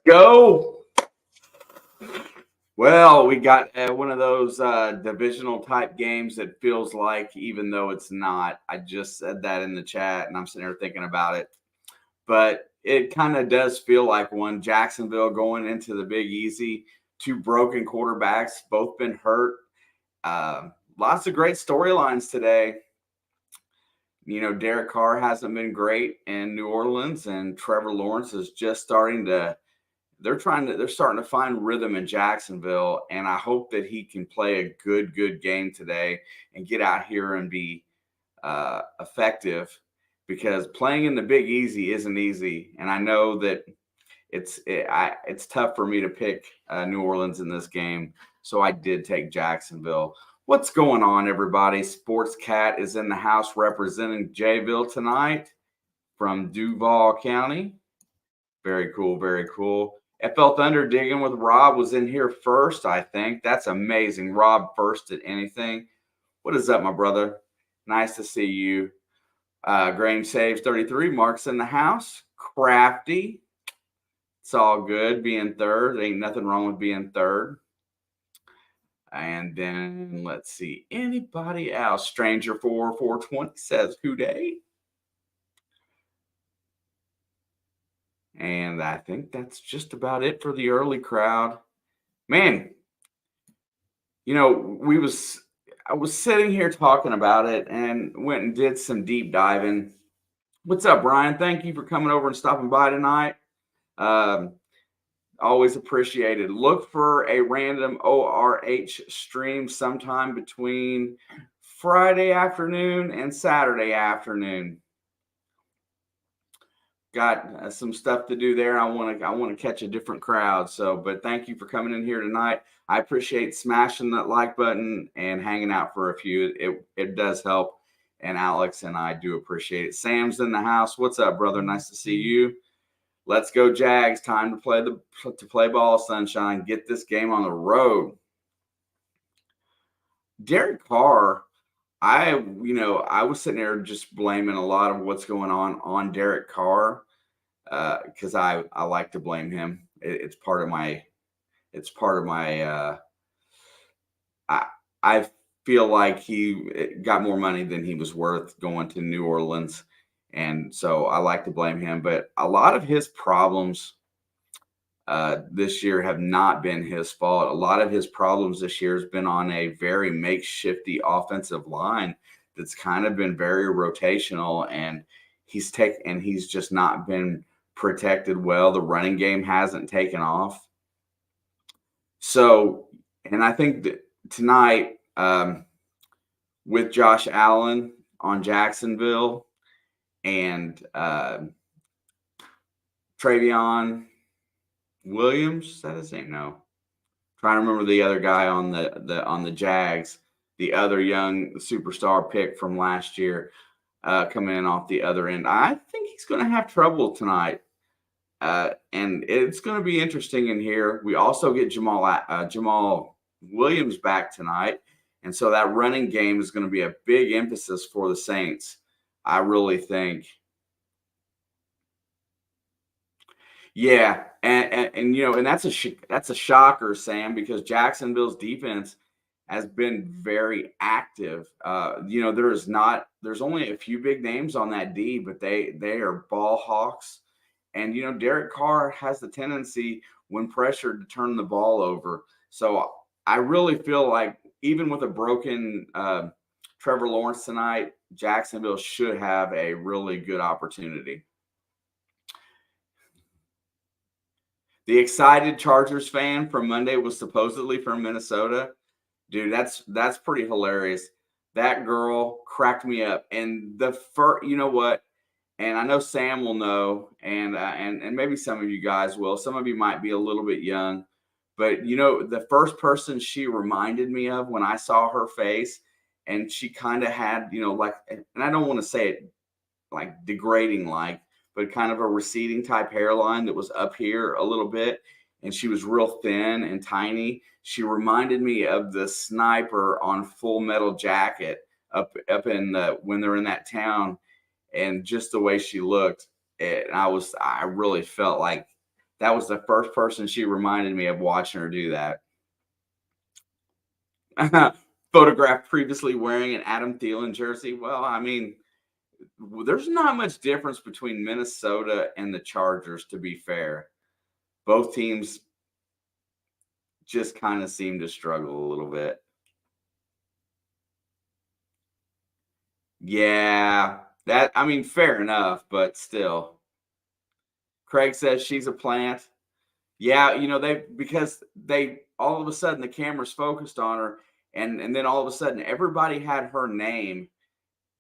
Go. Well, we got one of those divisional type games that feels like, even though it's not. I just said that in the chat and I'm sitting there thinking about it. But it kind of does feel like one. Jacksonville going into the Big Easy, two broken quarterbacks, both been hurt. Lots of great storylines today. Derek Carr hasn't been great in New Orleans, and Trevor Lawrence is just starting to they're starting to find rhythm in Jacksonville, and I hope that he can play a good game today and get out here and be effective, because playing in the Big Easy isn't easy, and I know that it's tough for me to pick New Orleans in this game, so I did take Jacksonville. What's going on, everybody? Sports Cat is in the house representing Jayville tonight from Duval County. Very cool, very cool. FL Thunder Digging with Rob was in here first, I think. That's amazing. Rob first at anything. What is up, my brother? Nice to see you. Graham Saves 33. Mark's in the house. Crafty. It's all good being third. Ain't nothing wrong with being third. And then let's see. Anybody else? Stranger 420 says who day? And I think that's just about it for the early crowd. Man, I was sitting here talking about it and went and did some deep diving. What's up, Brian? Thank you for coming over and stopping by tonight. Always appreciated. Look for a random ORH stream sometime between Friday afternoon and Saturday afternoon. Got some stuff to do there. I want to catch a different crowd. But thank you for coming in here tonight. I appreciate smashing that like button and hanging out for a few. It does help. And Alex and I do appreciate it. Sam's in the house. What's up, brother? Nice to see you. Let's go, Jags. Time to play ball, sunshine. Get this game on the road. Derek Carr, I was sitting there just blaming a lot of what's going on Derek Carr, because I like to blame him. It's part of my. I feel like he got more money than he was worth going to New Orleans, and so I like to blame him. But a lot of his problems this year have not been his fault. A lot of his problems this year has been on a very makeshifty offensive line that's kind of been very rotational, and he's just not been protected well. The running game hasn't taken off. So, and I think that tonight, with Josh Allen on Jacksonville and Travion Williams, is that his name? No. Trying to remember the other guy on the Jags, the other young superstar pick from last year, coming in off the other end. I think he's going to have trouble tonight. And it's going to be interesting in here. We also get Jamal Williams back tonight. And so that running game is going to be a big emphasis for the Saints, I really think. Yeah, and that's a shocker, Sam, because Jacksonville's defense has been very active. There's only a few big names on that D, but they are ball hawks. And Derek Carr has the tendency, when pressured, to turn the ball over. So I really feel like, even with a broken Trevor Lawrence tonight, Jacksonville should have a really good opportunity. The excited Chargers fan from Monday was supposedly from Minnesota. Dude, that's pretty hilarious. That girl cracked me up. And you know what? And I know Sam will know, and maybe some of you guys will. Some of you might be a little bit young, but the first person she reminded me of when I saw her face, and she kind of had, like, and I don't want to say it like degrading, but kind of a receding type hairline that was up here a little bit, and she was real thin and tiny. She reminded me of the sniper on Full Metal Jacket up in when they're in that town. And just the way she looked, and I really felt like That was the first person she reminded me of watching her do that. Photographed previously wearing an Adam Thielen jersey. Well, I mean, there's not much difference between Minnesota and the Chargers, to be fair. Both teams just kind of seem to struggle a little bit. Yeah, I mean, fair enough, but still. Craig says she's a plant. Yeah, because they all of a sudden the camera's focused on her, and then all of a sudden everybody had her name.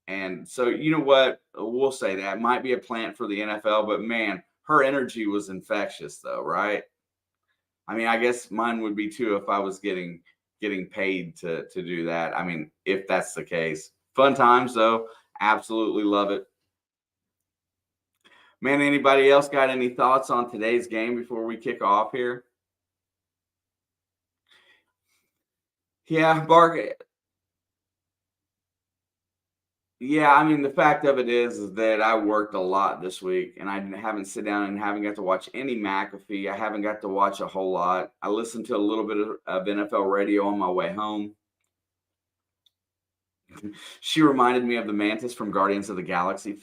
And so, you know what? We'll say that might be a plant for the NFL, but man, her energy was infectious, though, right? I mean, I guess mine would be too if I was getting paid to do that. I mean, if that's the case. Fun times, though. Absolutely love it. Man, anybody else got any thoughts on today's game before we kick off here? Yeah, Bark. Yeah, I mean, the fact of it is that I worked a lot this week and I haven't sit down and haven't got to watch any McAfee. I haven't got to watch a whole lot. I listened to a little bit of NFL radio on my way home. She reminded me of the mantis from Guardians of the Galaxy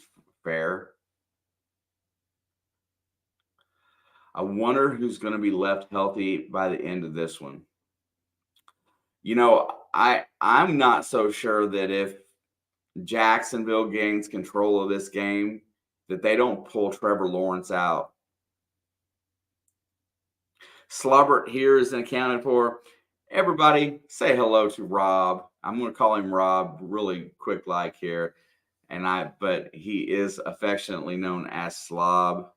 Fair. I wonder who's going to be left healthy by the end of this one. I'm not so sure that if Jacksonville gains control of this game, that they don't pull Trevor Lawrence out. Slubbert here is accounted for. Everybody say hello to Rob. I'm going to call him Rob really quick like here. But he is affectionately known as Slob.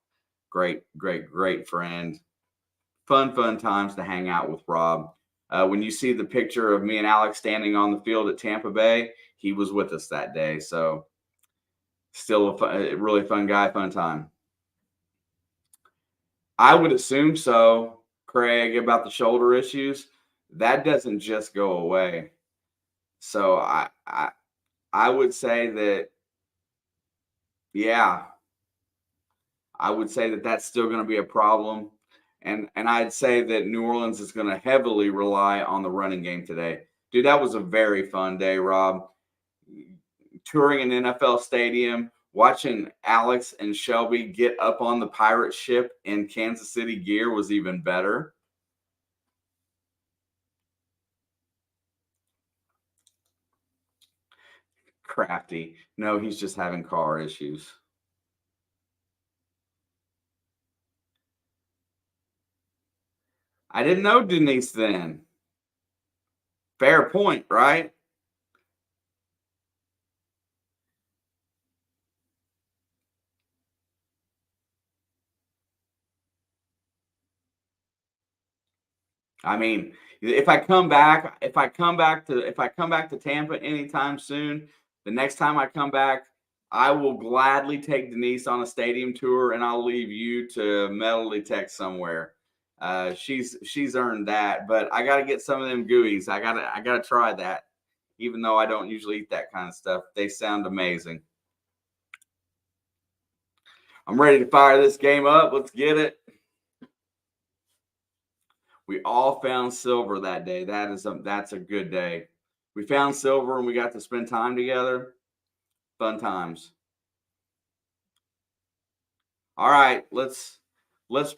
Great, great, great friend. Fun times to hang out with Rob. When you see the picture of me and Alex standing on the field at Tampa Bay, he was with us that day. So still a really fun guy, fun time. I would assume so, Craig, about the shoulder issues. That doesn't just go away. So I would say that, yeah, I would say that that's still going to be a problem. And I'd say that New Orleans is going to heavily rely on the running game today. Dude, that was a very fun day, Rob. Touring an NFL stadium, watching Alex and Shelby get up on the pirate ship in Kansas City gear was even better. Crafty. No, he's just having car issues. I didn't know Denise then. Fair point, right? I mean, if I come back, if I come back to Tampa anytime soon, the next time I come back, I will gladly take Denise on a stadium tour, and I'll leave you to metal detect somewhere. She's earned that, but I got to get some of them gooeyes. I gotta try that, even though I don't usually eat that kind of stuff. They sound amazing. I'm ready to fire this game up. Let's get it. We all found silver that day. That's a good day. We found silver and we got to spend time together. Fun times. All right, let's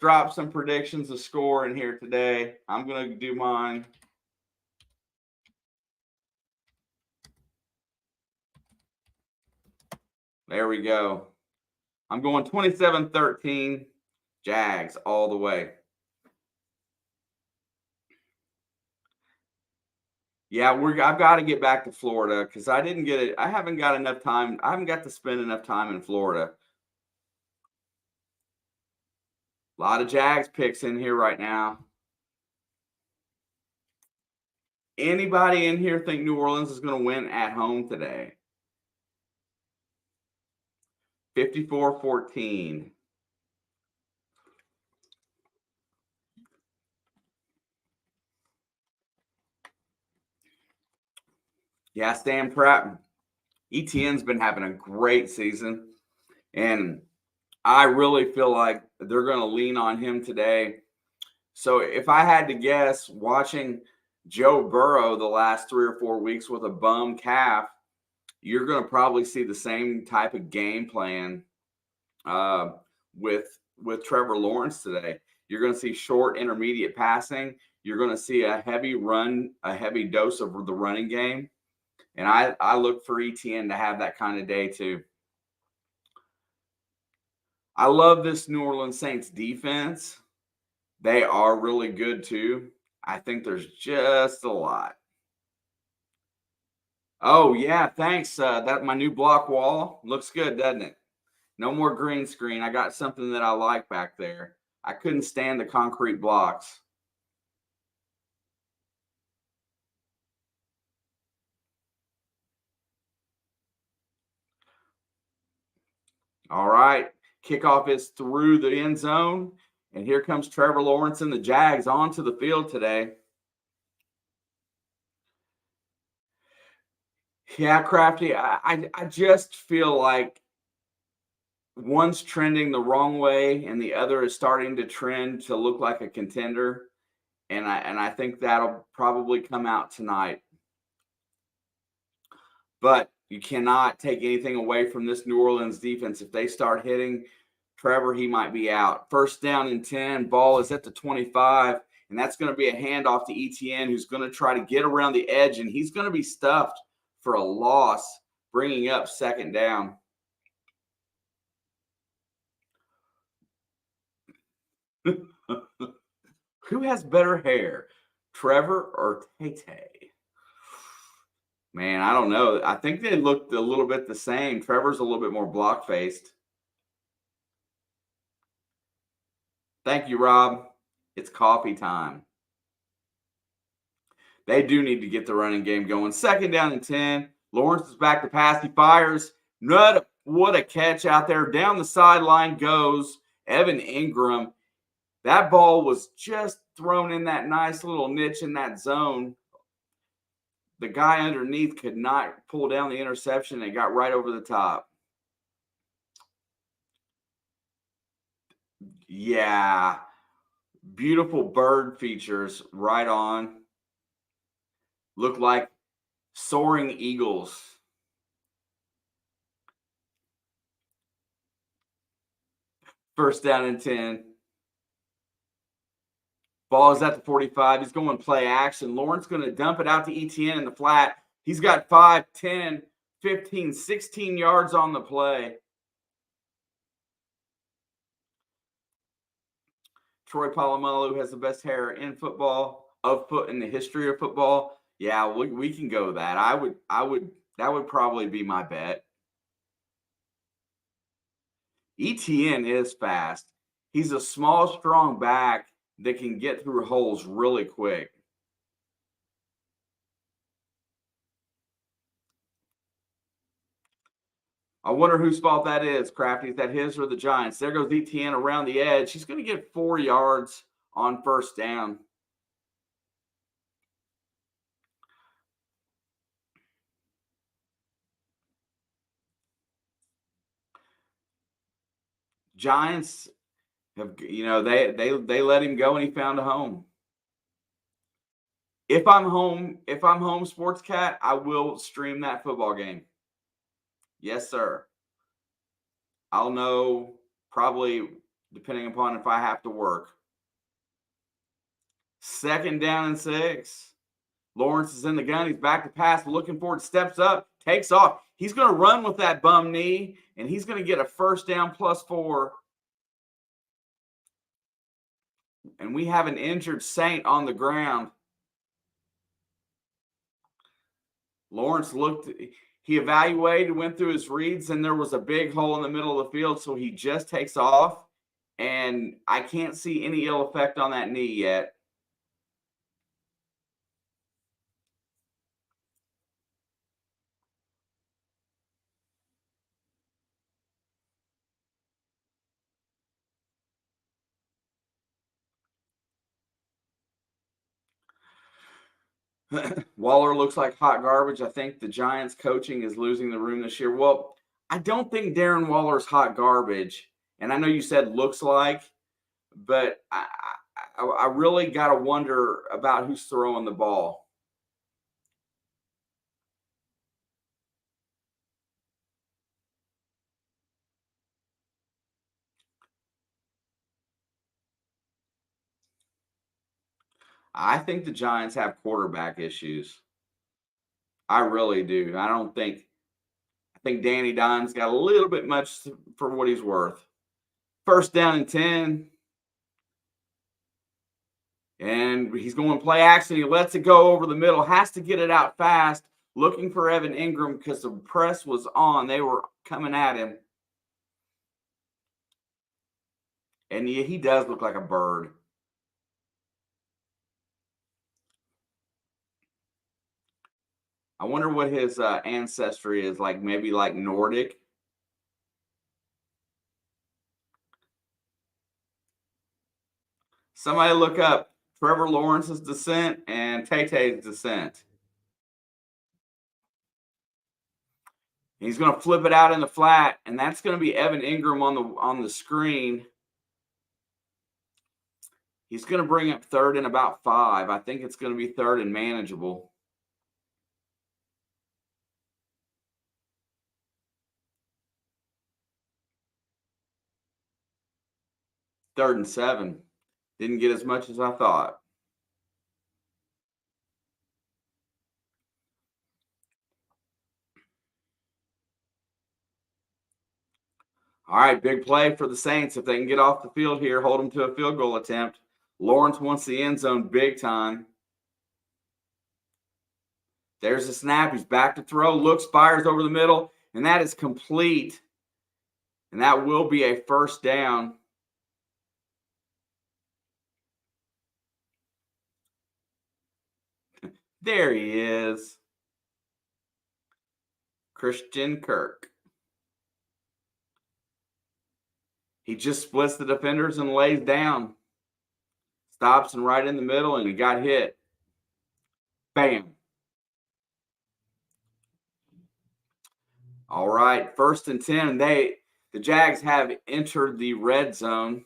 drop some predictions of score in here today. I'm gonna do mine. There we go. I'm going 27-13 Jags all the way. Yeah, I've got to get back to Florida because I didn't get it. I haven't got enough time. I haven't got to spend enough time in Florida. A lot of Jags picks in here right now. Anybody in here think New Orleans is going to win at home today? 54-14. Yeah, Stan Pratt. ETN's been having a great season. And I really feel like they're going to lean on him today. So if I had to guess, watching Joe Burrow the last 3 or 4 weeks with a bum calf, you're going to probably see the same type of game plan uh, with Trevor Lawrence today. You're going to see short, intermediate passing. You're going to see a heavy run, a heavy dose of the running game. And I look for ETN to have that kind of day too. I love this New Orleans Saints defense. They are really good too. I think there's just a lot. Oh yeah, thanks. That my new block wall looks good, doesn't it? No more green screen. I got something that I like back there. I couldn't stand the concrete blocks. All right. Kickoff is through the end zone. And here comes Trevor Lawrence and the Jags onto the field today. Yeah, Crafty, I just feel like one's trending the wrong way and the other is starting to trend to look like a contender. And I think that'll probably come out tonight. But you cannot take anything away from this New Orleans defense. If they start hitting Trevor, he might be out. First down and 10, ball is at the 25, and that's going to be a handoff to ETN, who's going to try to get around the edge, and he's going to be stuffed for a loss, bringing up second down. Who has better hair, Trevor or Tay-Tay? Man, I don't know. I think they looked a little bit the same. Trevor's a little bit more block-faced. Thank you, Rob. It's coffee time. They do need to get the running game going. Second down and 10. Lawrence is back to pass. He fires. What a catch out there. Down the sideline goes Evan Ingram. That ball was just thrown in that nice little niche in that zone. The guy underneath could not pull down the interception. It got right over the top. Yeah. Beautiful bird features right on. Look like soaring eagles. First down and 10. Ball is at the 45. He's going play action. Lawrence going to dump it out to ETN in the flat. He's got 5, 10, 15, 16 yards on the play. Troy Polamalu has the best hair in football, in the history of football. Yeah, we can go that. That would probably be my bet. ETN is fast. He's a small, strong back that can get through holes really quick. I wonder whose fault that is, Crafty. Is that his or the Giants? There goes ETN around the edge. He's going to get 4 yards on first down. Giants have, they let him go and he found a home. If I'm home, Sports Cat, I will stream that football game. Yes, sir. I'll know probably depending upon if I have to work. Second down and 6. Lawrence is in the gun. He's back to pass, looking forward, steps up, takes off. He's going to run with that bum knee, and he's going to get a first down +4. And we have an injured Saint on the ground. Lawrence he evaluated, went through his reads, and there was a big hole in the middle of the field, so he just takes off. And I can't see any ill effect on that knee yet. Waller looks like hot garbage. I think the Giants coaching is losing the room this year. Well, I don't think Darren Waller's hot garbage. And I know you said looks like, but I really got to wonder about who's throwing the ball. I think the Giants have quarterback issues. I really do. I think Danny Dimes got a little bit much for what he's worth. First down and 10. And he's going play action. He lets it go over the middle, has to get it out fast, looking for Evan Ingram because the press was on. They were coming at him. And he does look like a bird. I wonder what his ancestry is like, maybe like Nordic. Somebody look up Trevor Lawrence's descent and Tay-Tay's descent. He's going to flip it out in the flat, and that's going to be Evan Ingram on the screen. He's going to bring up third and about 5. I think it's going to be third and manageable. Third and 7. Didn't get as much as I thought. All right, big play for the Saints. If they can get off the field here, hold them to a field goal attempt. Lawrence wants the end zone big time. There's a snap. He's back to throw. Looks, fires over the middle, and that is complete. And that will be a first down. There he is. Christian Kirk. He just splits the defenders and lays down. Stops and right in the middle, and he got hit. Bam. All right, first and 10. The Jags have entered the red zone.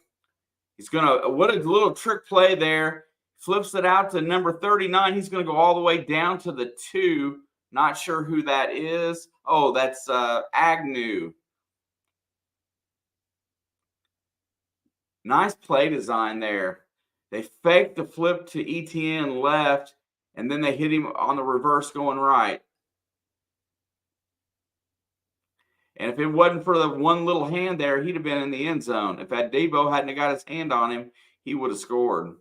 He's gonna what a little trick play there. Flips it out to number 39. He's gonna go all the way down to the 2. Not sure who that is. Oh, that's Agnew. Nice play design there. They faked the flip to ETN left, and then they hit him on the reverse going right. And if it wasn't for the one little hand there, he'd have been in the end zone. If Debo hadn't got his hand on him, he would have scored.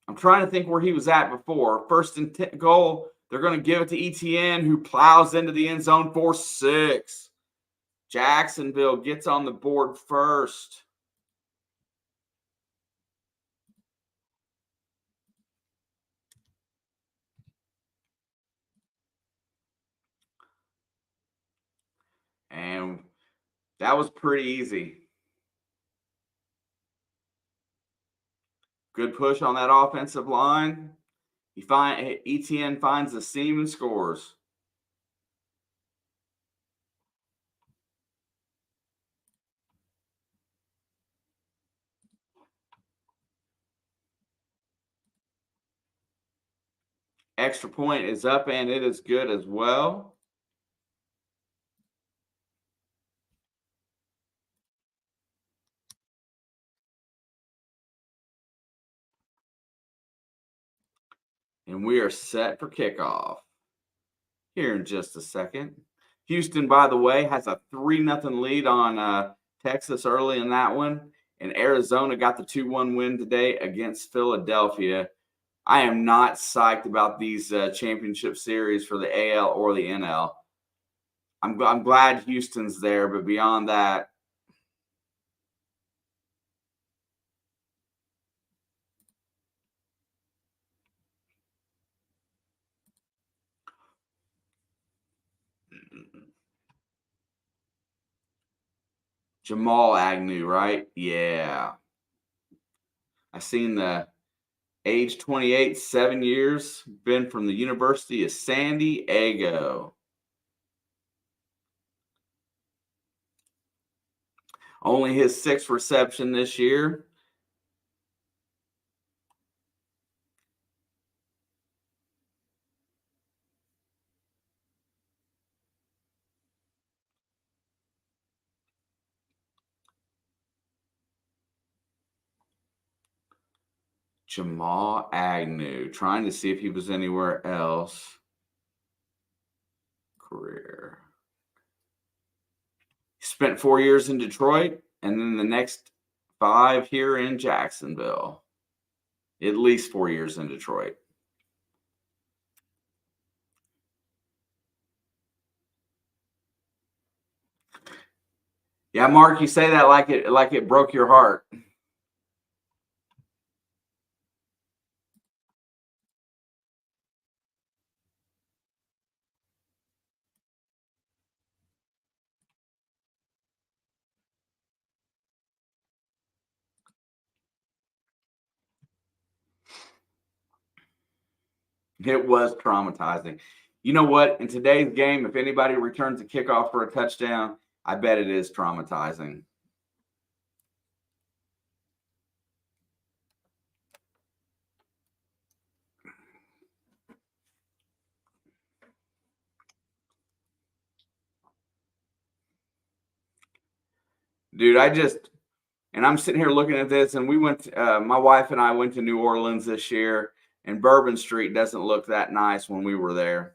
I'm trying to think where he was at before. First and goal, they're going to give it to ETN, who plows into the end zone for 6. Jacksonville gets on the board first. And that was pretty easy. Good push on that offensive line. ETN finds the seam and scores. Extra point is up, and it is good as well. And we are set for kickoff here in just a second. Houston, by the way, has a 3-0 lead on Texas early in that one. And Arizona got the 2-1 win today against Philadelphia. I am not psyched about these championship series for the AL or the NL. I'm glad Houston's there, but beyond that, Jamal Agnew, right? Yeah. I seen the age 28, 7 years, been from the University of San Diego. Only his 6th reception this year. Jamal Agnew, trying to see if he was anywhere else. Career. He spent 4 years in Detroit and then the next 5 here in Jacksonville. At least 4 years in Detroit. Yeah, Mark, you say that like it broke your heart. It was traumatizing. You know what? In today's game, if anybody returns a kickoff for a touchdown, I bet it is traumatizing. Dude, I'm sitting here looking at this, and we went, my wife and I went to New Orleans this year, and Bourbon Street doesn't look that nice when we were there.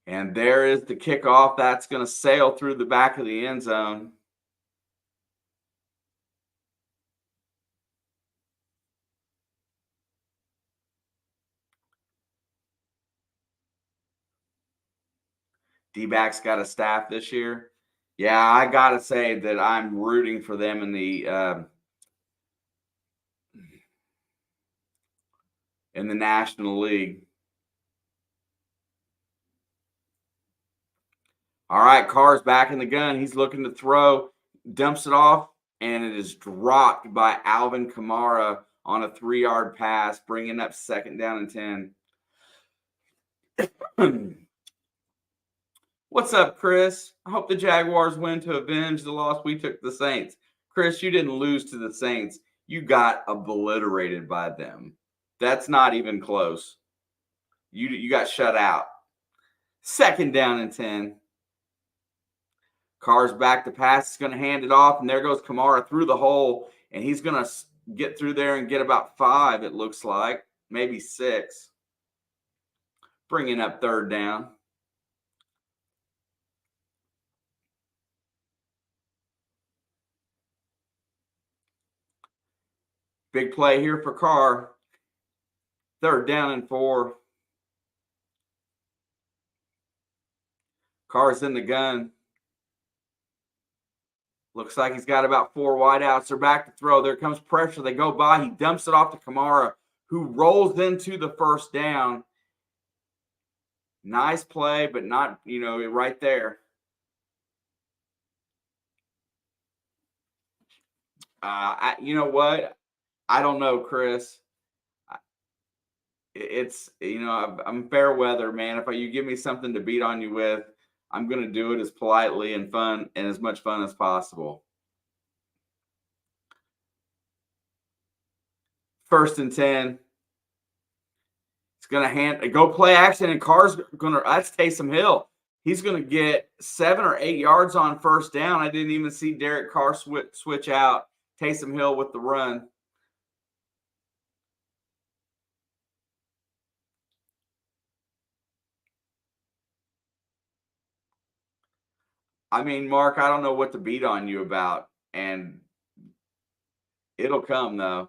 And there is the kickoff. That's going to sail through the back of the end zone. D-backs got a staff this year. Yeah, I got to say that I'm rooting for them in the National League. All right, Carr's back in the gun. He's looking to throw, dumps it off, and it is dropped by Alvin Kamara on a 3-yard pass, bringing up 2nd down and 10. What's up, Chris? I hope the Jaguars win to avenge the loss we took to the Saints. Chris, you didn't lose to the Saints. You got obliterated by them. That's not even close. You got shut out. 2nd down and 10. Carr's back to pass. He's going to hand it off, and there goes Kamara through the hole, and he's going to get through there and get about 5, it looks like, maybe 6. Bringing up 3rd down. Big play here for Carr. 3rd down and 4. Carr's in the gun. Looks like he's got about 4 wideouts. They're back to throw. There comes pressure. They go by. He dumps it off to Kamara, who rolls into the 1st down. Nice play, but not, right there. You know what? I don't know, Chris. It's, I'm fair weather, man. If you give me something to beat on you with, I'm going to do it as politely and fun and as much fun as possible. 1st and 10. It's going to go play action, and Carr's going to, that's Taysom Hill. He's going to get 7 or 8 yards on 1st down. I didn't even see Derek Carr switch out. Taysom Hill with the run. I mean, Mark, I don't know what to beat on you about, and it'll come, though.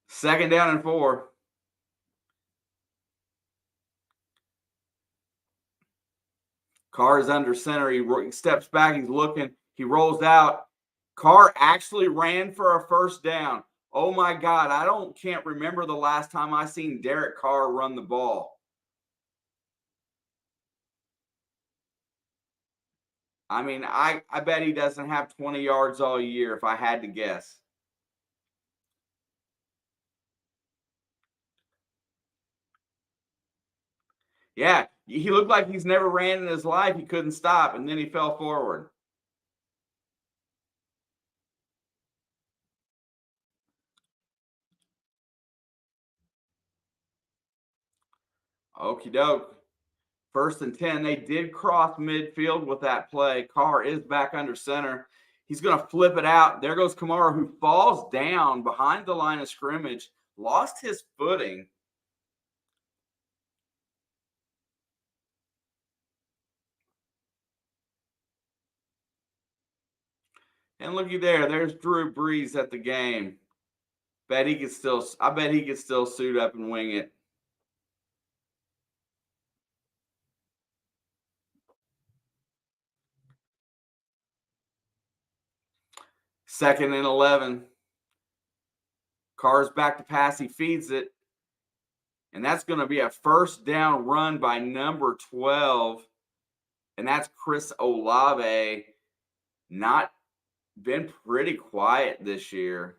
Second down and 4. Carr is under center. He steps back. He's looking. He rolls out. Carr actually ran for a 1st down. Oh, my God. Can't remember the last time I seen Derek Carr run the ball. I mean, I bet he doesn't have 20 yards all year if I had to guess. Yeah, he looked like he's never ran in his life. He couldn't stop, and then he fell forward. Okie doke. 1st and 10. They did cross midfield with that play. Carr is back under center. He's going to flip it out. There goes Kamara, who falls down behind the line of scrimmage, lost his footing. And looky there, there's Drew Brees at the game. I bet he could still suit up and wing it. 2nd and 11. Carr's back to pass. He feeds it. And that's going to be a first down run by number 12. And that's Chris Olave. Not been pretty quiet this year.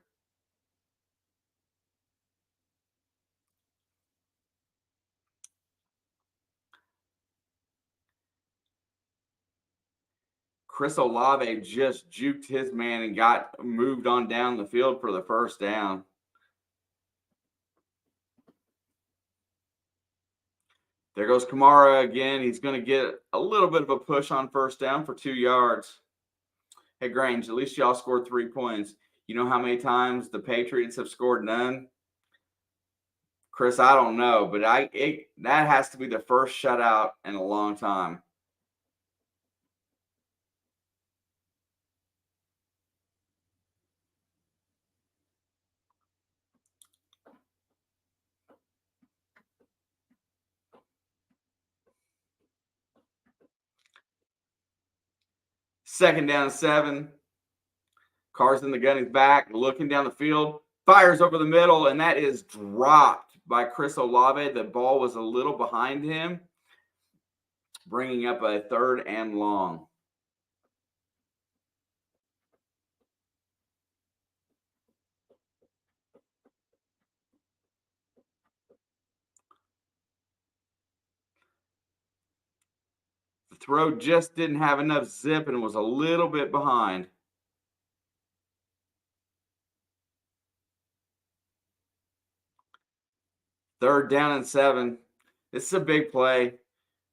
Chris Olave just juked his man and got moved on down the field for the first down. There goes Kamara again. He's going to get a little bit of a push on first down for 2 yards. Hey, Grange, at least y'all scored 3 points. You know how many times the Patriots have scored none? Chris, I don't know, but that has to be the first shutout in a long time. Second down 7. Carr's in the gun. He's back, looking down the field, fires over the middle, and that is dropped by Chris Olave. The ball was a little behind him, bringing up a 3rd and long. The throw just didn't have enough zip and was a little bit behind. Third down and 7. This is a big play.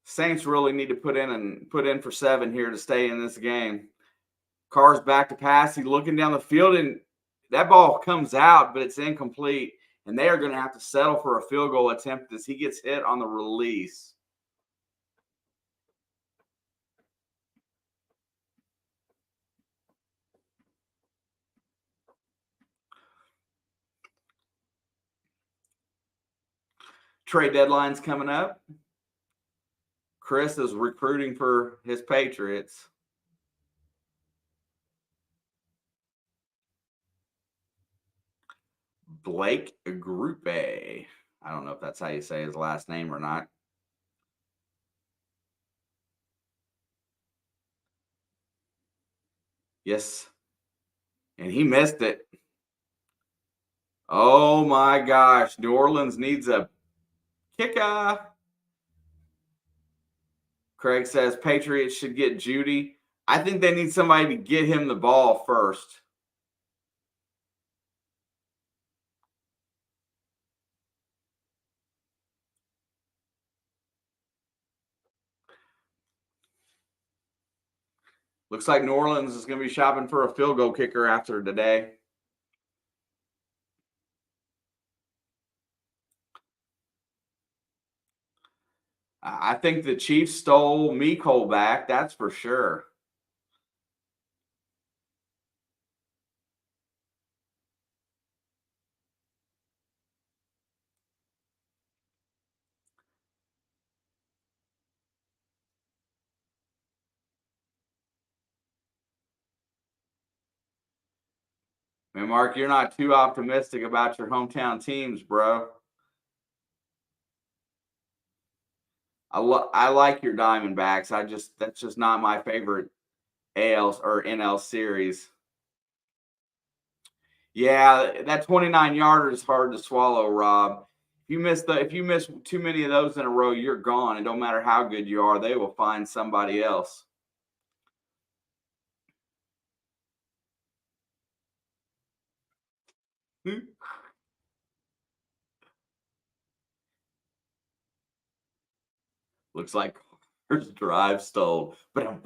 Saints really need to put in for 7 here to stay in this game. Carr's back to pass. He's looking down the field, and that ball comes out, but it's incomplete. And they are going to have to settle for a field goal attempt as he gets hit on the release. Trade deadline's coming up. Chris is recruiting for his Patriots. Blake Grupe. I don't know if that's how you say his last name or not. Yes. And he missed it. Oh my gosh. New Orleans needs a kicker. Craig says Patriots should get Judy. I think they need somebody to get him the ball first. Looks like New Orleans is going to be shopping for a field goal kicker after today. I think the Chiefs stole Mecole back. That's for sure. Man, Mark, you're not too optimistic about your hometown teams, bro. I like your Diamondbacks. That's just not my favorite AL or NL series. Yeah, that 29 yarder is hard to swallow, Rob. If you miss too many of those in a row, you're gone. It don't matter how good you are, they will find somebody else. Looks like Carr's drive stalled. But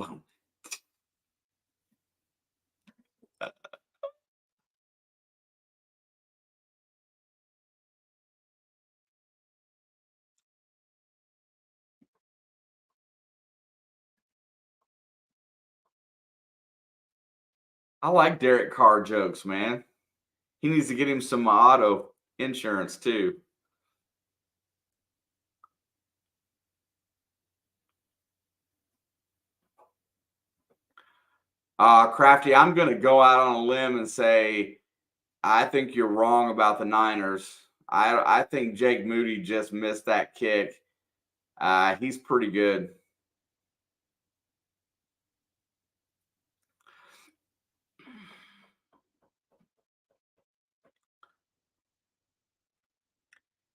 I like Derek Carr jokes, man. He needs to get him some auto insurance too. Crafty, I'm going to go out on a limb and say I think you're wrong about the Niners. I think Jake Moody just missed that kick. He's pretty good.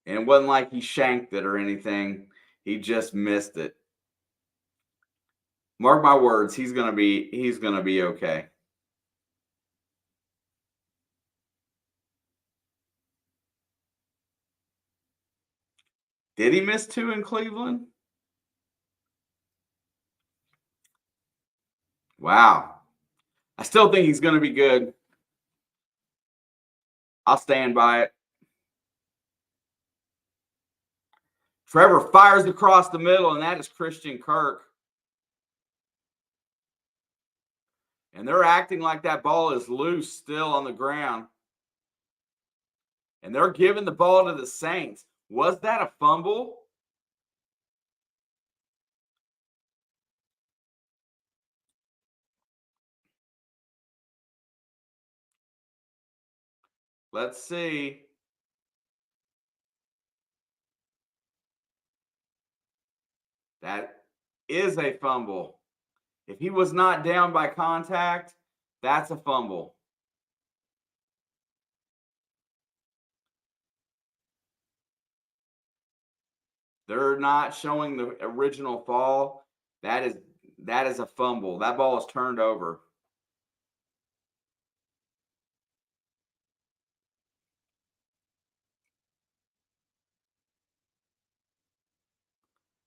And it wasn't like he shanked it or anything. He just missed it. Mark my words, he's gonna be okay. Did he miss two in Cleveland? Wow. I still think he's gonna be good. I'll stand by it. Trevor fires across the middle, and that is Christian Kirk. And they're acting like that ball is loose still on the ground. And they're giving the ball to the Saints. Was that a fumble? Let's see. That is a fumble. If he was not down by contact, that's a fumble. They're not showing the original fall. That is a fumble. That ball is turned over.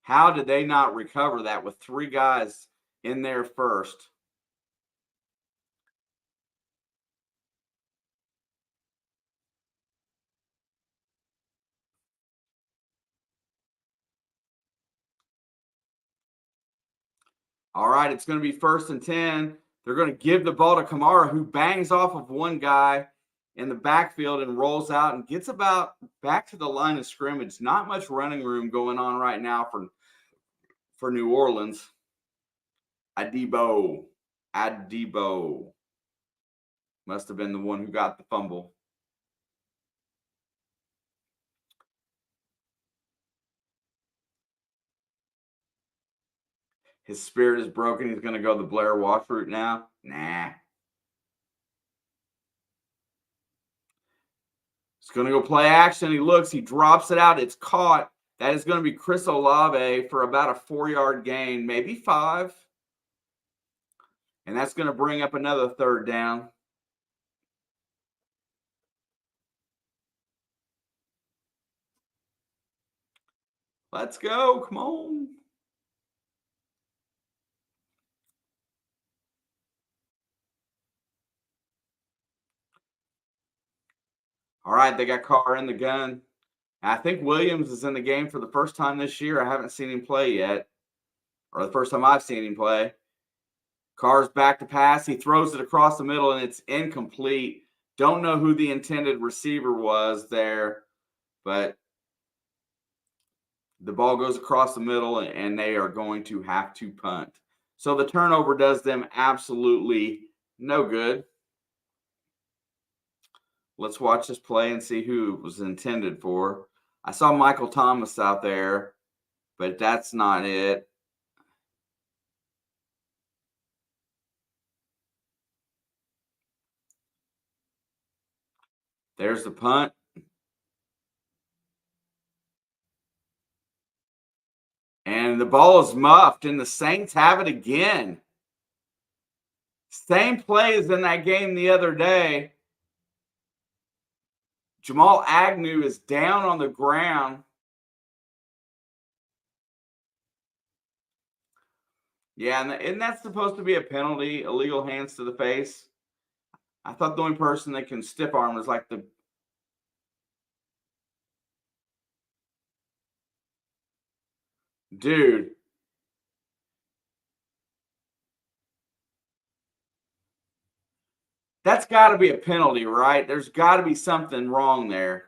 How did they not recover that with three guys in there first? All right, it's going to be 1st and 10. They're going to give the ball to Kamara, who bangs off of one guy in the backfield and rolls out and gets about back to the line of scrimmage. Not much running room going on right now for New Orleans. Adebo must have been the one who got the fumble. His spirit is broken. He's going to go the Blair Walsh route now. Nah. He's going to go play action. He looks. He drops it out. It's caught. That is going to be Chris Olave for about a 4-yard gain, maybe 5. And that's going to bring up another 3rd down. Let's go. Come on. All right, they got Carr in the gun. I think Williams is in the game for the first time this year. I haven't seen him play yet, or the first time I've seen him play. Carr's back to pass. He throws it across the middle, and it's incomplete. Don't know who the intended receiver was there, but the ball goes across the middle, and they are going to have to punt. So the turnover does them absolutely no good. Let's watch this play and see who it was intended for. I saw Michael Thomas out there, but that's not it. There's the punt. And the ball is muffed, and the Saints have it again. Same play as in that game the other day. Jamal Agnew is down on the ground. Yeah, and isn't that supposed to be a penalty, illegal hands to the face? I thought the only person that can stiff arm is like the dude. That's got to be a penalty, right? There's got to be something wrong there.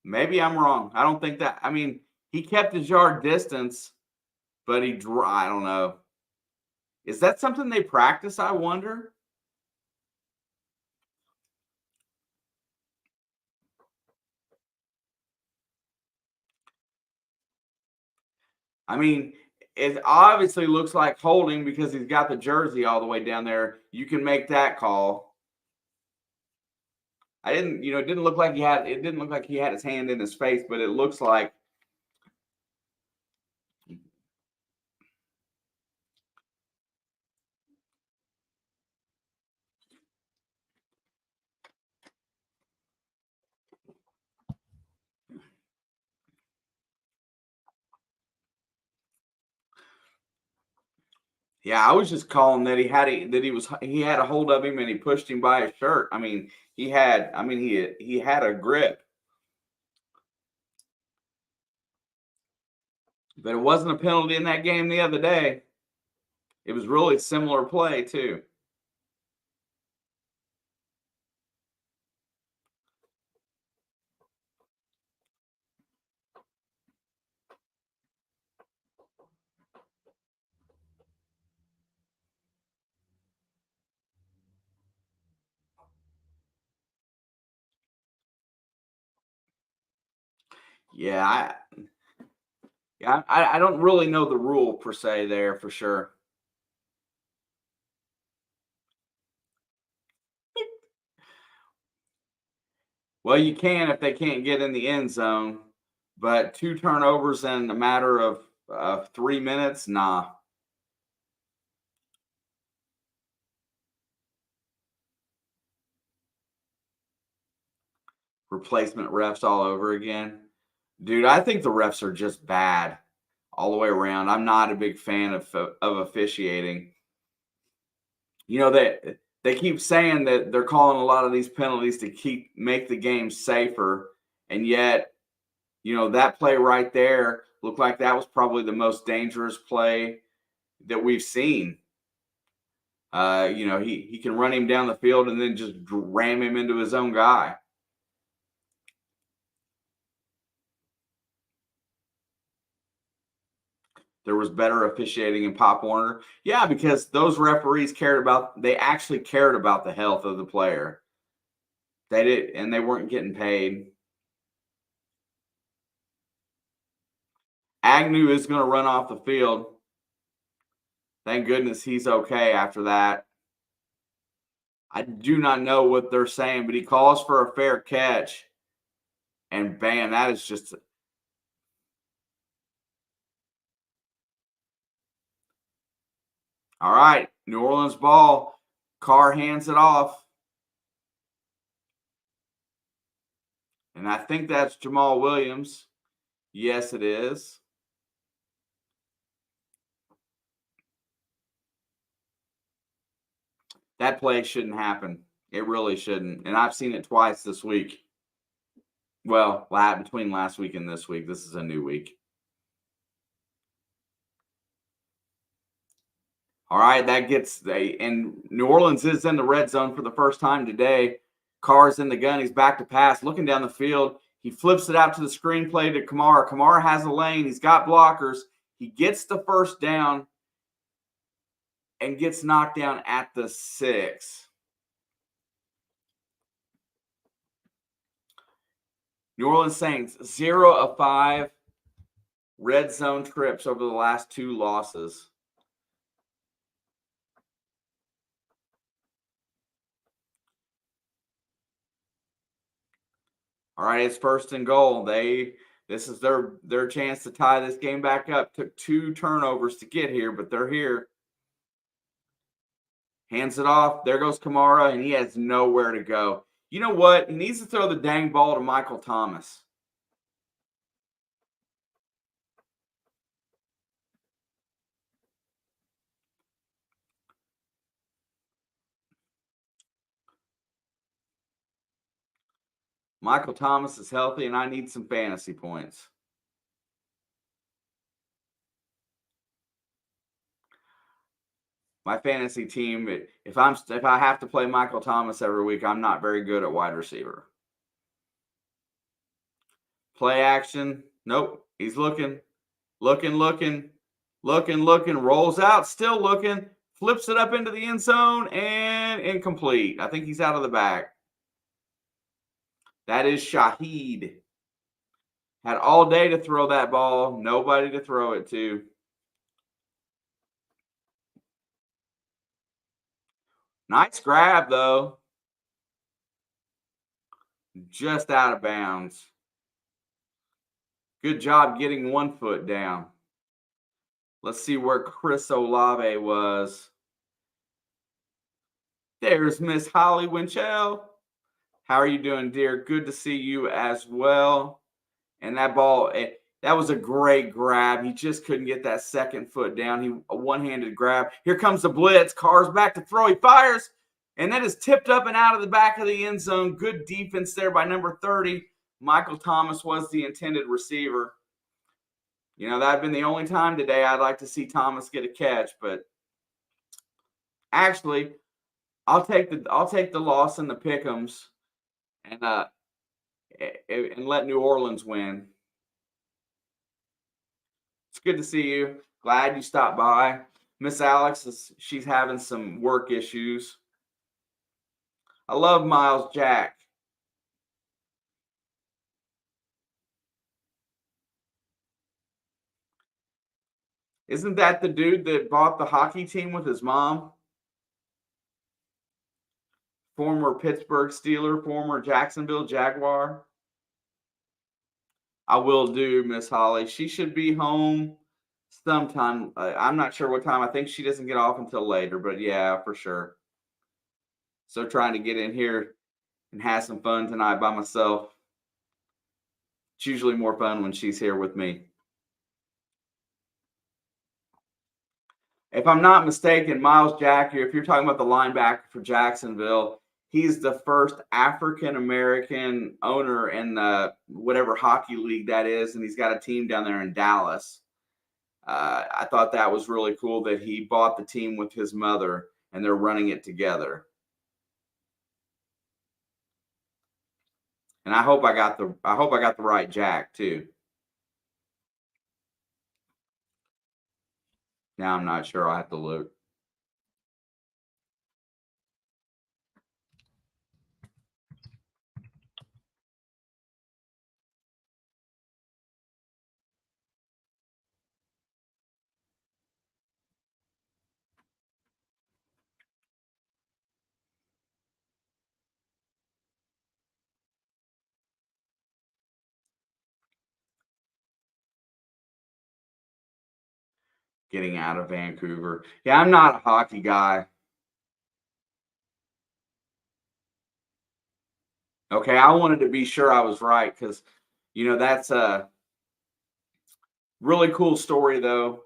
Maybe I'm wrong. I don't think that. I mean, he kept his yard distance, but I don't know. Is that something they practice? I wonder. I mean, it obviously looks like holding because he's got the jersey all the way down there. You can make that call. I didn't, it didn't look like it didn't look like he had his hand in his face, but it looks like. Yeah, I was just calling that he had a hold of him and he pushed him by his shirt. I mean, he had a grip. But it wasn't a penalty in that game the other day. It was really similar play too. Yeah, I don't really know the rule per se there for sure. Well, you can if they can't get in the end zone, but 2 turnovers in a matter of 3 minutes, nah. Replacement refs all over again. Dude, I think the refs are just bad all the way around. I'm not a big fan of officiating. They keep saying that they're calling a lot of these penalties to make the game safer, and yet, that play right there looked like that was probably the most dangerous play that we've seen. He can run him down the field and then just ram him into his own guy. There was better officiating in Pop Warner. Yeah, because those referees they actually cared about the health of the player. They did, and they weren't getting paid. Agnew is going to run off the field. Thank goodness he's okay after that. I do not know what they're saying, but he calls for a fair catch. And bam, that is just. All right, New Orleans ball. Carr hands it off. And I think that's Jamal Williams. Yes, it is. That play shouldn't happen. It really shouldn't. And I've seen it twice this week. Well, between last week and this week. This is a new week. All right, and New Orleans is in the red zone for the first time today. Carr's in the gun. He's back to pass, looking down the field. He flips it out to the screenplay to Kamara. Kamara has a lane. He's got blockers. He gets the first down and gets knocked down at the 6. New Orleans Saints, 0 of 5 red zone trips over the last 2 losses. All right, it's 1st and goal. This is their chance to tie this game back up. Took 2 turnovers to get here, but they're here. Hands it off. There goes Kamara, and he has nowhere to go. You know what? He needs to throw the dang ball to Michael Thomas. Michael Thomas is healthy, and I need some fantasy points. My fantasy team, if I have to play Michael Thomas every week, I'm not very good at wide receiver. Play action. Nope. He's looking, looking, rolls out, still looking, flips it up into the end zone, and incomplete. I think he's out of the back. That is Shaheed. Had all day to throw that ball, nobody to throw it to. Nice grab, though. Just out of bounds. Good job getting 1 foot down. Let's see where Chris Olave was. There's Miss Holly Winchell. How are you doing, dear? Good to see you as well. And that ball, that was a great grab. He just couldn't get that 2nd foot down. A one-handed grab. Here comes the blitz. Carr's back to throw. He fires. And that is tipped up and out of the back of the end zone. Good defense there by number 30. Michael Thomas was the intended receiver. You know, that had been the only time today I'd like to see Thomas get a catch. But actually, I'll take the loss in the pick'ems and let New Orleans win. It's good to see you. Glad you stopped by. Miss Alex, she's having some work issues. I love Miles Jack. Isn't that the dude that bought the hockey team with his mom? Former Pittsburgh Steeler, former Jacksonville Jaguar. I will do, Miss Holly. She should be home sometime. I'm not sure what time. I think she doesn't get off until later, but yeah, for sure. So trying to get in here and have some fun tonight by myself. It's usually more fun when she's here with me. If I'm not mistaken, Miles Jack, if you're talking about the linebacker for Jacksonville, he's the first African-American owner in the whatever hockey league that is, and he's got a team down there in Dallas. I thought that was really cool that he bought the team with his mother, and they're running it together. And I hope I got the right Jack too. Now I'm not sure. I'll have to look. Getting out of Vancouver. Yeah, I'm not a hockey guy. Okay, I wanted to be sure I was right because, that's a really cool story, though.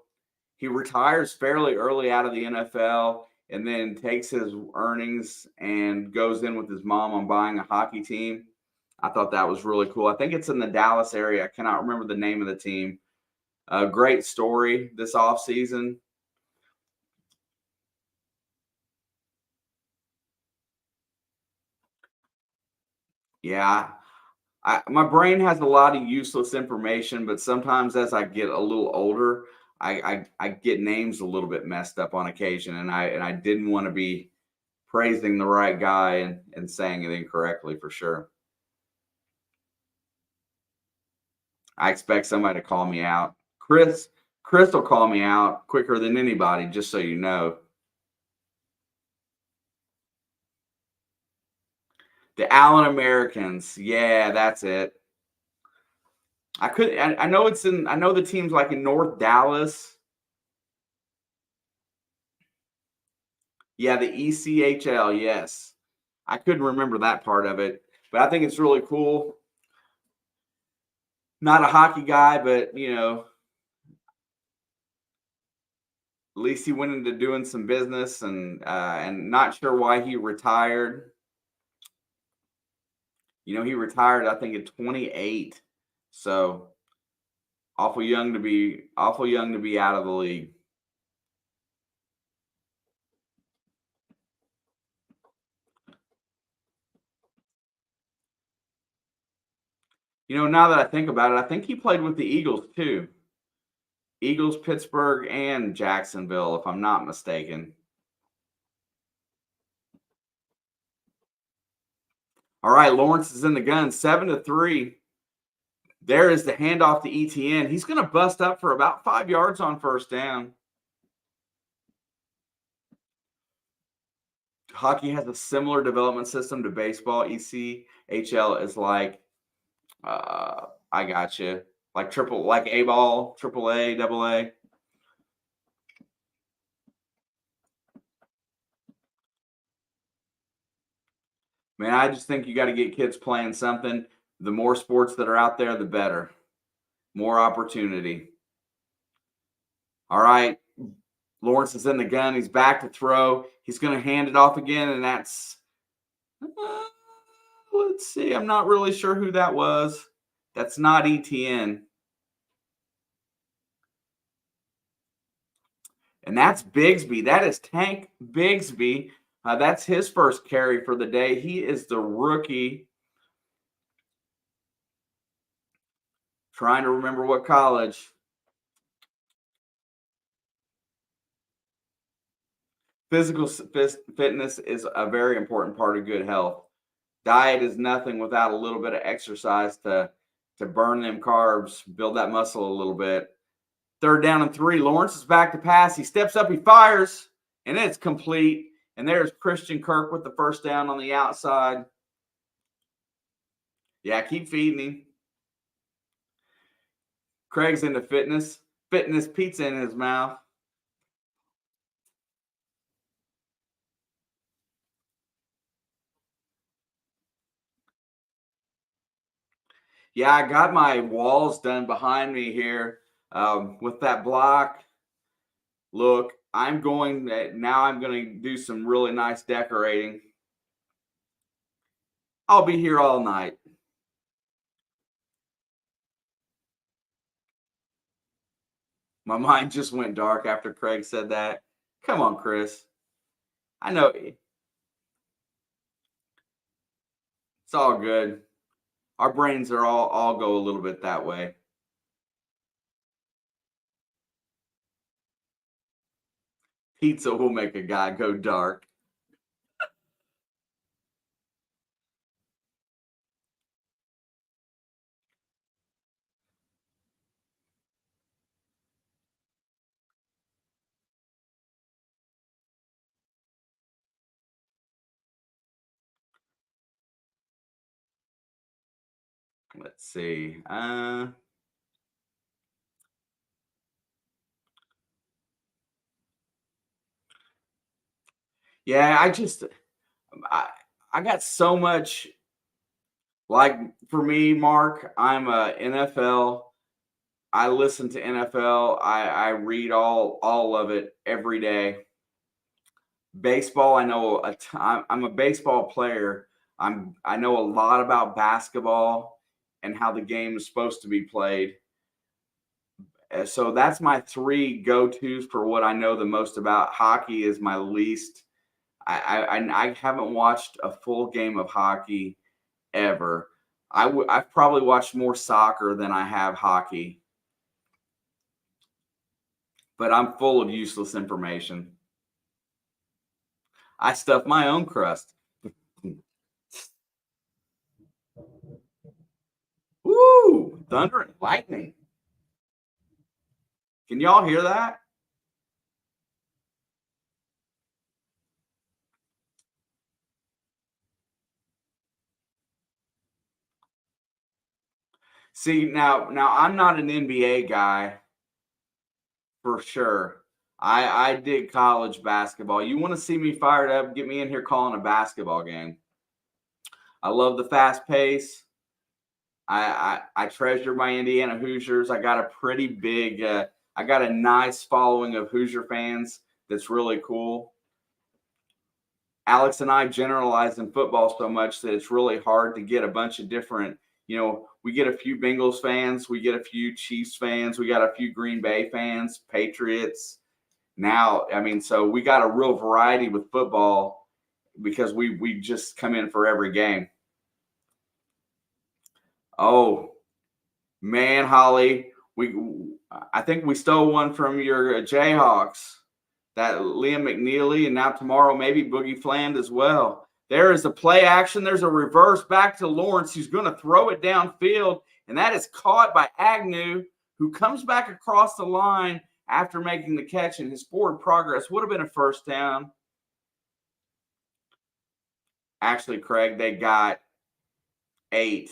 He retires fairly early out of the NFL and then takes his earnings and goes in with his mom on buying a hockey team. I thought that was really cool. I think it's in the Dallas area. I cannot remember the name of the team. A great story this offseason. Yeah, my brain has a lot of useless information, but sometimes as I get a little older, I get names a little bit messed up on occasion, and I didn't want to be praising the right guy and saying it incorrectly for sure. I expect somebody to call me out. Chris will call me out quicker than anybody, just so you know. The Allen Americans. Yeah, that's it. I know it's in. I know the team's like in North Dallas. Yeah, the ECHL. Yes, I couldn't remember that part of it, but I think it's really cool. Not a hockey guy, but at least he went into doing some business, and not sure why he retired. He retired, I think, at 28. So awful young to be out of the league. Now that I think about it, I think he played with the Eagles too. Eagles, Pittsburgh, and Jacksonville, if I'm not mistaken. All right, Lawrence is in the gun, 7-3. There is the handoff to ETN. He's going to bust up for about 5 yards on first down. Hockey has a similar development system to baseball. ECHL is like, I got you, like A ball, triple A, double A. Man, I just think you got to get kids playing something. The more sports that are out there, the better. More opportunity. All right. Lawrence is in the gun. He's back to throw. He's going to hand it off again, and that's, let's see. I'm not really sure who that was. That's not ETN. And that's Bigsby. That is Tank Bigsby. That's his first carry for the day. He is the rookie. Trying to remember what college. Physical fitness is a very important part of good health. Diet is nothing without a little bit of exercise to burn them carbs, build that muscle a little bit. 3rd down and 3. Lawrence is back to pass. He steps up, he fires, and it's complete. And there's Christian Kirk with the first down on the outside. Yeah, keep feeding him. Craig's into fitness pizza in his mouth. Yeah, I got my walls done behind me here with that block. Look, I'm going to do some really nice decorating. I'll be here all night. My mind just went dark after Craig said that. Come on, Chris. I know it's all good. Our brains are all go a little bit that way. Pizza will make a guy go dark. Let's see. Yeah, I got so much. Like for me, Mark, I'm a NFL. I listen to NFL. I read all of it every day. Baseball, I know I'm a baseball player. I know a lot about basketball and how the game is supposed to be played. So that's my 3 go-tos for what I know the most about. Hockey is my least. I haven't watched a full game of hockey ever. I've probably watched more soccer than I have hockey, but I'm full of useless information. I stuff my own crust. Woo! Thunder and lightning. Can y'all hear that? See, now I'm not an NBA guy for sure. I did college basketball. You want to see me fired up? Get me in here calling a basketball game. I love the fast pace. I treasure my Indiana Hoosiers. I got a pretty big, I got a nice following of Hoosier fans that's really cool. Alex and I generalize in football so much that it's really hard to get a bunch of different, we get a few Bengals fans, we get a few Chiefs fans, we got a few Green Bay fans, Patriots. Now, I mean, so we got a real variety with football because we just come in for every game. Oh, man, Holly, I think we stole one from your Jayhawks. That Liam McNeely, and now tomorrow maybe Boogie Fland as well. There is a play action. There's a reverse back to Lawrence, who's going to throw it downfield, and that is caught by Agnew, who comes back across the line after making the catch, and his forward progress would have been a first down. Actually, Craig, they got 8.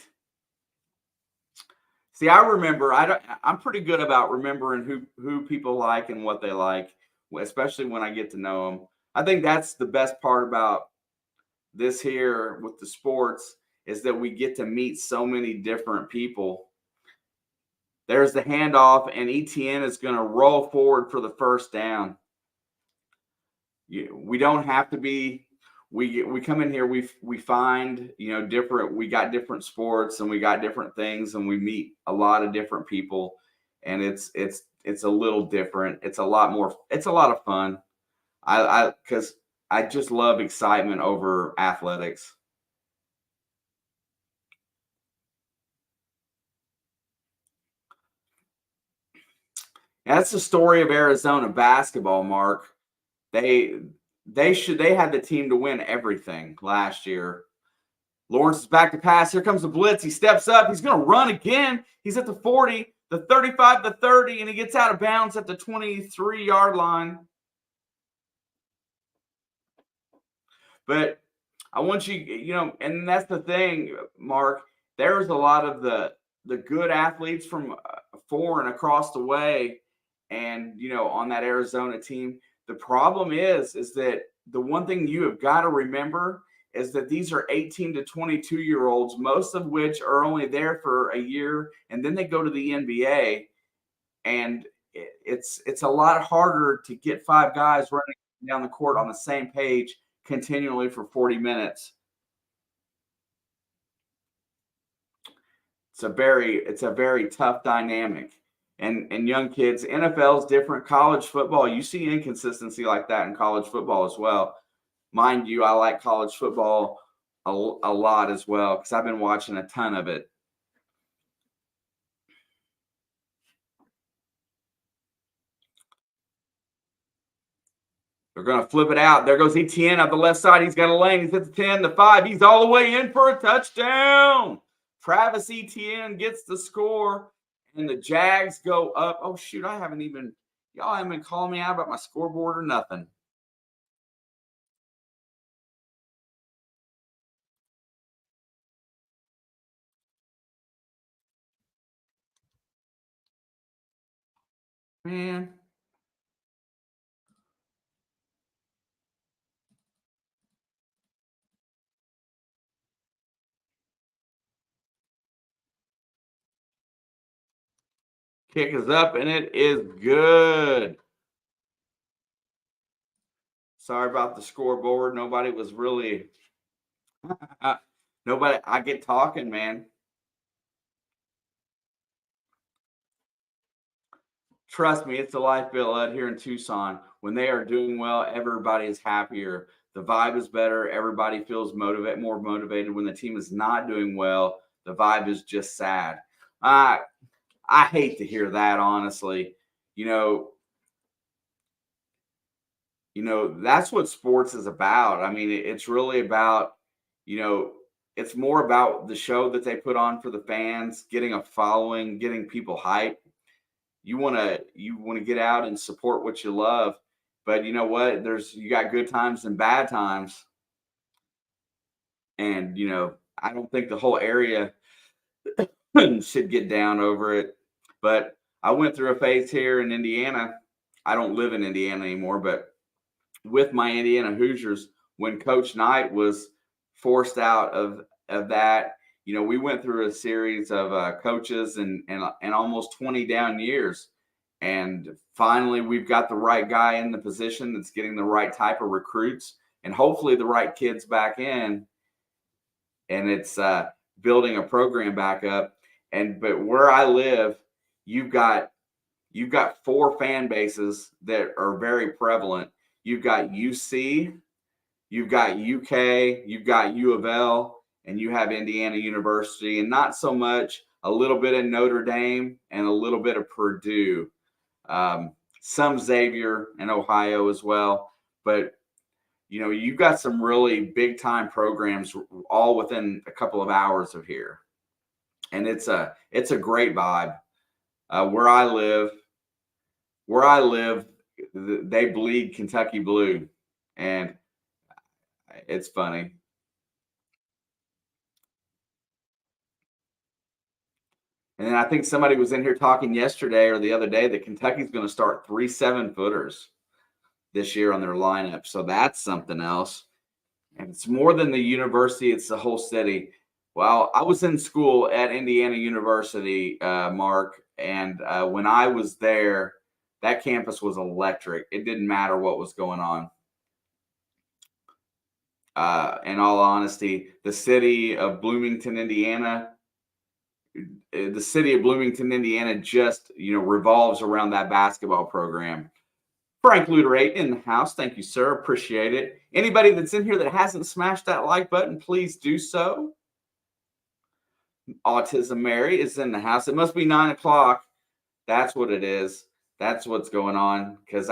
See, I remember. I'm pretty good about remembering who people like and what they like, especially when I get to know them. I think that's the best part about this here with the sports is that we get to meet so many different people. There's the handoff, and ETN is going to roll forward for the first down. We don't have to be. We come in here. We find different. We got different sports and we got different things, and we meet a lot of different people, and it's a little different. It's a lot more. It's a lot of fun. Because I just love excitement over athletics. That's the story of Arizona basketball, Mark. They they had the team to win everything last year. Lawrence is back to pass. Here comes the blitz. He steps up. He's going to run again. He's at the 40, the 35, the 30, and he gets out of bounds at the 23-yard line. But I want you, and that's the thing, Mark. There's a lot of the good athletes from four and across the way, and on that Arizona team. The problem is that the one thing you have got to remember is that these are 18 to 22-year-olds, most of which are only there for a year, and then they go to the NBA, and it's a lot harder to get 5 guys running down the court on the same page continually for 40 minutes. It's a very tough dynamic. And young kids, NFL is different. College football, you see inconsistency like that in college football as well. Mind you, I like college football a lot as well because I've been watching a ton of it. They're going to flip it out. There goes ETN on the left side. He's got a lane. He's at the 10, the 5. He's all the way in for a touchdown. Travis Etienne gets the score, and the Jags go up. Oh, shoot, y'all haven't been calling me out about my scoreboard or nothing. Man. Kick is up, and it is good. Sorry about the scoreboard. Nobody was really nobody. I get talking, man. Trust me, it's the life bill out here in Tucson. When they are doing well, everybody is happier. The vibe is better. Everybody feels more motivated. When the team is not doing well, the vibe is just sad. I hate to hear that, honestly. That's what sports is about. I mean, it's really about, it's more about the show that they put on for the fans, getting a following, getting people hyped. You want to get out and support what you love, but you know what? You got good times and bad times, and I don't think the whole area should get down over it. But I went through a phase here in Indiana. I don't live in Indiana anymore, but with my Indiana Hoosiers, when Coach Knight was forced out of that, we went through a series of coaches and almost 20 down years, and finally we've got the right guy in the position that's getting the right type of recruits and hopefully the right kids back in, and it's building a program back up. But where I live, you've got four fan bases that are very prevalent. You've got UC, you've got UK, you've got U of L, and you have Indiana University, and not so much a little bit of Notre Dame and a little bit of Purdue, some Xavier and Ohio as well. But you've got some really big time programs all within a couple of hours of here, and it's a great vibe. Where I live, they bleed Kentucky blue, and it's funny. And then I think somebody was in here talking yesterday or the other day that Kentucky's going to start 3 7-footers this year on their lineup. So that's something else. And it's more than the university, it's the whole city. Well, I was in school at Indiana University, Mark, and when I was there, that campus was electric. It didn't matter what was going on. In all honesty, the city of Bloomington, Indiana, just revolves around that basketball program. Frank Luterate in the house. Thank you, sir. Appreciate it. Anybody that's in here that hasn't smashed that like button, please do so. Autism Mary is in the house. It must be 9 o'clock. That's what it is. That's what's going on. Because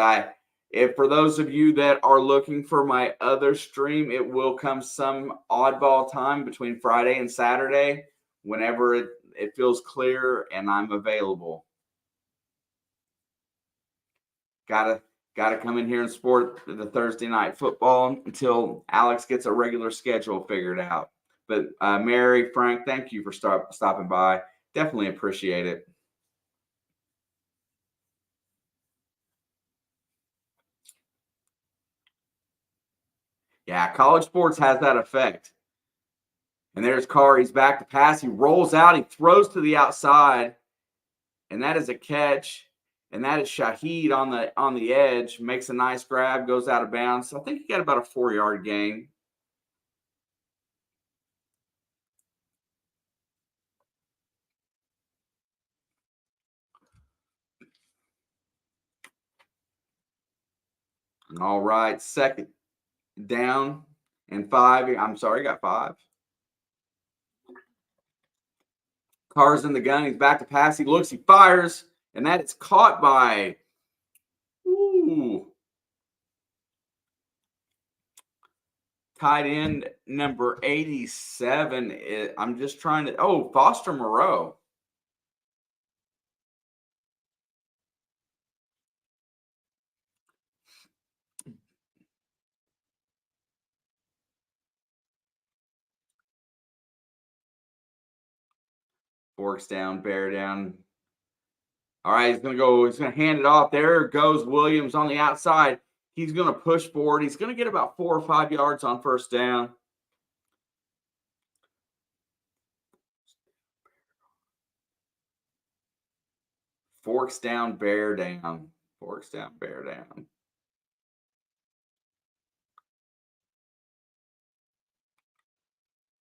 if for those of you that are looking for my other stream, it will come some oddball time between Friday and Saturday, whenever it feels clear and I'm available. Gotta come in here and support the Thursday night football until Alex gets a regular schedule figured out. But Mary, Frank, thank you for stopping by. Definitely appreciate it. Yeah, college sports has that effect. And there's Carr. He's back to pass. He rolls out. He throws to the outside. And that is a catch. And that is Shaheed on the edge. Makes a nice grab. Goes out of bounds. I think he got about a 4-yard gain. All right. Second down and 5. I'm sorry, got 5. Carr's in the gun. He's back to pass. He looks. He fires. And that is caught by tight end number 87. I'm just trying to. Foster Moreau. Forks down, bear down. All right, he's going to hand it off. There goes Williams on the outside. He's going to push forward. He's going to get about 4 or 5 yards on first down. Forks down, bear down. Forks down, bear down.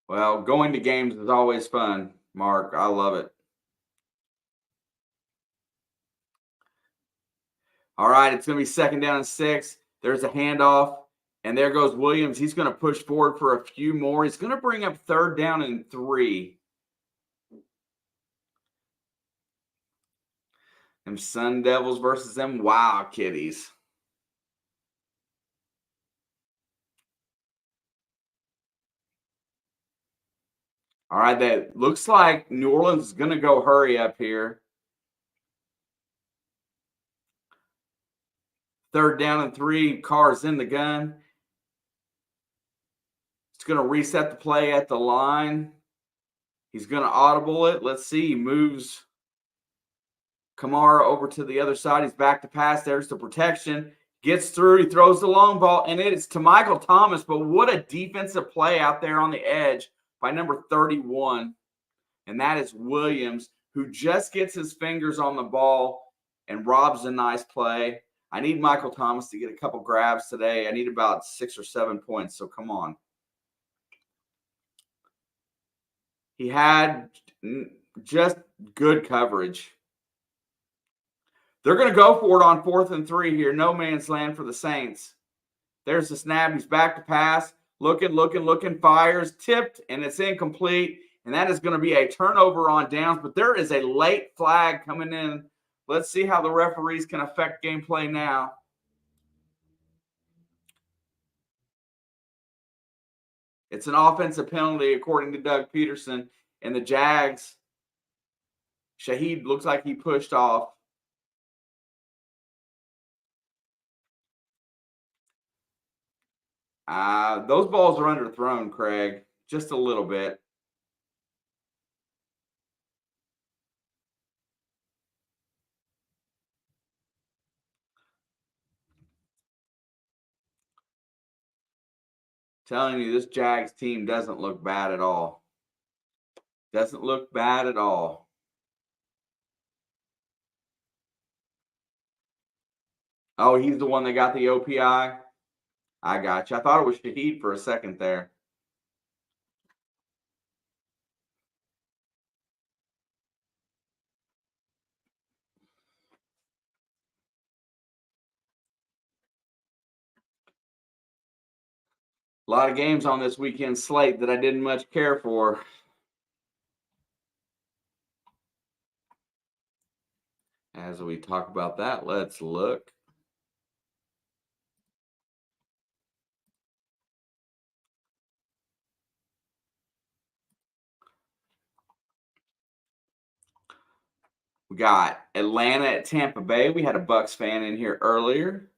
Well, going to games is always fun, Mark. I love it. All right, it's going to be 2nd down and 6. There's a handoff, and there goes Williams. He's going to push forward for a few more. He's going to bring up 3rd down and 3. Them Sun Devils versus them Wild Kitties. All right, that looks like New Orleans is going to go hurry up here. 3rd down and 3. Carr's in the gun. It's going to reset the play at the line. He's going to audible it. Let's see. He moves Kamara over to the other side. He's back to pass. There's the protection. Gets through. He throws the long ball, and it is to Michael Thomas. But what a defensive play out there on the edge by number 31. And that is Williams, who just gets his fingers on the ball and robs a nice play. I need Michael Thomas to get a couple grabs today. I need about 6 or 7 points, so come on. He had just good coverage. They're going to go for it on 4th and 3 here. No man's land for the Saints. There's the snap. He's back to pass. Looking, fires, tipped, and it's incomplete. And that is going to be a turnover on downs. But there is a late flag coming in. Let's see how the referees can affect gameplay now. It's an offensive penalty, according to Doug Peterson. And the Jags, Shaheed looks like he pushed off. Those balls are underthrown, Craig, just a little bit. Telling you, this Jags team doesn't look bad at all. Doesn't look bad at all. Oh, he's the one that got the OPI? I got you. I thought it was Shaheed for a second there. A lot of games on this weekend slate that I didn't much care for. As we talk about that, let's look. We got Atlanta at Tampa Bay. We had a Bucks fan in here earlier.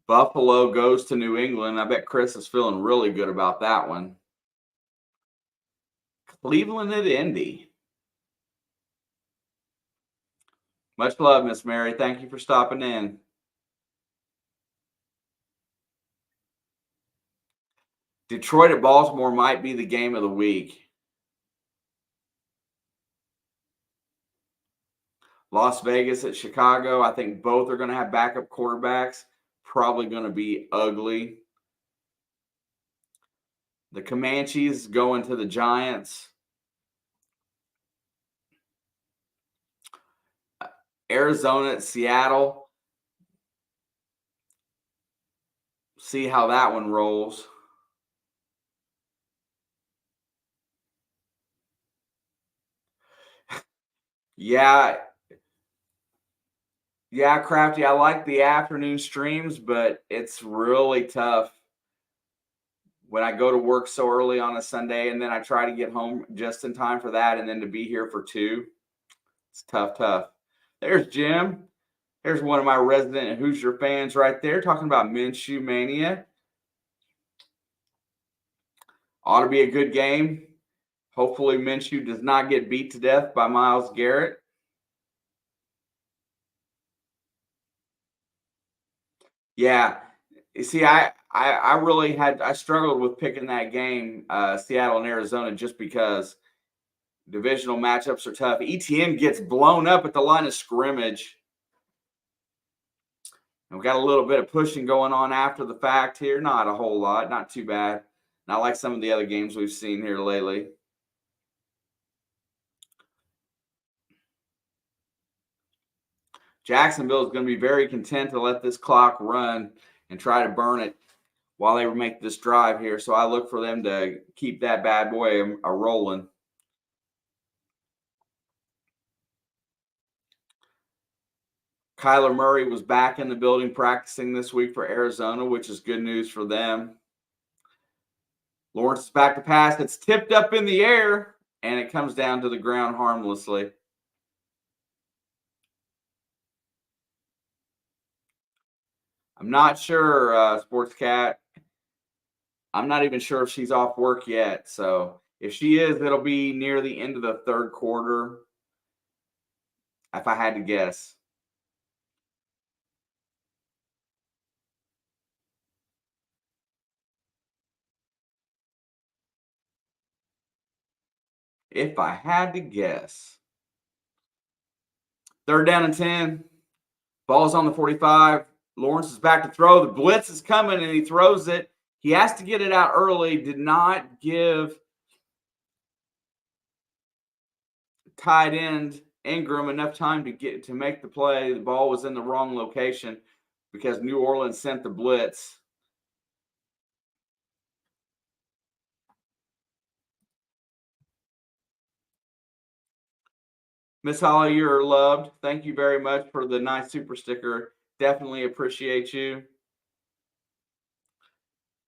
Buffalo goes to New England. I bet Chris is feeling really good about that one. Cleveland at Indy. Much love, Miss Mary. Thank you for stopping in. Detroit at Baltimore might be the game of the week. Las Vegas at Chicago. I think both are going to have backup quarterbacks. Probably going to be ugly. The Comanches going to the Giants. Arizona at Seattle. See how that one rolls. Yeah, Crafty, I like the afternoon streams, but it's really tough when I go to work so early on a Sunday and then I try to get home just in time for that and then to be here for 2. It's tough. There's Jim. There's one of my resident Hoosier fans right there talking about Minshew Mania. Ought to be a good game. Hopefully Minshew does not get beat to death by Myles Garrett. Yeah. You see, I struggled with picking that game, Seattle and Arizona, just because divisional matchups are tough. ETN gets blown up at the line of scrimmage. And we got a little bit of pushing going on after the fact here. Not a whole lot. Not too bad. Not like some of the other games we've seen here lately. Jacksonville is going to be very content to let this clock run and try to burn it while they make this drive here. So I look for them to keep that bad boy rolling. Kyler Murray was back in the building practicing this week for Arizona, which is good news for them. Lawrence is back to pass. It's tipped up in the air, and it comes down to the ground harmlessly. I'm not sure, Sports Cat. I'm not even sure if she's off work yet. So If she is, it'll be near the end of the third quarter, if I had to guess. If I had to guess. Third down and 10. Ball's on the 45. Lawrence is back to throw. The blitz is coming, and he throws it. He has to get it out early. Did not give tight end Ingram enough time to make the play. The ball was in the wrong location because New Orleans sent the blitz. Miss Holly, you're loved. Thank you very much for the nice super sticker. Definitely appreciate you.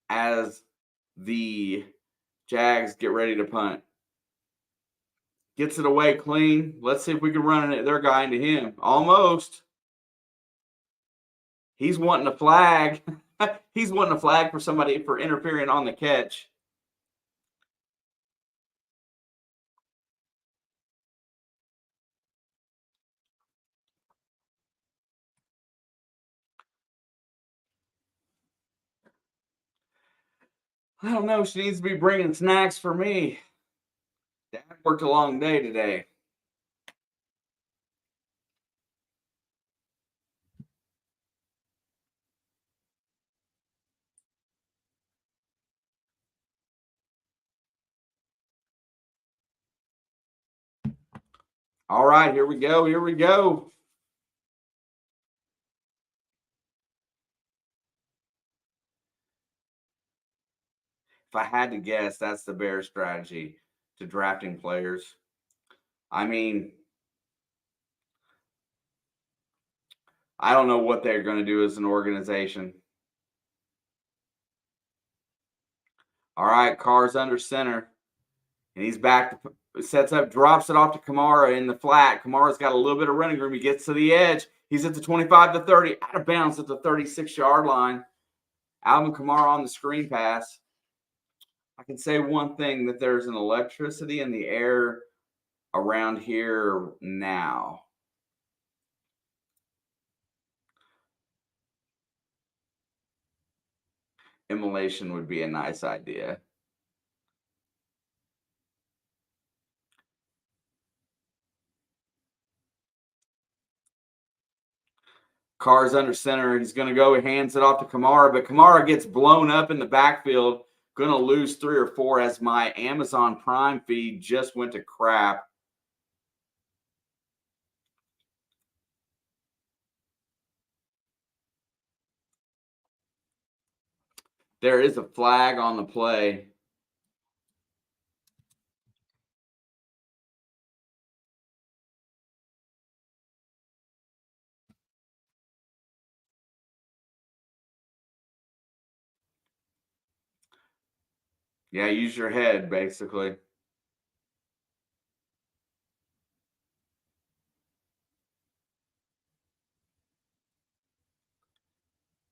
As the Jags get ready to punt. Gets it away clean. Let's see if we can run their guy into him. Almost. He's wanting a flag. He's wanting a flag for somebody for interfering on the catch. I don't know. She needs to be bringing snacks for me. Dad worked a long day today. All right, here we go. Here we go. If I had to guess, that's the Bears' strategy to drafting players. I mean, I don't know what they're going to do as an organization. All right, Carr's under center, and he's back. Sets up, drops it off to Kamara in the flat. Kamara's got a little bit of running room. He gets to the edge. He's at the 25 to 30, out of bounds at the 36-yard line. Alvin Kamara on the screen pass. I can say one thing, that there's an electricity in the air around here now. Immolation would be a nice idea. Carr's under center. He's going to go. He hands it off to Kamara, but Kamara gets blown up in the backfield. Going to lose 3 or 4 as my Amazon Prime feed just went to crap. There is a flag on the play. Yeah, use your head, basically.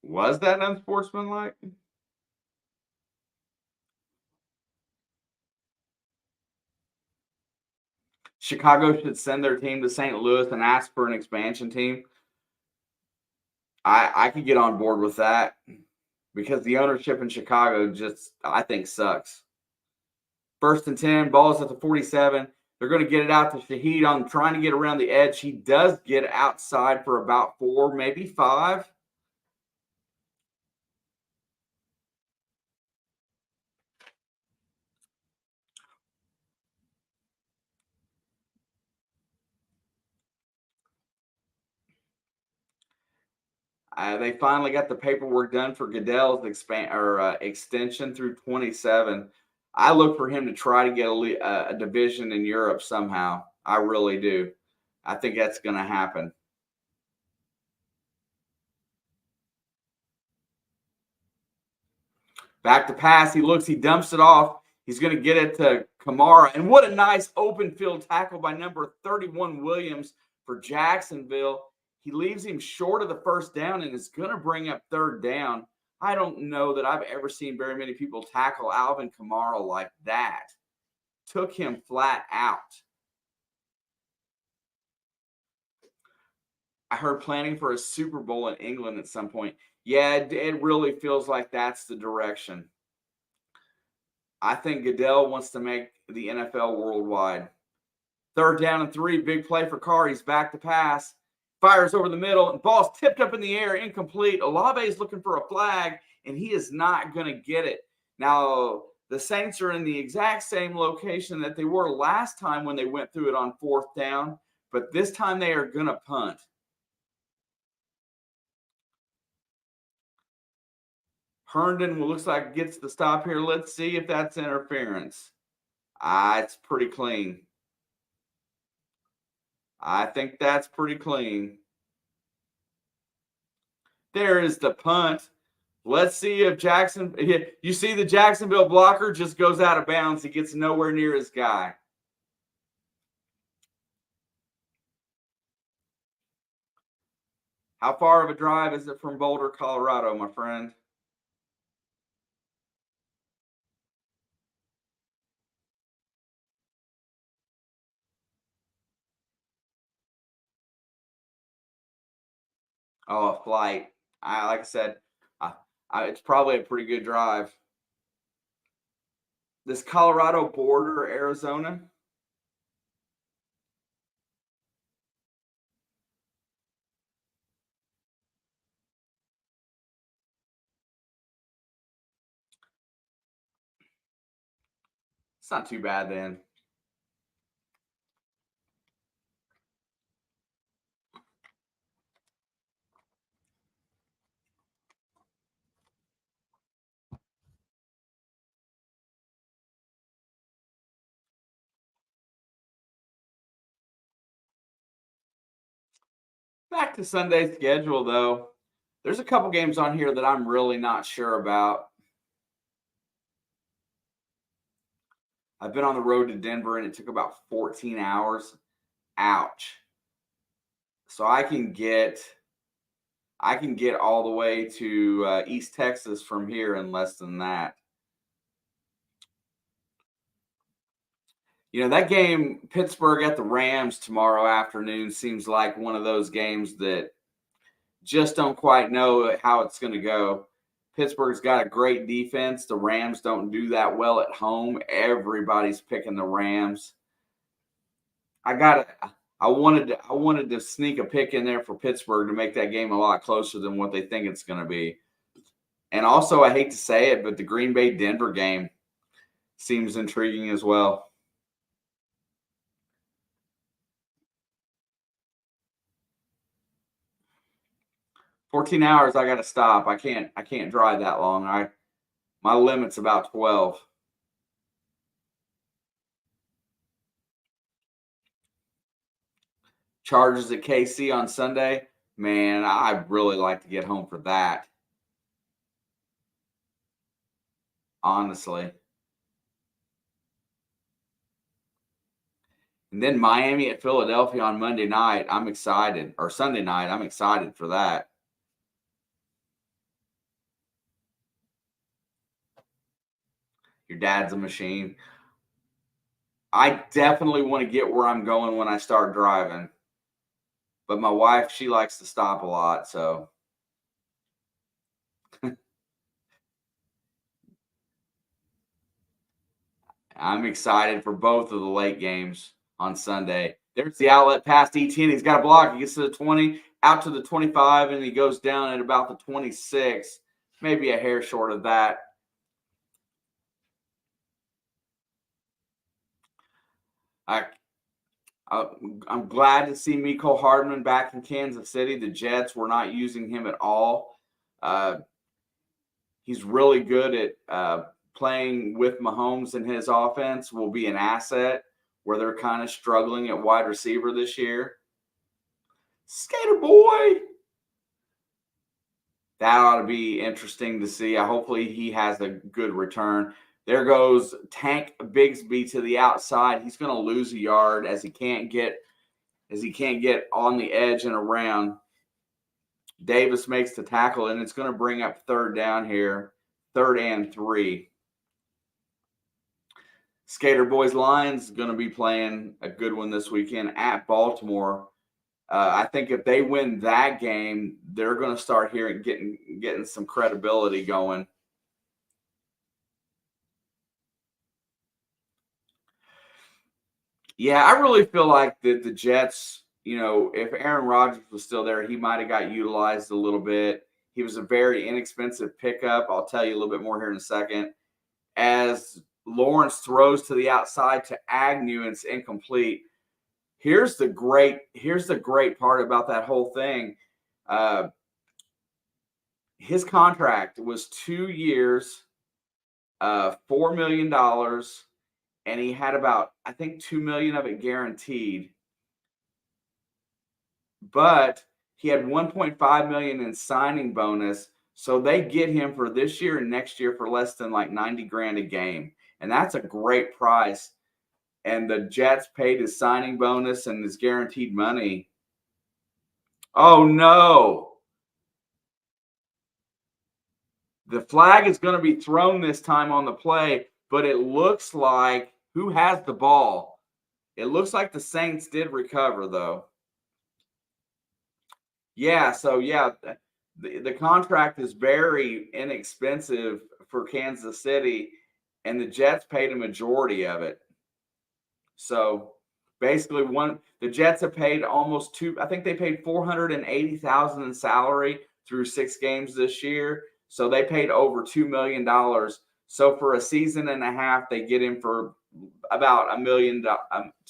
Was that unsportsmanlike? Chicago should send their team to St. Louis and ask for an expansion team. I could get on board with that because the ownership in Chicago just, I think, sucks. First and 10, ball's at the 47. They're going to get it out to Shaheed on trying to get around the edge. He does get outside for about 4, maybe 5. They finally got the paperwork done for Goodell's extension through 27. I look for him to try to get a division in Europe somehow. I really do. I think that's going to happen. Back to pass. He looks. He dumps it off. He's going to get it to Kamara. And what a nice open field tackle by number 31 Williams for Jacksonville. He leaves him short of the first down and is going to bring up third down. I don't know that I've ever seen very many people tackle Alvin Kamara like that. took him flat out. I heard planning for a Super Bowl in England at some point. Yeah, it really feels like that's the direction. I think Goodell wants to make the NFL worldwide. 3rd down and 3, big play for Carr. He's back to pass. Fires over the middle, and ball's tipped up in the air, incomplete. Olave is looking for a flag, and he is not going to get it. Now, the Saints are in the exact same location that they were last time when they went through it on 4th down, but this time they are going to punt. Herndon looks like gets the stop here. Let's see if that's interference. It's pretty clean. I think that's pretty clean. There is the punt. Let's see if you see the Jacksonville blocker just goes out of bounds. He gets nowhere near his guy. How far of a drive is it from Boulder, Colorado, my friend? Oh, a flight. Like I said, it's probably a pretty good drive. Does Colorado border Arizona? It's not too bad then. Back to Sunday's schedule, though. There's a couple games on here that I'm really not sure about. I've been on the road to Denver, and it took about 14 hours. Ouch. So I can get all the way to East Texas from here in less than that. That game, Pittsburgh at the Rams tomorrow afternoon, seems like one of those games that just don't quite know how it's going to go. Pittsburgh's got a great defense. The Rams don't do that well at home. Everybody's picking the Rams. I wanted to sneak a pick in there for Pittsburgh to make that game a lot closer than what they think it's going to be. And also, I hate to say it, but the Green Bay Denver game seems intriguing as well. 14 hours, I got to stop. I can't drive that long. My limit's about 12. Chargers at KC on Sunday. Man, I'd really like to get home for that. Honestly. And then Miami at Philadelphia on Monday night. I'm excited. Or Sunday night. I'm excited for that. Your dad's a machine. I definitely want to get where I'm going when I start driving. But my wife, she likes to stop a lot, so I'm excited for both of the late games on Sunday. There's the outlet past ETN. He's got a block. He gets to the 20, out to the 25, and he goes down at about the 26, maybe a hair short of that. I'm glad to see Mecole Hardman back in Kansas City. The Jets were not using him at all. He's really good at playing with Mahomes in his offense, will be an asset where they're kind of struggling at wide receiver this year. Skater boy. That ought to be interesting to see. Hopefully he has a good return. There goes Tank Bigsby to the outside. He's going to lose a yard as he can't get on the edge and around. Davis makes the tackle, and it's going to bring up 3rd down here, 3rd and 3. Skater Boys Lions going to be playing a good one this weekend at Baltimore. I think if they win that game, they're going to start getting some credibility going. Yeah, I really feel like that the Jets, if Aaron Rodgers was still there, he might have got utilized a little bit. He was a very inexpensive pickup. I'll tell you a little bit more here in a second. As Lawrence throws to the outside to Agnew and it's incomplete. Here's the great part about that whole thing. His contract was 2 years, $4 million, and he had about, I think, $2 million of it guaranteed. But he had $1.5 million in signing bonus. So they get him for this year and next year for less than like $90,000 a game. And that's a great price. And the Jets paid his signing bonus and his guaranteed money. Oh, no. The flag is going to be thrown this time on the play, but it looks like who has the ball? It looks like the Saints did recover, though. Yeah, so yeah, the contract is very inexpensive for Kansas City, and the Jets paid a majority of it. So basically, the Jets have paid almost I think they paid $480,000 in salary through 6 games this year. So they paid over $2 million. So for a season and a half, they get him for about $2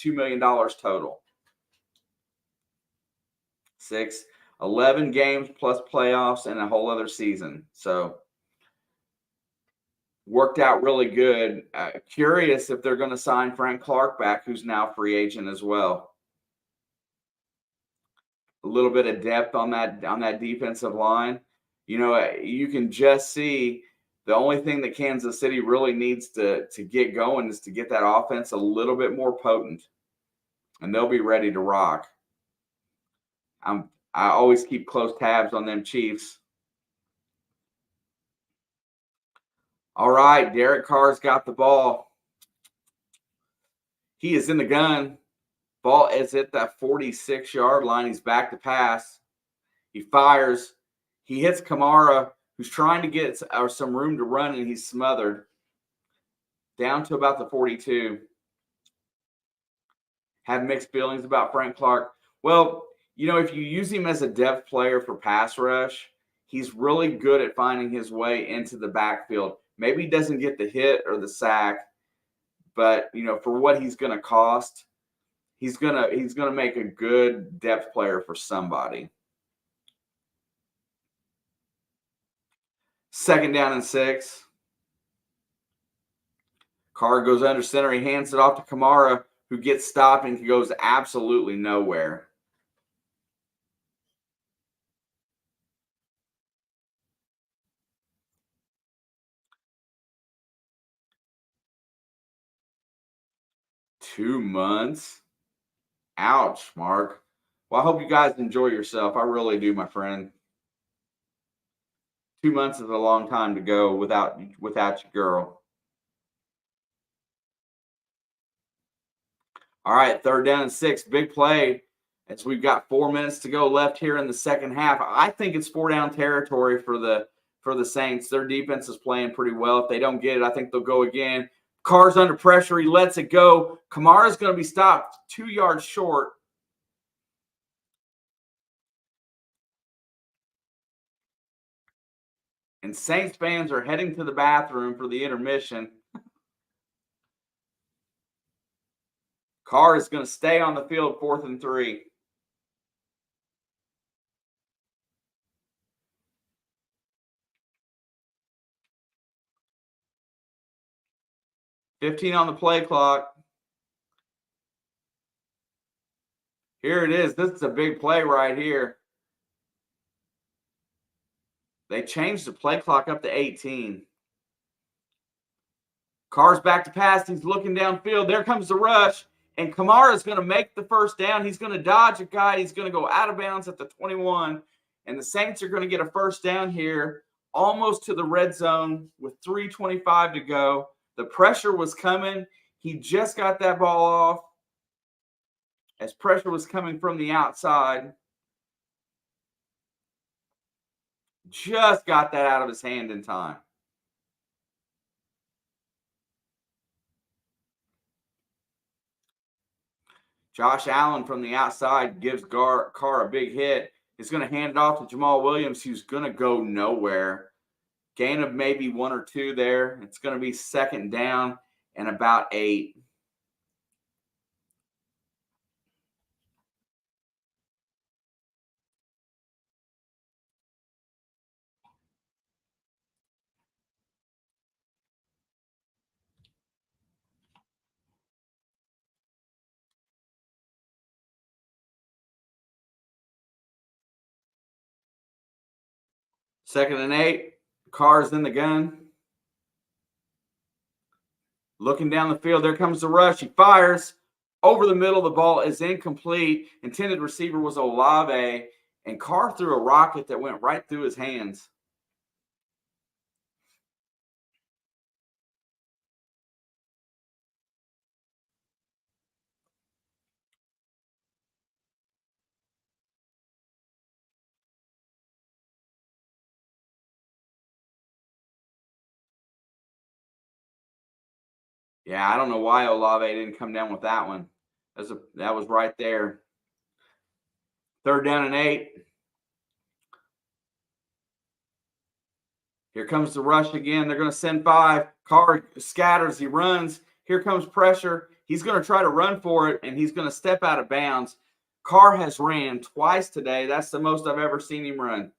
million total. 11 games plus playoffs and a whole other season. So worked out really good. Curious if they're going to sign Frank Clark back, who's now free agent as well. A little bit of depth on that defensive line. You can just see the only thing that Kansas City really needs to get going is to get that offense a little bit more potent, and they'll be ready to rock. I always keep close tabs on them Chiefs. All right, Derek Carr's got the ball. He is in the gun. Ball is at that 46-yard line. He's back to pass. He fires. He hits Kamara, who's trying to get some room to run, and he's smothered. Down to about the 42. Have mixed feelings about Frank Clark. Well, if you use him as a depth player for pass rush, he's really good at finding his way into the backfield. Maybe he doesn't get the hit or the sack, but for what he's going to cost, he's going to make a good depth player for somebody. 2nd down and 6. Carr goes under center. He hands it off to Kamara, who gets stopped and goes absolutely nowhere. $2 months. Ouch, Mark. Well, I hope you guys enjoy yourself. I really do, my friend. 2 months is a long time to go without your girl. All right, 3rd down and 6. Big play as we've got 4 minutes to go left here in the second half. I think it's 4-down territory for the Saints. Their defense is playing pretty well. If they don't get it, I think they'll go again. Carr's under pressure. He lets it go. Kamara's going to be stopped 2 yards short. And Saints fans are heading to the bathroom for the intermission. Carr is going to stay on the field, 4th and 3. $15 on the play clock. Here it is. This is a big play right here. They changed the play clock up to 18. Carr's back to pass. He's looking downfield. There comes the rush. And Kamara is going to make the 1st down. He's going to dodge a guy. He's going to go out of bounds at the 21. And the Saints are going to get a 1st down here, almost to the red zone with 3:25 to go. The pressure was coming. He just got that ball off as pressure was coming from the outside. Just got that out of his hand in time. Josh Allen from the outside gives Carr a big hit. He's going to hand it off to Jamal Williams, who's going to go nowhere. Gain of maybe 1 or 2 there. It's going to be second down and about 8. Second and 8. Carr's in the gun. Looking down the field, there comes the rush. He fires over the middle. The ball is incomplete. Intended receiver was Olave, and Carr threw a rocket that went right through his hands. Yeah, I don't know why Olave didn't come down with that one. That was right there. Third down and 8. Here comes the rush again. They're going to send 5. Carr scatters. He runs. Here comes pressure. He's going to try to run for it, and he's going to step out of bounds. Carr has ran twice today. That's the most I've ever seen him run.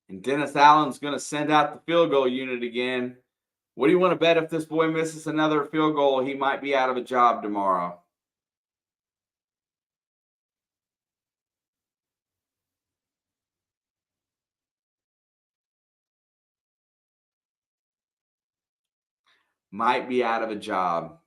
And Dennis Allen's going to send out the field goal unit again. What do you want to bet if this boy misses another field goal, he might be out of a job tomorrow? Might be out of a job.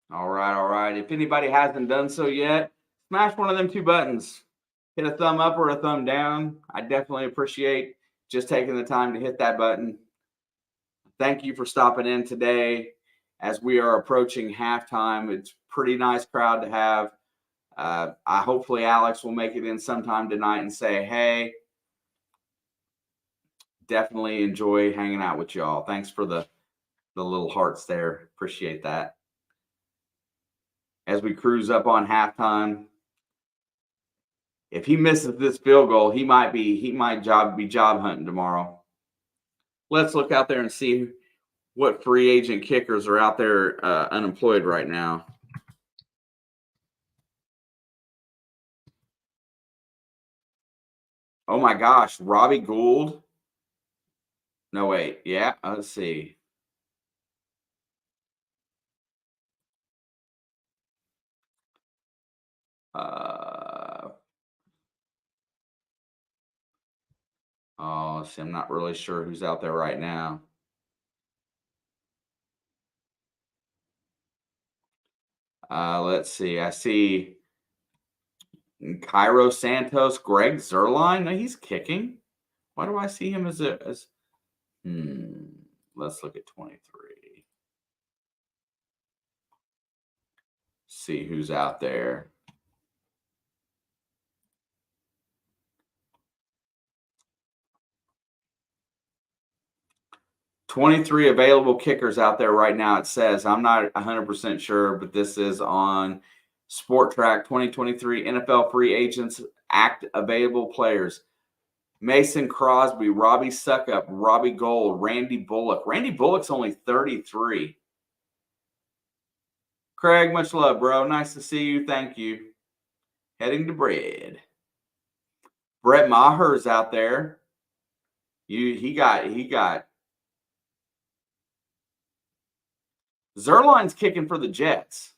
All right, all right. If anybody hasn't done so yet, smash one of them 2 buttons. Hit a thumb up or a thumb down. I definitely appreciate just taking the time to hit that button. Thank you for stopping in today as we are approaching halftime. It's a pretty nice crowd to have. Hopefully Alex will make it in sometime tonight and say, hey, definitely enjoy hanging out with y'all. Thanks for the little hearts there. Appreciate that. As we cruise up on halftime, if he misses this field goal, he might be job hunting tomorrow. Let's look out there and see what free agent kickers are out there unemployed right now. Oh my gosh, Robbie Gould. No, wait. Yeah, let's see. See, I'm not really sure who's out there right now. Let's see. I see Cairo Santos, Greg Zerline. No, he's kicking. Why do I see him as let's look at 23. See who's out there. "23 available kickers out there right now," it says. I'm not 100% sure, but this is on Sport Track 2023 NFL free agents, act available players. Mason Crosby, Robbie Suckup, Robbie Gould, Randy Bullock. Randy Bullock's only 33. Craig, much love, bro. Nice to see you. Thank you. Heading to bread. Brett Maher's out there. He got Zerline's kicking for the Jets.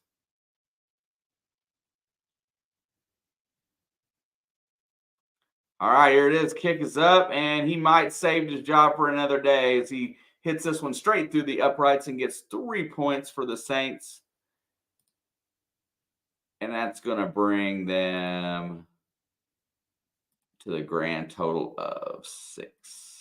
All right, here it is. Kick is up, and he might save his job for another day as he hits this one straight through the uprights and gets 3 points for the Saints. And that's going to bring them to the grand total of 6.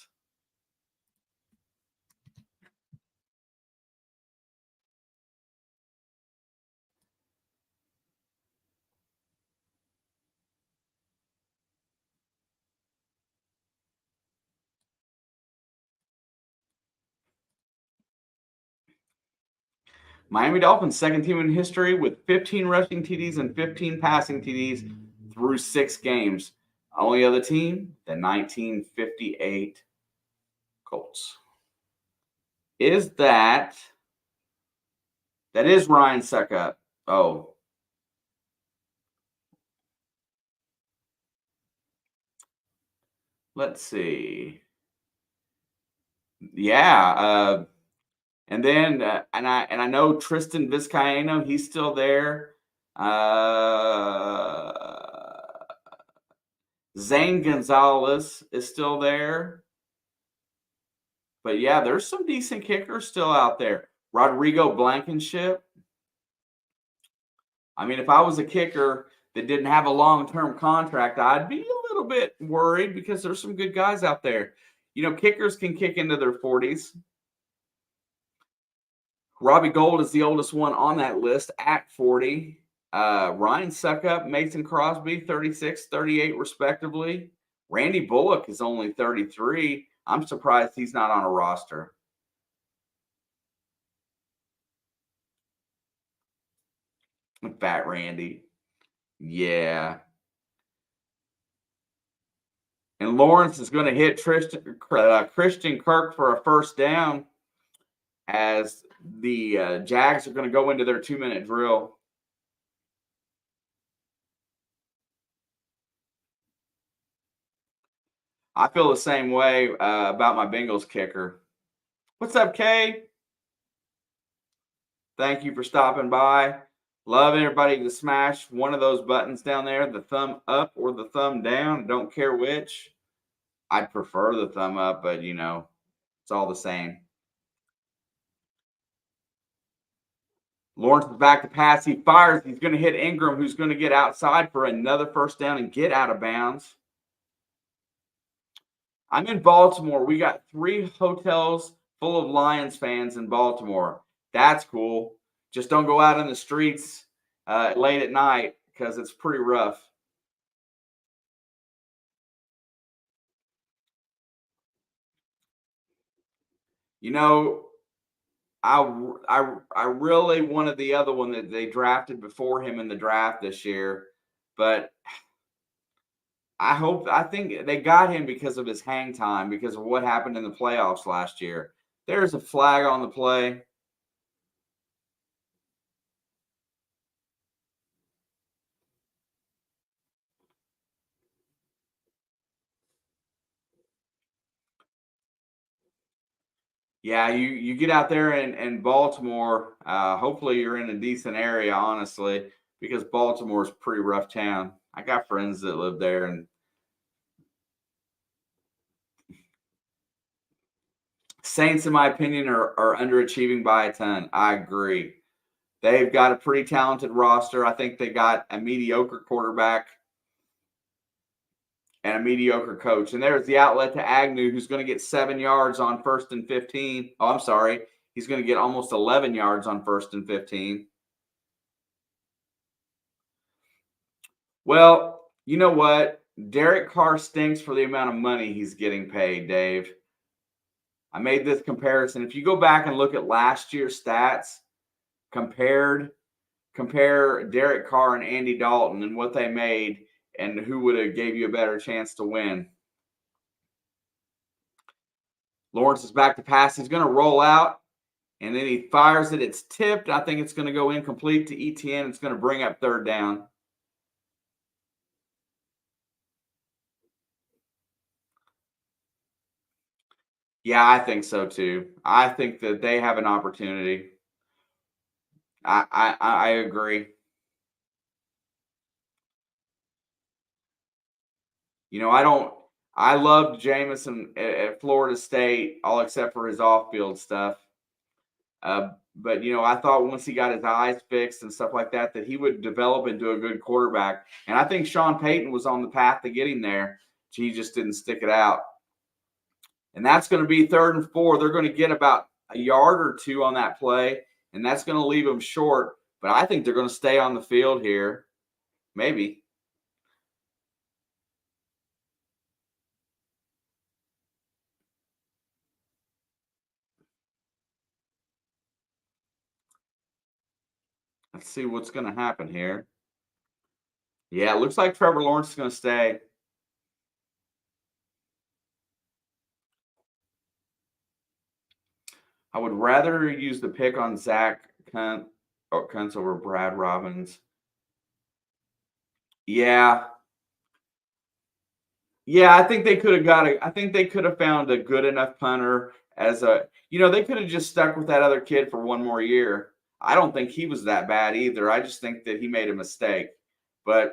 Miami Dolphins, second team in history with 15 rushing TDs and 15 passing TDs through 6 games. Only other team, the 1958 Colts. That is Ryan Suckup. Oh. Let's see. Yeah, and then and I know Tristan Vizcaino, he's still there. Zane Gonzalez is still there. But yeah, there's some decent kickers still out there. Rodrigo Blankenship. I mean, if I was a kicker that didn't have a long-term contract, I'd be a little bit worried because there's some good guys out there. You know, kickers can kick into their 40s. Robbie Gould is the oldest one on that list at 40. Ryan Suckup, Mason Crosby, 36, 38 respectively. Randy Bullock is only 33. I'm surprised he's not on a roster. Fat Randy. Yeah. And Lawrence is going to hit Christian Kirk for a first down as the Jags are going to go into their 2-minute drill. I feel the same way about my Bengals kicker. What's up, Kay? Thank you for stopping by. Love everybody to smash one of those buttons down there, the thumb up or the thumb down. Don't care which. I'd prefer the thumb up, but you know, it's all the same. Lawrence is back to pass. He fires. He's going to hit Ingram, who's going to get outside for another first down and get out of bounds. I'm in Baltimore. We got 3 hotels full of Lions fans in Baltimore. That's cool. Just don't go out in the streets late at night because it's pretty rough. You know, I really wanted the other one that they drafted before him in the draft this year, but I think they got him because of his hang time, because of what happened in the playoffs last year. There's a flag on the play. Yeah, you get out there in Baltimore. Hopefully, you're in a decent area, honestly, because Baltimore's a pretty rough town. I got friends that live there, and Saints, in my opinion, are underachieving by a ton. I agree. They've got a pretty talented roster. I think they got a mediocre quarterback and a mediocre coach. And there's the outlet to Agnew, who's going to get 7 yards on 1st and 15. Oh, I'm sorry. He's going to get almost 11 yards on 1st and 15. Well, you know what? Derek Carr stinks for the amount of money he's getting paid, Dave. I made this comparison. If you go back and look at last year's stats, compare Derek Carr and Andy Dalton and what they made and who would have gave you a better chance to win. Lawrence is back to pass. He's going to roll out, and then he fires it. It's tipped. I think it's going to go incomplete to Etienne. It's going to bring up 3rd down. Yeah, I think so too. I think that they have an opportunity. I agree. I don't. I loved Jameson at Florida State, all except for his off-field stuff. But I thought once he got his eyes fixed and stuff like that, that he would develop into a good quarterback. And I think Sean Payton was on the path to getting there. He just didn't stick it out. And that's going to be 3rd and 4. They're going to get about a yard or two on that play, and that's going to leave them short. But I think they're going to stay on the field here. Maybe. Let's see what's going to happen here. Yeah, it looks like Trevor Lawrence is going to stay. I would rather use the pick on Zach Kuntz over Brad Robbins. Yeah. Yeah, I think they could have I think they could have found a good enough punter they could have just stuck with that other kid for one more year. I don't think he was that bad either. I just think that he made a mistake. But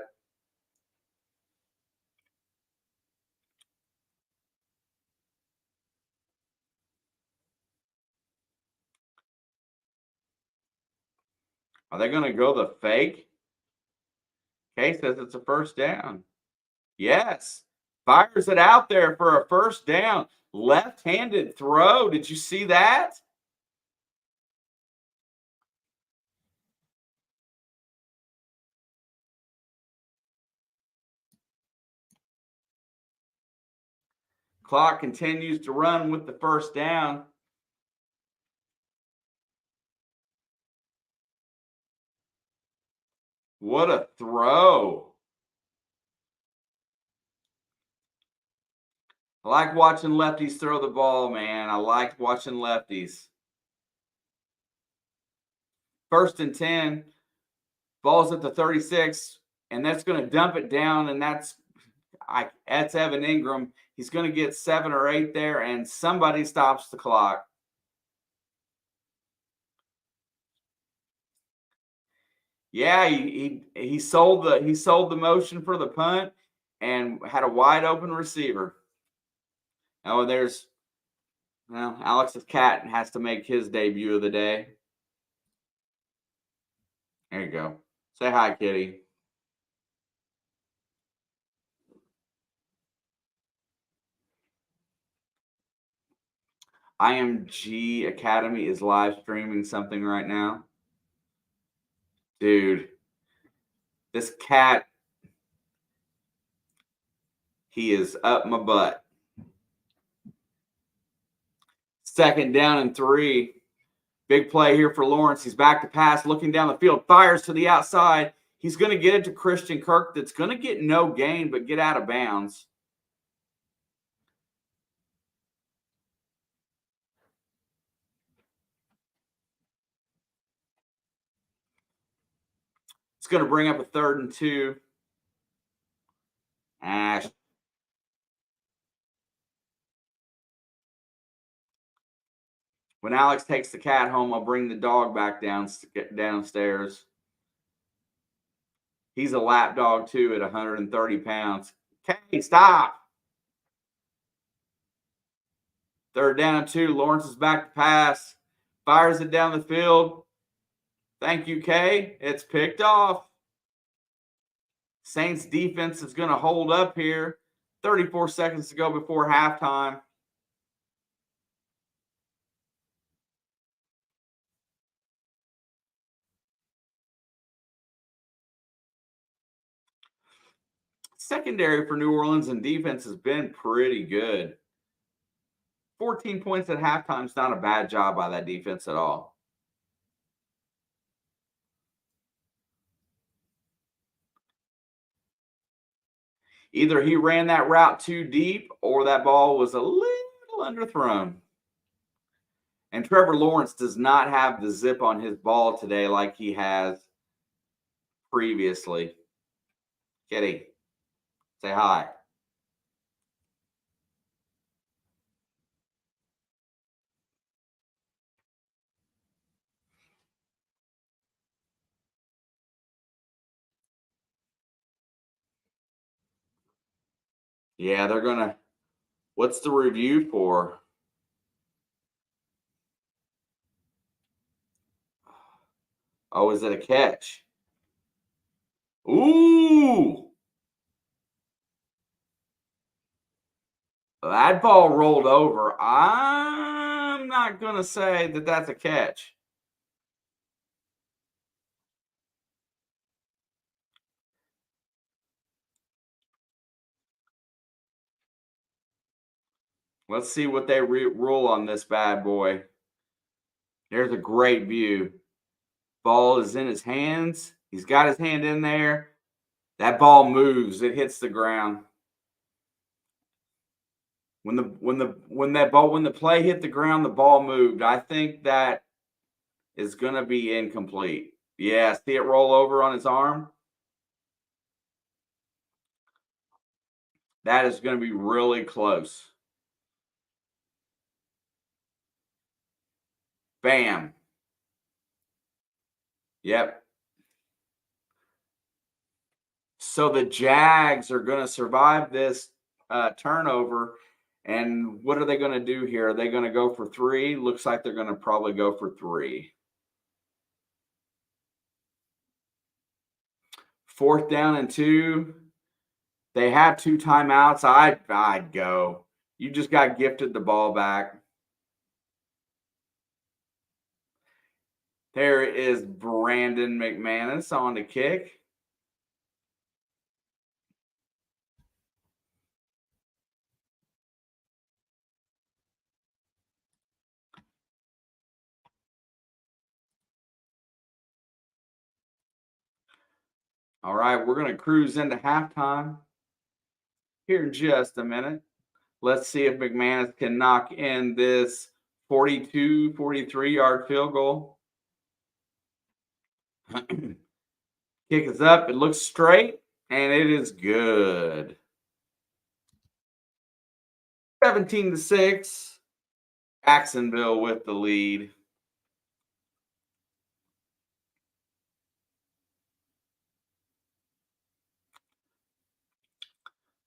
are they going to go the fake? Kay says it's a first down. Yes. Fires it out there for a first down. Left-handed throw. Did you see that? Clock continues to run with the first down. What a throw. I like watching lefties throw the ball, man. I like watching lefties. 1st and 10. Ball's at the 36, and that's going to dump it down, and that's Evan Ingram. He's going to get 7 or 8 there, and somebody stops the clock. Yeah, he sold the motion for the punt and had a wide open receiver. Oh, Alex's cat has to make his debut of the day. There you go. Say hi, kitty. IMG Academy is live streaming something right now. Dude, this cat, he is up my butt. 2nd down and 3. Big play here for Lawrence. He's back to pass, looking down the field, fires to the outside. He's going to get it to Christian Kirk. That's going to get no gain, but get out of bounds. It's going to bring up a 3rd and 2. Ash. When Alex takes the cat home, I'll bring the dog back downstairs. He's a lap dog too at 130 pounds. Okay, stop. 3rd down and 2. Lawrence is back to pass. Fires it down the field. Thank you, Kay. It's picked off. Saints defense is going to hold up here. 34 seconds to go before halftime. Secondary for New Orleans and defense has been pretty good. 14 points at halftime is not a bad job by that defense at all. Either he ran that route too deep or that ball was a little underthrown. And Trevor Lawrence does not have the zip on his ball today like he has previously. Kitty, say hi. Yeah, they're gonna. What's the review for? Oh, is it a catch? Ooh, that ball rolled over. I'm not gonna say that that's a catch. Let's see what they rule on this bad boy. There's a great view. Ball is in his hands. He's got his hand in there. That ball moves. It hits the ground. When the play hit the ground, the ball moved. I think that is going to be incomplete. Yeah, see it roll over on his arm? That is going to be really close. Bam. Yep. So the Jags are going to survive this turnover. And what are they going to do here? Are they going to go for three? Looks like they're going to probably go for three. Fourth down and 2. They have 2 timeouts. I'd go. You just got gifted the ball back. There is Brandon McManus on the kick. All right, we're going to cruise into halftime here in just a minute. Let's see if McManus can knock in this 42, 43-yard field goal. Kick is up. It looks straight, and it is good. 17-6. Jacksonville with the lead.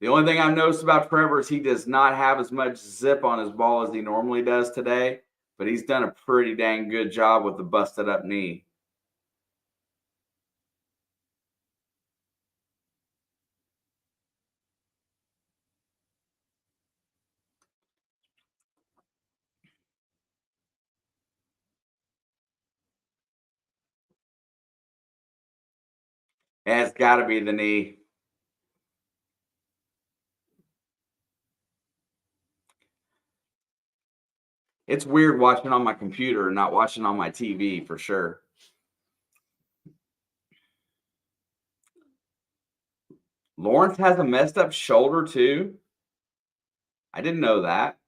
The only thing I've noticed about Trevor is he does not have as much zip on his ball as he normally does today, but he's done a pretty dang good job with the busted up knee. And it's got to be the knee. It's weird watching on my computer and not watching on my TV for sure. Lawrence has a messed up shoulder too. I didn't know that.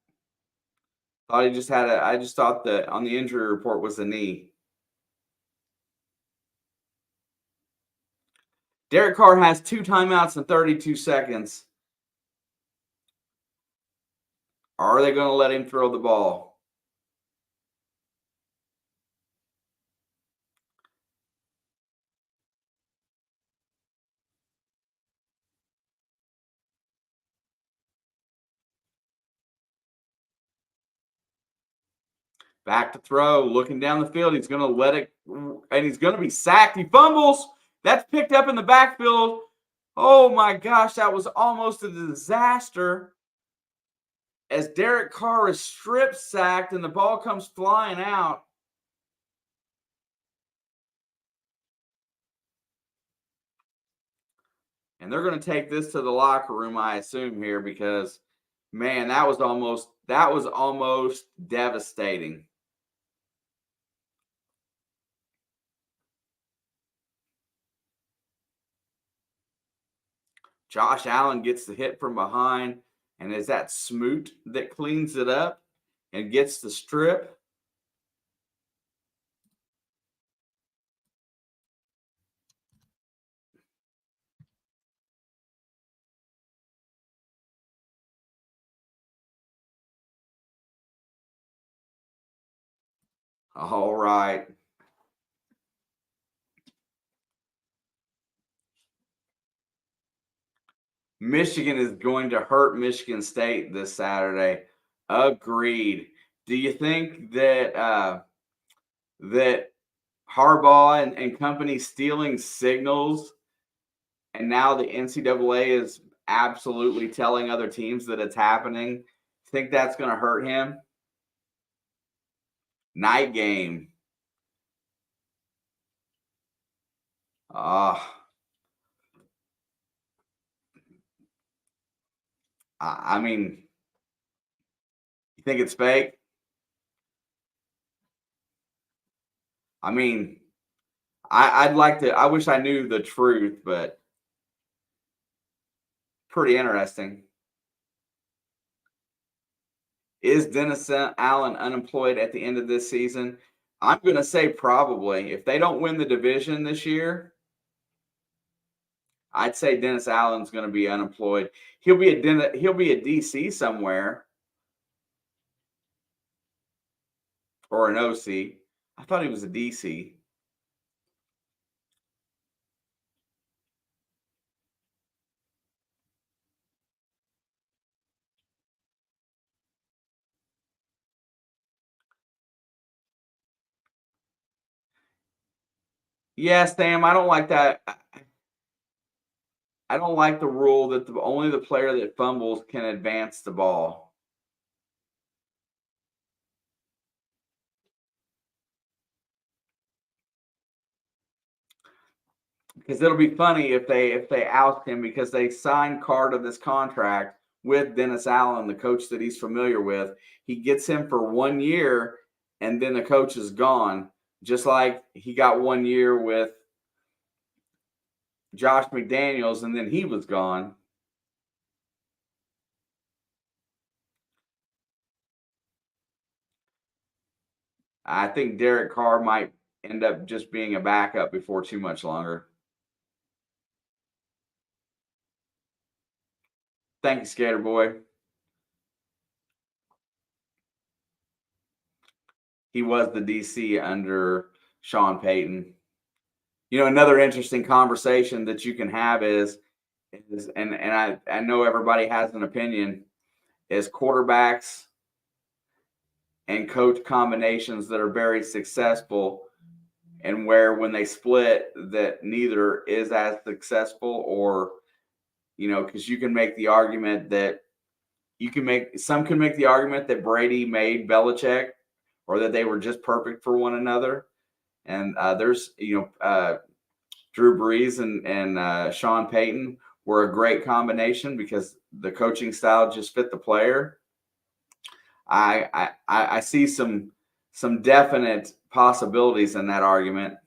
Thought he just had a. I just thought that on the injury report was the knee. Derek Carr has 2 timeouts in 32 seconds. Are they going to let him throw the ball? Back to throw, looking down the field. He's going to let it, and he's going to be sacked. He fumbles. That's picked up in the backfield. Oh my gosh, that was almost a disaster. As Derek Carr is strip sacked and the ball comes flying out. And they're going to take this to the locker room, I assume, here because, man, that was almost devastating. Josh Allen gets the hit from behind, and is that Smoot that cleans it up and gets the strip. All right. Michigan is going to hurt Michigan State this Saturday. Agreed. Do you think that that Harbaugh and company stealing signals, and now the NCAA is absolutely telling other teams that it's happening? Think that's going to hurt him? Night game. Ah, I mean, you think it's fake? I mean, I'd like to. I wish I knew the truth, but pretty interesting. Is Dennis Allen unemployed at the end of this season? I'm going to say probably. If they don't win the division this year, I'd say Dennis Allen's going to be unemployed. He'll be a DC somewhere or an OC. I thought he was a DC. Yeah, Sam, I don't like that. I don't like the rule that only the player that fumbles can advance the ball. Because it'll be funny if they oust him because they signed Carr to this contract with Dennis Allen, the coach that he's familiar with. He gets him for 1 year, and then the coach is gone. Just like he got 1 year with Josh McDaniels, and then he was gone. I think Derek Carr might end up just being a backup before too much longer. Thank you, Skater Boy. He was the DC under Sean Payton. Another interesting conversation that you can have is and I know everybody has an opinion, is quarterbacks and coach combinations that are very successful, and where when they split that neither is as successful, or because you can make the argument that some can make the argument that Brady made Belichick, or that they were just perfect for one another. And there's Drew Brees and Sean Payton were a great combination because the coaching style just fit the player. I see some definite possibilities in that argument.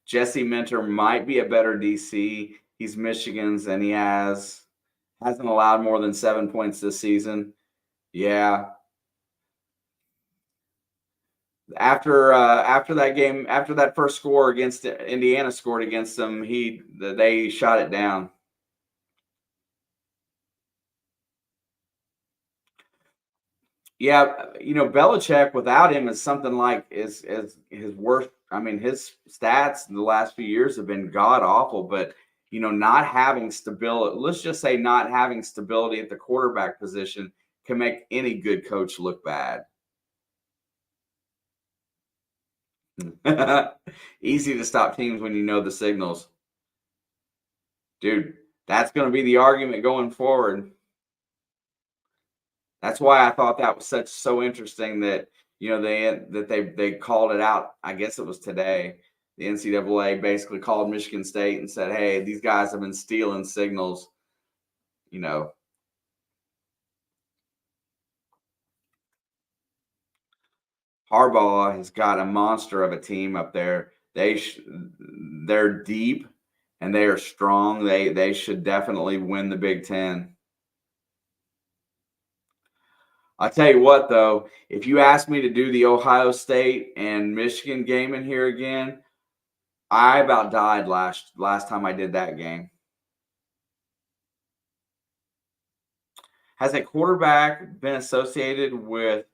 Jesse Minter might be a better DC. He's Michigan's, and he hasn't allowed more than 7 points this season. Yeah. After that game, after that first score against Indiana scored against them, they shot it down. Yeah, Belichick without him is something like is his worst. I mean, his stats in the last few years have been god awful. But not having stability, let's just say not having stability at the quarterback position, can make any good coach look bad. Easy to stop teams when you know the signals, dude. That's going to be the argument going forward. That's why I thought that was so interesting that they called it out. I guess it was today. The NCAA basically called Michigan State and said, "Hey, these guys have been stealing signals." You know, Harbaugh has got a monster of a team up there. They're deep and they are strong. They should definitely win the Big Ten. I'll tell you what, though, if you ask me to do the Ohio State and Michigan game in here again, I about died last time I did that game. Has a quarterback been associated with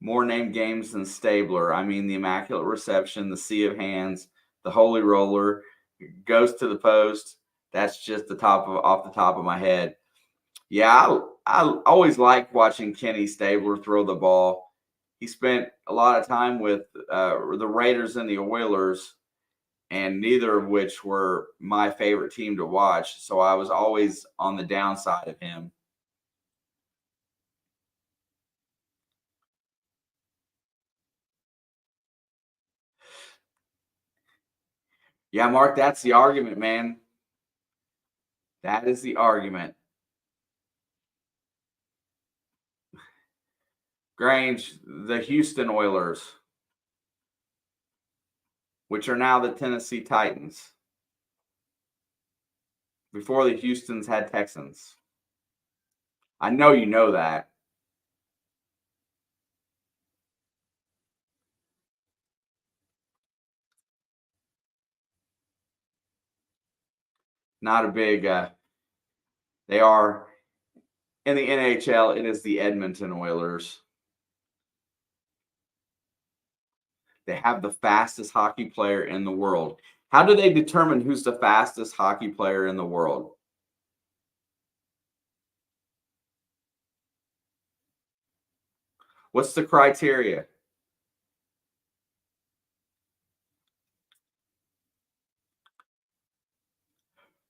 more named games than Stabler. I mean, the Immaculate Reception, the Sea of Hands, the Holy Roller, goes to the post. That's just the top of off the top of my head. Yeah, I always like watching Kenny Stabler throw the ball. He spent a lot of time with the Raiders and the Oilers, and neither of which were my favorite team to watch. So I was always on the downside of him. Yeah, Mark, that's the argument, man. That is the argument. Grange, the Houston Oilers, which are now the Tennessee Titans, before the Houstons had Texans. I know you know that. Not a big, they are in the NHL, it is the Edmonton Oilers. They have the fastest hockey player in the world. How do they determine who's the fastest hockey player in the world? What's the criteria?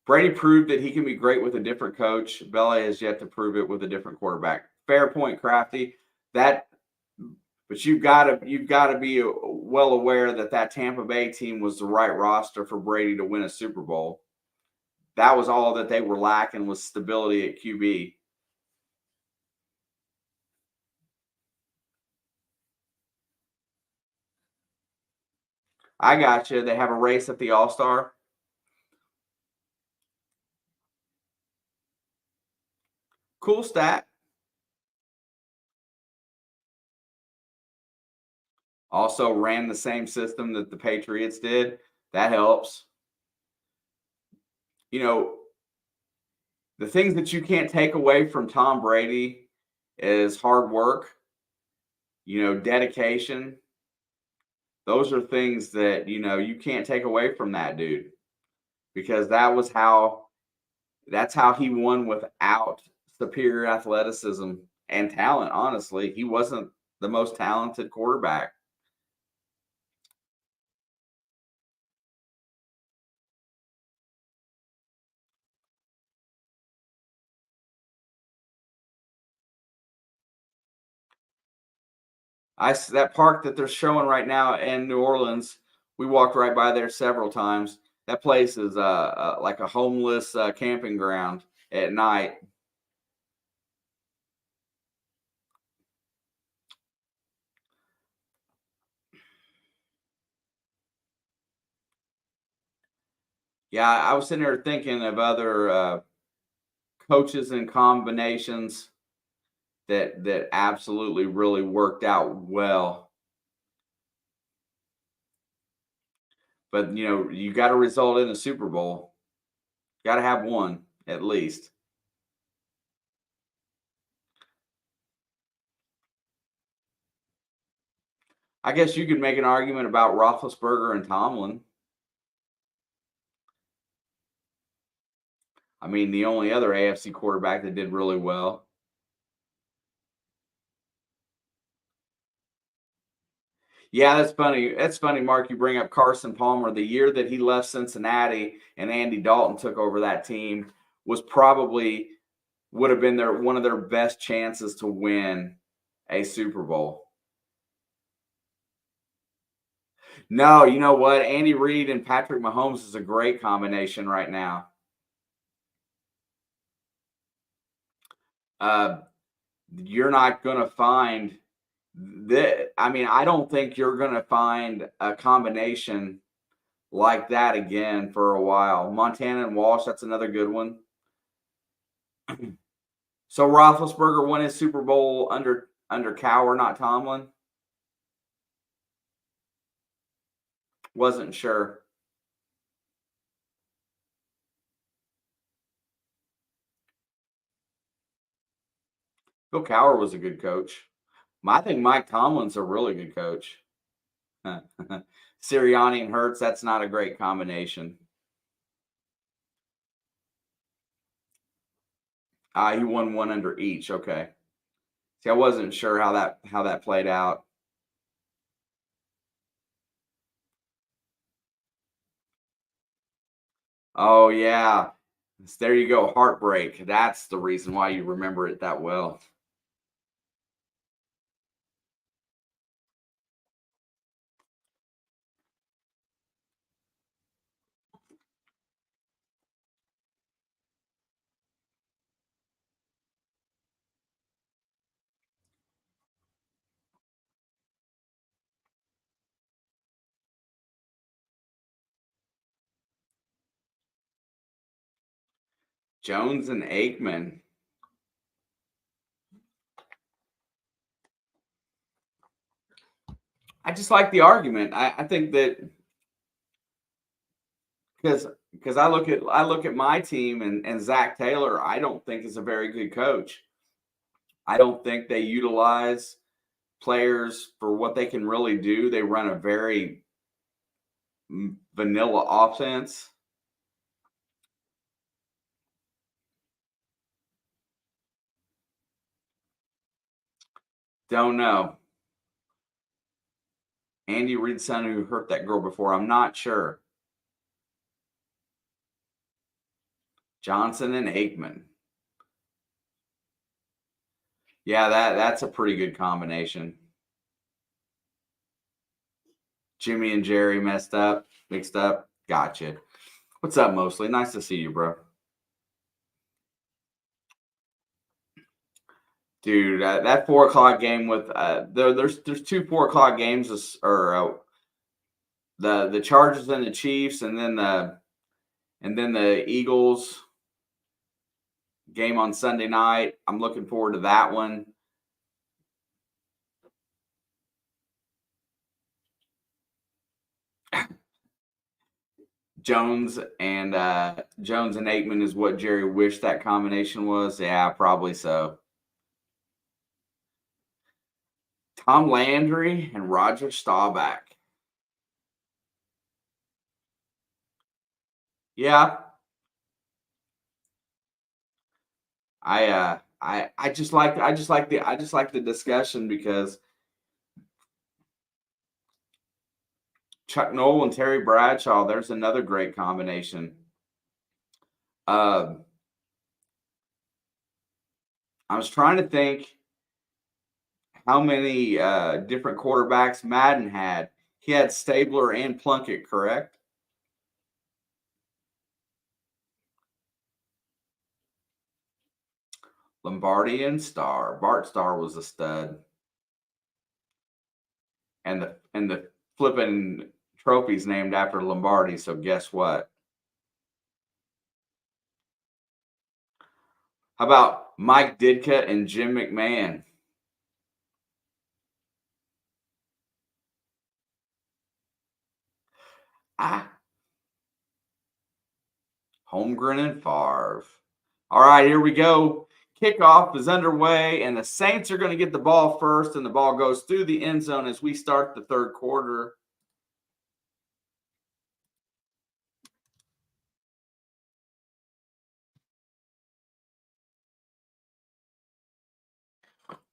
Brady proved that he can be great with a different coach. Belichick has yet to prove it with a different quarterback. Fair point, Crafty. That, but you've got to be well aware that that Tampa Bay team was the right roster for Brady to win a Super Bowl. That was all that they were lacking was stability at QB. I got you. They have a race at the All Star. Cool stat. Also ran the same system that the Patriots did. That helps. You know, the things that you can't take away from Tom Brady is hard work, dedication. Those are things that, you can't take away from that dude because that's how he won without superior athleticism and talent, honestly. He wasn't the most talented quarterback. That park that they're showing right now in New Orleans, we walked right by there several times. That place is like a homeless camping ground at night. Yeah, I was sitting there thinking of other coaches and combinations that absolutely really worked out well. But you got to result in a Super Bowl. Got to have one at least. I guess you could make an argument about Roethlisberger and Tomlin. I mean, the only other AFC quarterback that did really well. Yeah, that's funny. That's funny, Mark. You bring up Carson Palmer. The year that he left Cincinnati and Andy Dalton took over that team was probably would have been one of their best chances to win a Super Bowl. No, you know what? Andy Reid and Patrick Mahomes is a great combination right now. Uh, you're not going to find that. I mean, I don't think you're going to find a combination like that again for a while. Montana and Walsh, that's another good one. So Roethlisberger won his Super Bowl under Cowher, not Tomlin. Wasn't sure. Bill Cowher was a good coach. I think Mike Tomlin's a really good coach. Sirianni and Hurts, that's not a great combination. He won one under each. Okay. See, I wasn't sure how that played out. Oh yeah. There you go. Heartbreak. That's the reason why you remember it that well. Jones and Aikman. I just like the argument. I think that because I look at my team and Zach Taylor, I don't think is a very good coach. I don't think they utilize players for what they can really do. They run a very vanilla offense. Don't know. Andy Reid's son who hurt that girl before. I'm not sure. Johnson and Aikman. Yeah, that's a pretty good combination. Jimmy and Jerry mixed up. Gotcha. What's up, Mostly? Nice to see you, bro. Dude, that 4 o'clock game with there's two 4 o'clock games or the Chargers and the Chiefs, and then the Eagles game on Sunday night. I'm looking forward to that one. Jones and Aikman is what Jerry wished that combination was. Yeah, probably so. Tom Landry and Roger Staubach. Yeah, I just like the discussion because Chuck Noll and Terry Bradshaw. There's another great combination. Uh, I was trying to think how many different quarterbacks Madden had. He had Stabler and Plunkett, correct? Lombardi and Starr. Bart Starr was a stud, and the flipping trophy's named after Lombardi. So guess what? How about Mike Ditka and Jim McMahon? Ah, Holmgren and Favre. All right, here we go. Kickoff is underway, and the Saints are going to get the ball first, and the ball goes through the end zone as we start the third quarter.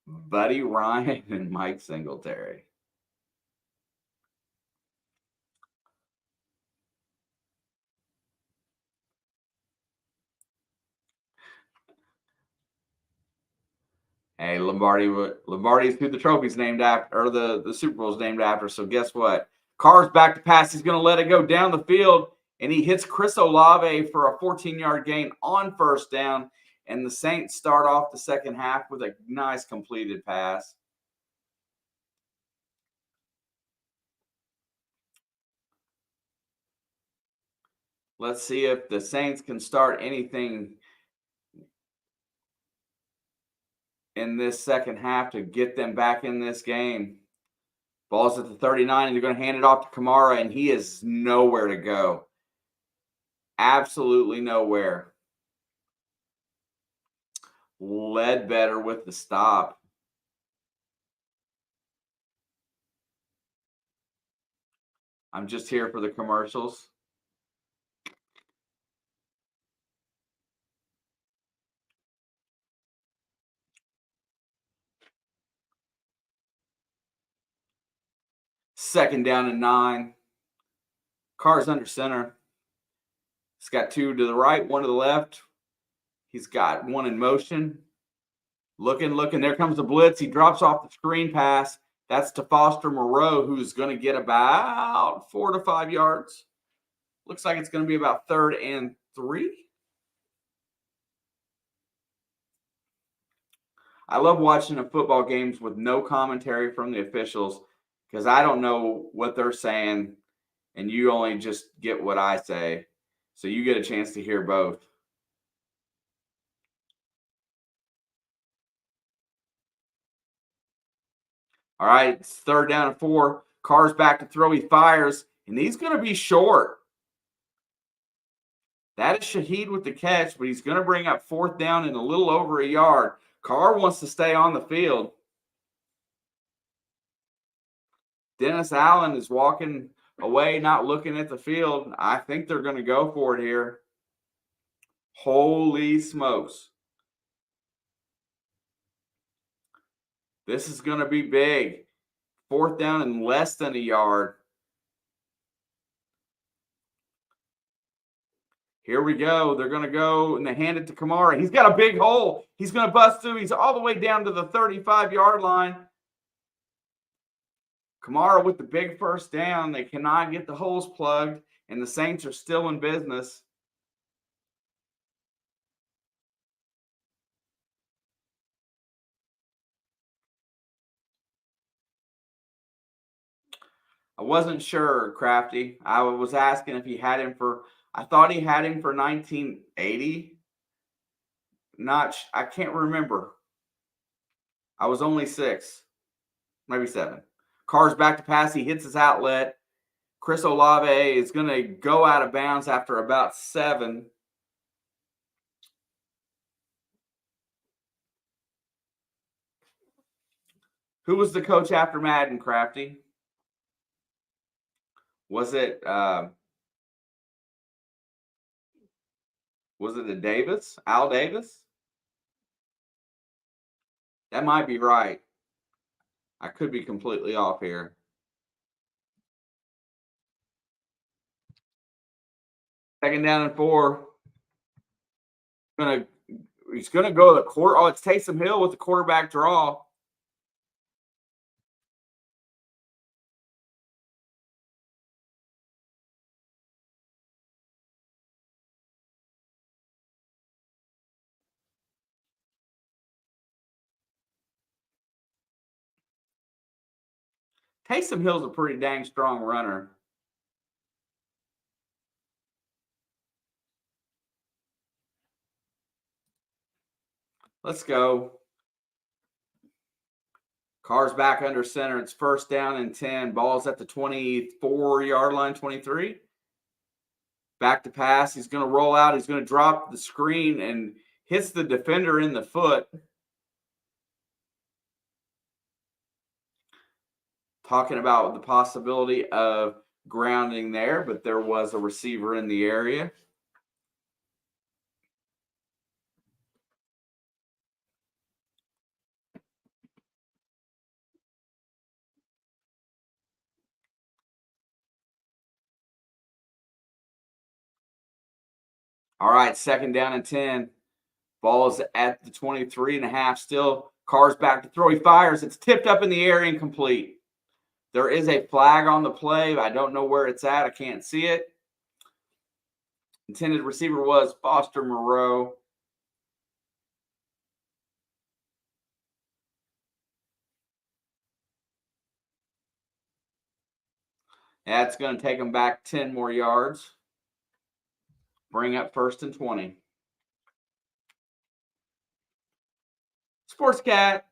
Buddy Ryan and Mike Singletary. Hey, Lombardi's who the trophy's named after, or the Super Bowl's named after. So guess what? Carr's back to pass. He's going to let it go down the field, and he hits Chris Olave for a 14-yard gain on first down. And the Saints start off the second half with a nice completed pass. Let's see if the Saints can start anything in this second half to get them back in this game. Ball's at the 39, and they're going to hand it off to Kamara, and he is nowhere to go. Absolutely nowhere. Ledbetter with the stop. I'm just here for the commercials. Second down and 9. Carr's under center. He's got 2 to the right, 1 to the left. He's got 1 in motion. Looking. There comes the blitz. He drops off the screen pass. That's to Foster Moreau, who's going to get about 4 to 5 yards. Looks like it's going to be about 3rd and 3. I love watching the football games with no commentary from the officials because I don't know what they're saying, and you only just get what I say. So you get a chance to hear both. All right, it's 3rd down and 4. Carr's back to throw. He fires, and he's going to be short. That is Shaheed with the catch, but he's going to bring up 4th down and a little over a yard. Carr wants to stay on the field. Dennis Allen is walking away, not looking at the field. I think they're going to go for it here. Holy smokes. This is going to be big. 4th down and less than a yard. Here we go. They're going to go and they hand it to Kamara. He's got a big hole. He's going to bust through. He's all the way down to the 35-yard line. Kamara with the big 1st down. They cannot get the holes plugged, and the Saints are still in business. I wasn't sure, Crafty. I was asking if he had him for, I thought he had him for 1980. I can't remember. I was only 6, maybe 7. Carr's back to pass. He hits his outlet. Chris Olave is going to go out of bounds after about 7. Who was the coach after Madden, Crafty? Was it a Davis? Al Davis? That might be right. I could be completely off here. Second down and 4. He's gonna go to the quarter. Oh, it's Taysom Hill with the quarterback draw. Taysom Hill's a pretty dang strong runner. Let's go. Carr's back under center. It's 1st down and 10. Ball's at the 24-yard line, 23. Back to pass. He's going to roll out. He's going to drop the screen and hits the defender in the foot. Talking about the possibility of grounding there, but there was a receiver in the area. All right, 2nd down and 10. Ball is at the 23.5 still. Carr's back to throw. He fires. It's tipped up in the air, incomplete. There is a flag on the play. I don't know where it's at. I can't see it. Intended receiver was Foster Moreau. That's going to take him back 10 more yards. Bring up 1st and 20. Sports Cat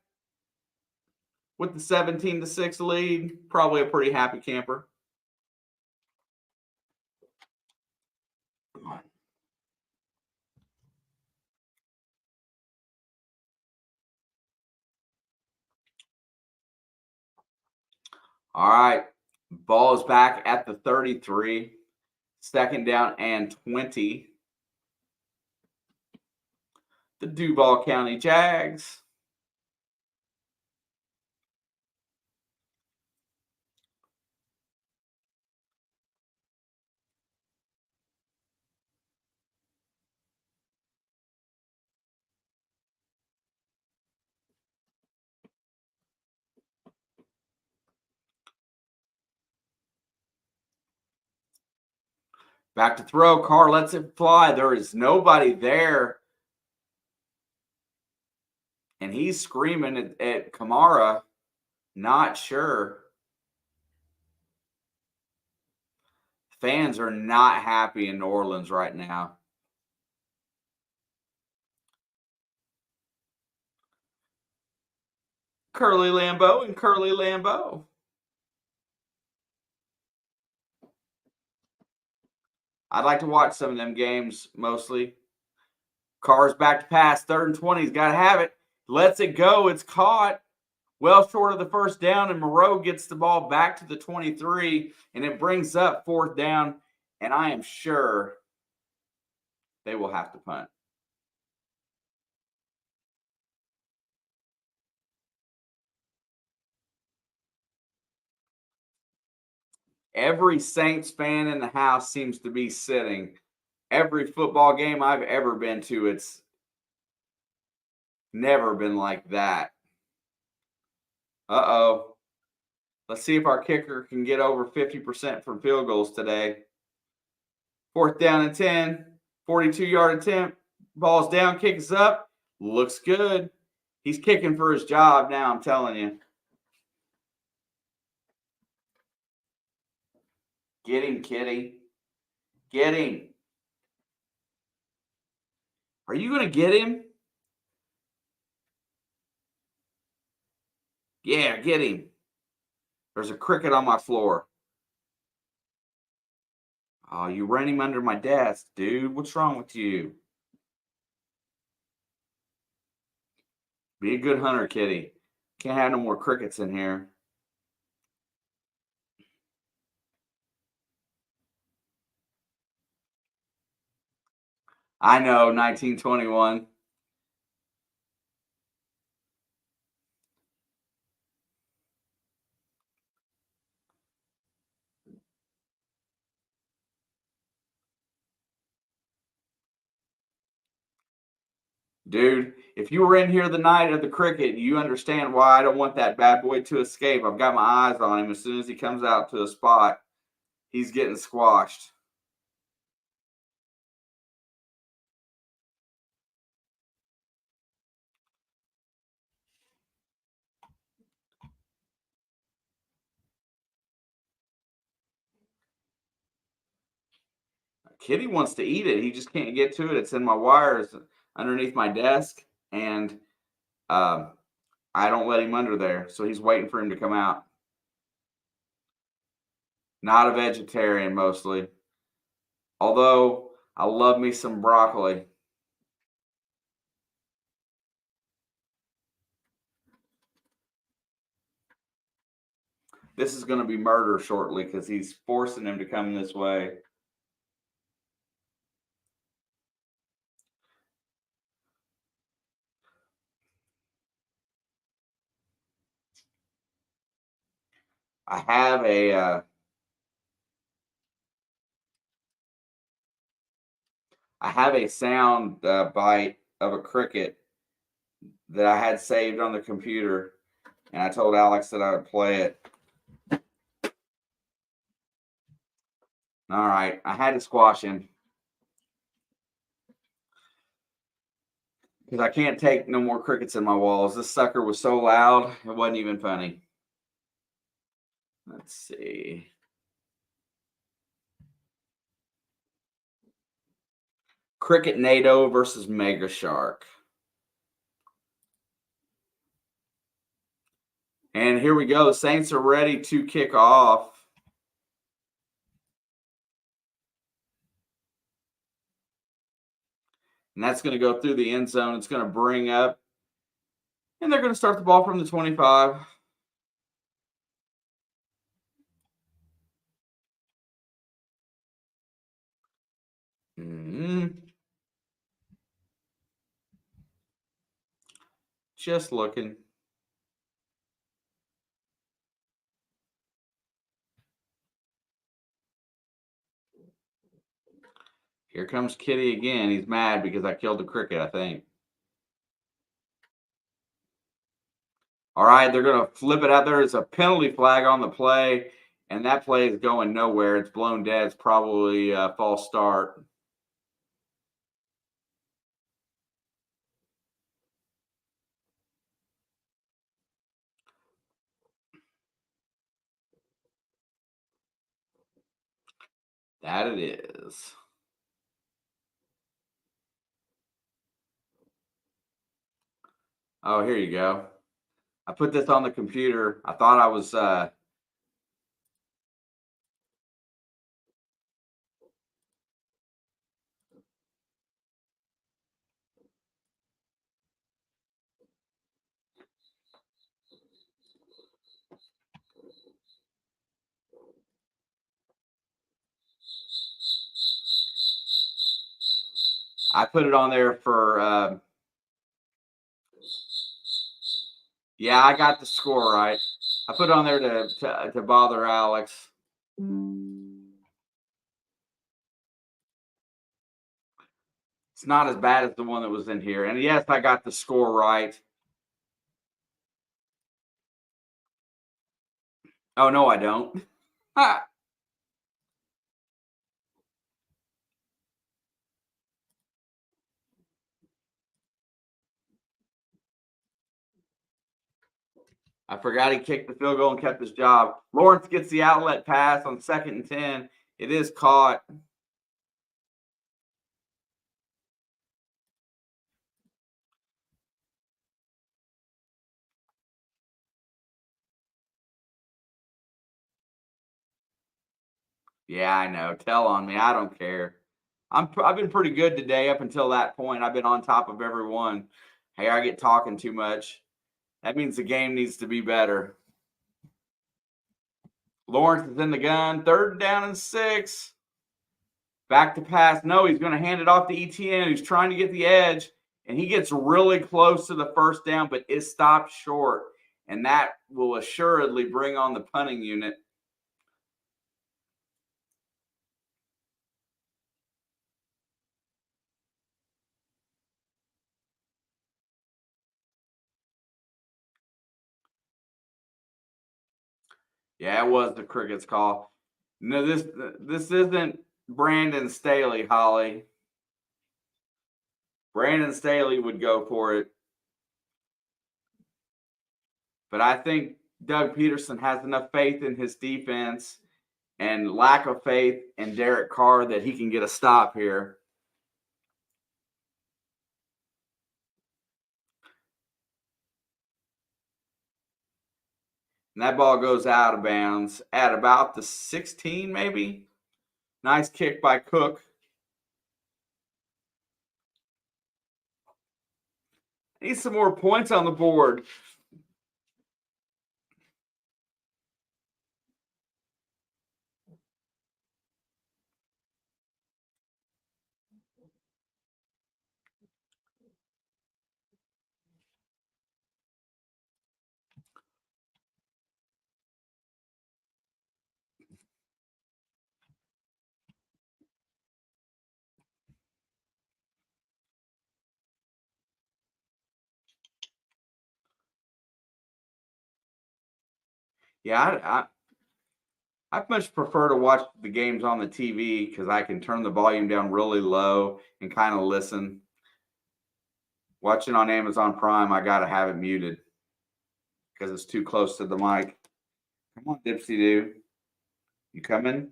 with the 17-6 lead. Probably a pretty happy camper. All right. Ball is back at the 33. Second down and 20. The Duval County Jags. Back to throw. Carr lets it fly. There is nobody there. And he's screaming at Kamara. Not sure. Fans are not happy in New Orleans right now. Curly Lambeau and Curly Lambeau. I'd like to watch some of them games mostly. Carr's back to pass. 3rd and 20. He's got to have it. Lets it go. It's caught. Well short of the first down, and Moreau gets the ball back to the 23, and it brings up 4th down, and I am sure they will have to punt. Every Saints fan in the house seems to be sitting. Every football game I've ever been to, it's never been like that. Uh-oh. Let's see if our kicker can get over 50% from field goals today. 4th down and 10. 42-yard attempt. Ball's down, kick is up. Looks good. He's kicking for his job now, I'm telling you. Get him, Kitty. Get him. Are you going to get him? Yeah, get him. There's a cricket on my floor. Oh, you ran him under my desk, dude. What's wrong with you? Be a good hunter, Kitty. Can't have no more crickets in here. I know, 1921. Dude, if you were in here the night of the cricket, you understand why I don't want that bad boy to escape. I've got my eyes on him. As soon as he comes out to a spot, he's getting squashed. Kitty wants to eat it. He just can't get to it. It's in my wires underneath my desk, and I don't let him under there. So he's waiting for him to come out. Not a vegetarian, mostly. Although I love me some broccoli. This is going to be murder shortly because he's forcing him to come this way. I have a sound bite of a cricket that I had saved on the computer, and I told Alex that I would play it. All right, I had to squash him because I can't take no more crickets in my walls. This sucker was so loud, it wasn't even funny. Let's see. Cricket NATO versus Mega Shark. And here we go. The Saints are ready to kick off. And that's going to go through the end zone. It's going to bring up. And they're going to start the ball from the 25. Just looking. Here comes Kitty again. He's mad because I killed the cricket, I think. All right, they're going to flip it out there. There's a penalty flag on the play, and that play is going nowhere. It's blown dead. It's probably a false start. That it is. Oh, here you go. I put this on the computer. I thought I was I put it on there for yeah, I got the score right. I put it on there to bother Alex. It's not as bad as the one that was in here. And yes, I got the score right. Oh no, I don't. I forgot he kicked the field goal and kept his job. Lawrence gets the outlet pass on 2nd and 10. It is caught. Yeah, I know. Tell on me. I don't care. I've been pretty good today up until that point. I've been on top of everyone. Hey, I get talking too much. That means the game needs to be better. Lawrence is in the gun. 3rd down and 6. Back to pass. No, he's going to hand it off to ETN. He's trying to get the edge, and he gets really close to the 1st down, but is stopped short. And that will assuredly bring on the punting unit. Yeah, it was the Crickets call. No, this isn't Brandon Staley, Holly. Brandon Staley would go for it. But I think Doug Peterson has enough faith in his defense and lack of faith in Derek Carr that he can get a stop here. And that ball goes out of bounds at about the 16, maybe. Nice kick by Cook. Need some more points on the board. Yeah, I much prefer to watch the games on the TV because I can turn the volume down really low and kind of listen. Watching on Amazon Prime, I got to have it muted because it's too close to the mic. Come on, Dipsy Doo. You coming?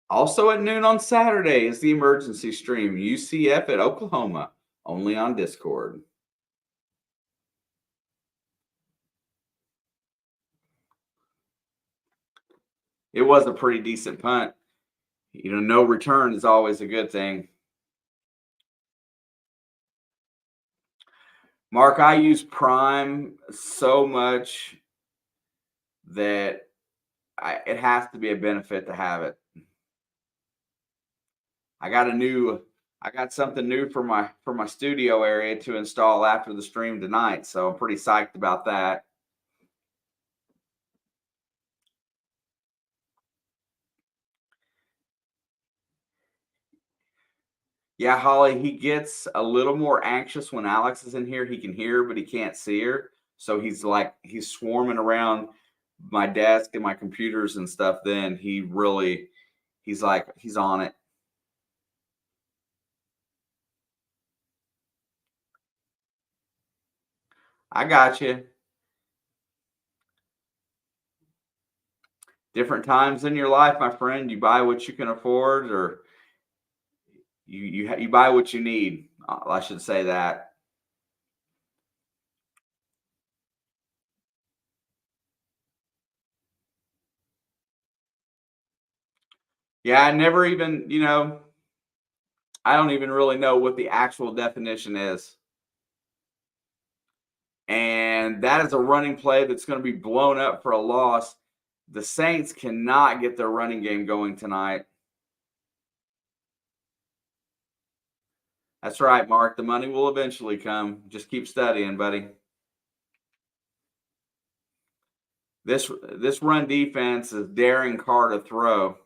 Also at noon on Saturday is the emergency stream, UCF at Oklahoma, only on Discord. It was a pretty decent punt. No return is always a good thing. Mark, I use Prime so much that it has to be a benefit to have it. I got something new for my studio area to install after the stream tonight, so I'm pretty psyched about that. Yeah, Holly, he gets a little more anxious when Alex is in here. He can hear, but he can't see her. So he's swarming around my desk and my computers and stuff. Then he's on it. I got you. Different times in your life, my friend. You buy what you can afford, or you buy what you need. I should say that. Yeah, I never even, I don't even really know what the actual definition is. And that is a running play that's going to be blown up for a loss. The Saints cannot get their running game going tonight. That's right, Mark. The money will eventually come. Just keep studying, buddy. This run defense is daring Carr to throw.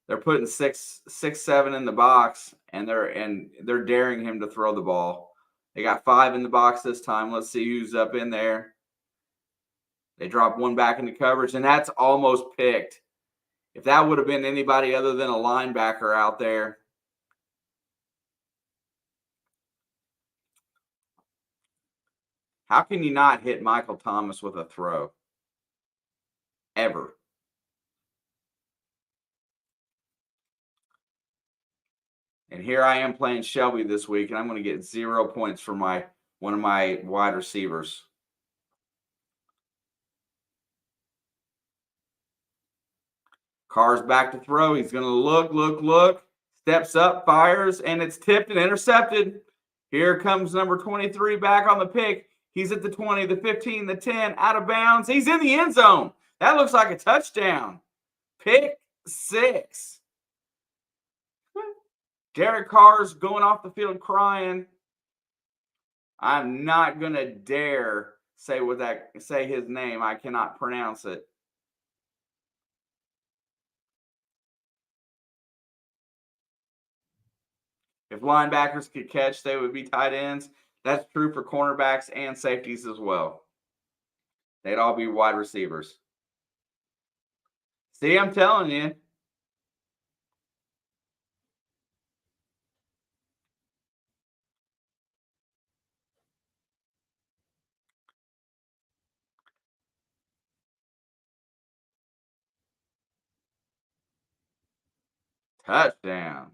They're putting 7 in the box, and they're daring him to throw the ball. They got 5 in the box this time. Let's see who's up in there. They drop one back into coverage, and that's almost picked. If that would have been anybody other than a linebacker out there. How can you not hit Michael Thomas with a throw? Ever. And here I am playing Shelby this week, and I'm going to get 0 points for one of my wide receivers. Carr's back to throw. He's going to look, steps up, fires, and it's tipped and intercepted. Here comes number 23 back on the pick. He's at the 20, the 15, the 10, out of bounds. He's in the end zone. That looks like a touchdown. Pick 6. Derek Carr's going off the field crying. I'm not going to dare say his name. I cannot pronounce it. If linebackers could catch, they would be tight ends. That's true for cornerbacks and safeties as well. They'd all be wide receivers. See, I'm telling you. Touchdown.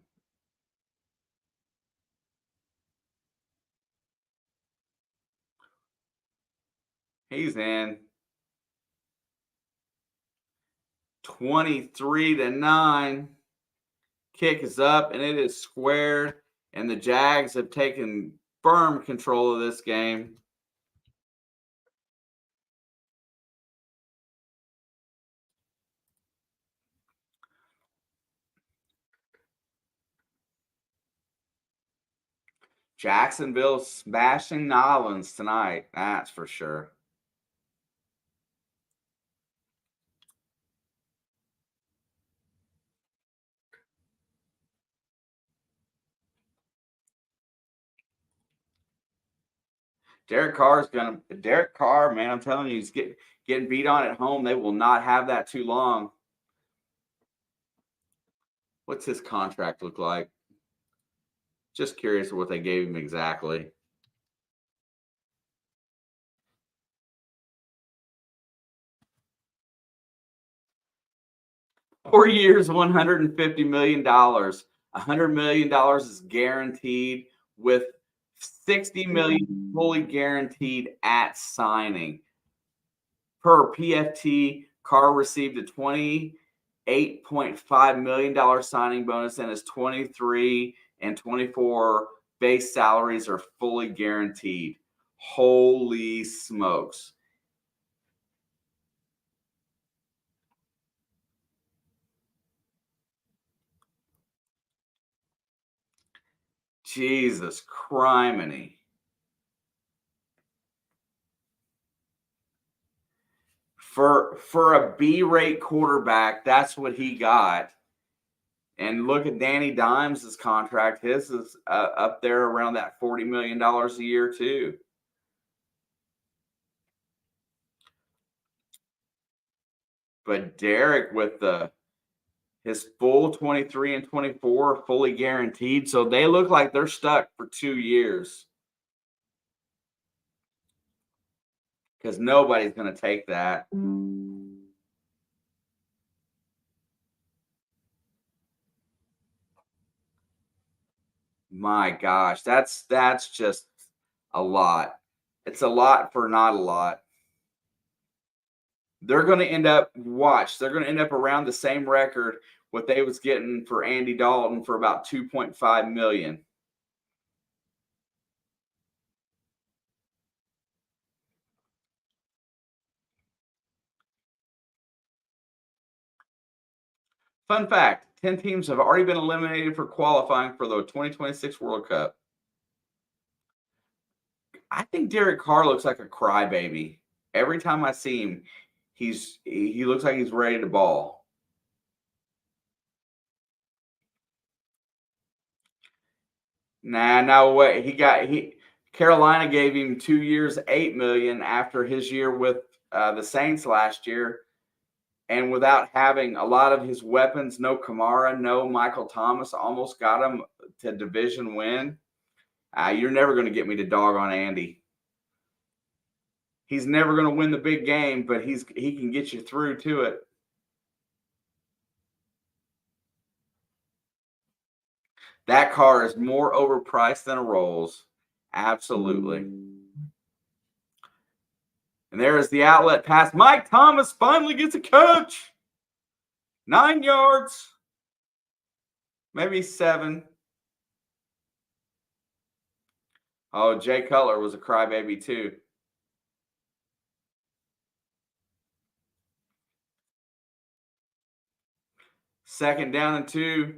He's in. 23-9. Kick is up, and it is squared, and the Jags have taken firm control of this game. Jacksonville smashing New Orleans tonight. That's for sure. Derek Carr, man, I'm telling you, he's getting beat on at home. They will not have that too long. What's his contract look like? Just curious what they gave him exactly. Four years, $150 million. $100 million is guaranteed, with $60 million fully guaranteed at signing. Per PFT, Carr received a $28.5 million signing bonus, and his 23 and 24 base salaries are fully guaranteed. Holy smokes. Jesus criminy. For a B-rate quarterback, that's what he got. And look at Danny Dimes' contract. His is up there around that $40 million a year too. But Derek with his full 23 and 24 fully guaranteed. So they look like they're stuck for 2 years. Because nobody's going to take that. My gosh, that's just a lot. It's a lot for not a lot. They're going to end up they're going to end up around the same record what they was getting for Andy Dalton for about 2.5 million. Fun fact, 10 teams have already been eliminated for qualifying for the 2026 World Cup. I think Derek Carr looks like a crybaby. Every time I see him, he looks like he's ready to ball. Nah, no way. Carolina gave him 2 years, $8 million after his year with the Saints last year, and without having a lot of his weapons, no Kamara, no Michael Thomas, almost got him to division win. You're never going to get me to dog on Andy. He's never going to win the big game, but he can get you through to it. That car is more overpriced than a Rolls. Absolutely. And there is the outlet pass. Mike Thomas finally gets a catch. 9 yards. Maybe 7. Oh, Jay Cutler was a crybaby too. Second down and 2.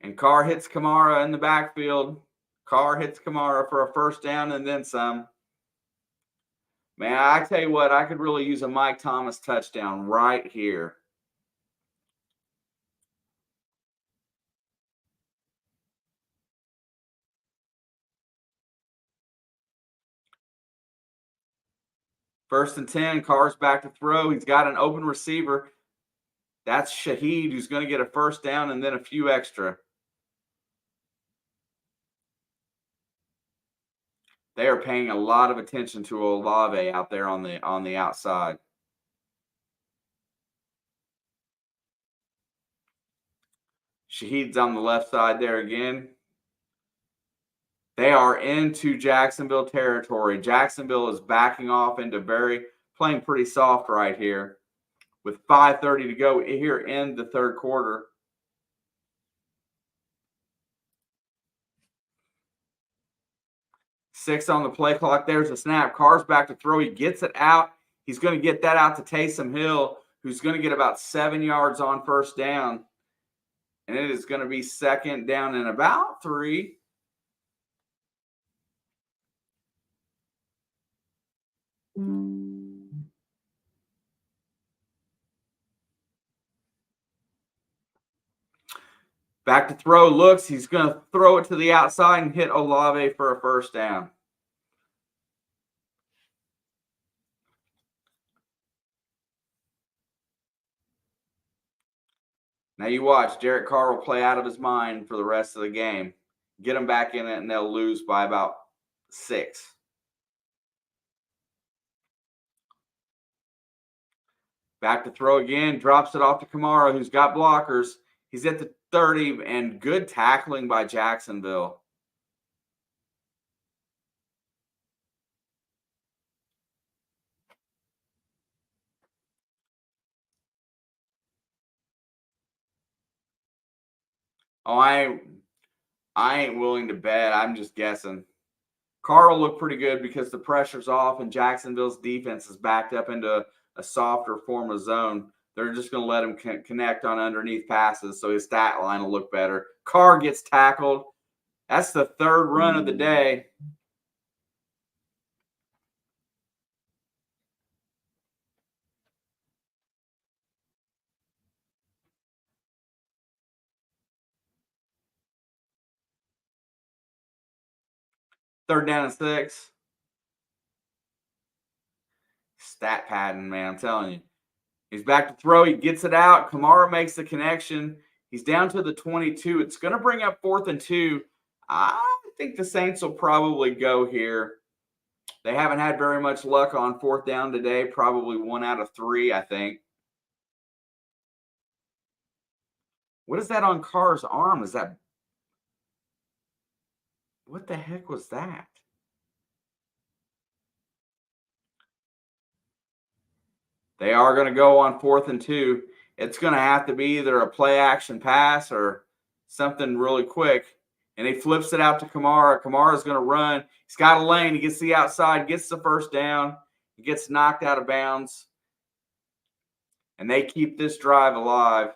And Carr hits Kamara in the backfield. Carr hits Kamara for a first down and then some. Man, I tell you what, I could really use a Mike Thomas touchdown right here. First and 10, Carr's back to throw. He's got an open receiver. That's Shaheed, who's going to get a first down and then a few extra. They are paying a lot of attention to Olave out there on the outside. Shaheed's on the left side there again. They are into Jacksonville territory. Jacksonville is backing off into playing pretty soft right here with 5:30 to go here in the third quarter. Six on the play clock. There's a snap. Carr's back to throw. He gets it out. He's going to get that out to Taysom Hill, who's going to get about 7 yards on first down. And it is going to be second down and about 3. Back to throw, looks. He's going to throw it to the outside and hit Olave for a first down. Now you watch. Derek Carr will play out of his mind for the rest of the game. Get them back in it, and they'll lose by about 6. Back to throw again. Drops it off to Kamara, who's got blockers. He's at the 30, and good tackling by Jacksonville. Oh, I ain't willing to bet. I'm just guessing. Carr will look pretty good because the pressure's off and Jacksonville's defense is backed up into a softer form of zone. They're just going to let him connect on underneath passes, so his stat line will look better. Carr gets tackled. That's the third run of the day. Third down and 6. Stat padding, man. I'm telling you. He's back to throw. He gets it out. Kamara makes the connection. He's down to the 22. It's going to bring up 4th and 2. I think the Saints will probably go here. They haven't had very much luck on 4th down today. Probably 1 out of 3, I think. What is that on Carr's arm? Is that – what the heck was that? They are going to go on 4th and 2. It's going to have to be either a play action pass or something really quick. And he flips it out to Kamara. Kamara's going to run. He's got a lane. He gets the outside, gets the first down. He gets knocked out of bounds. And they keep this drive alive.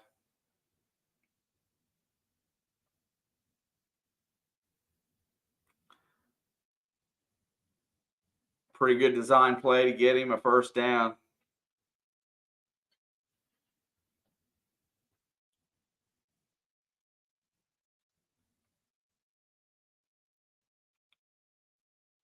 Pretty good design play to get him a first down.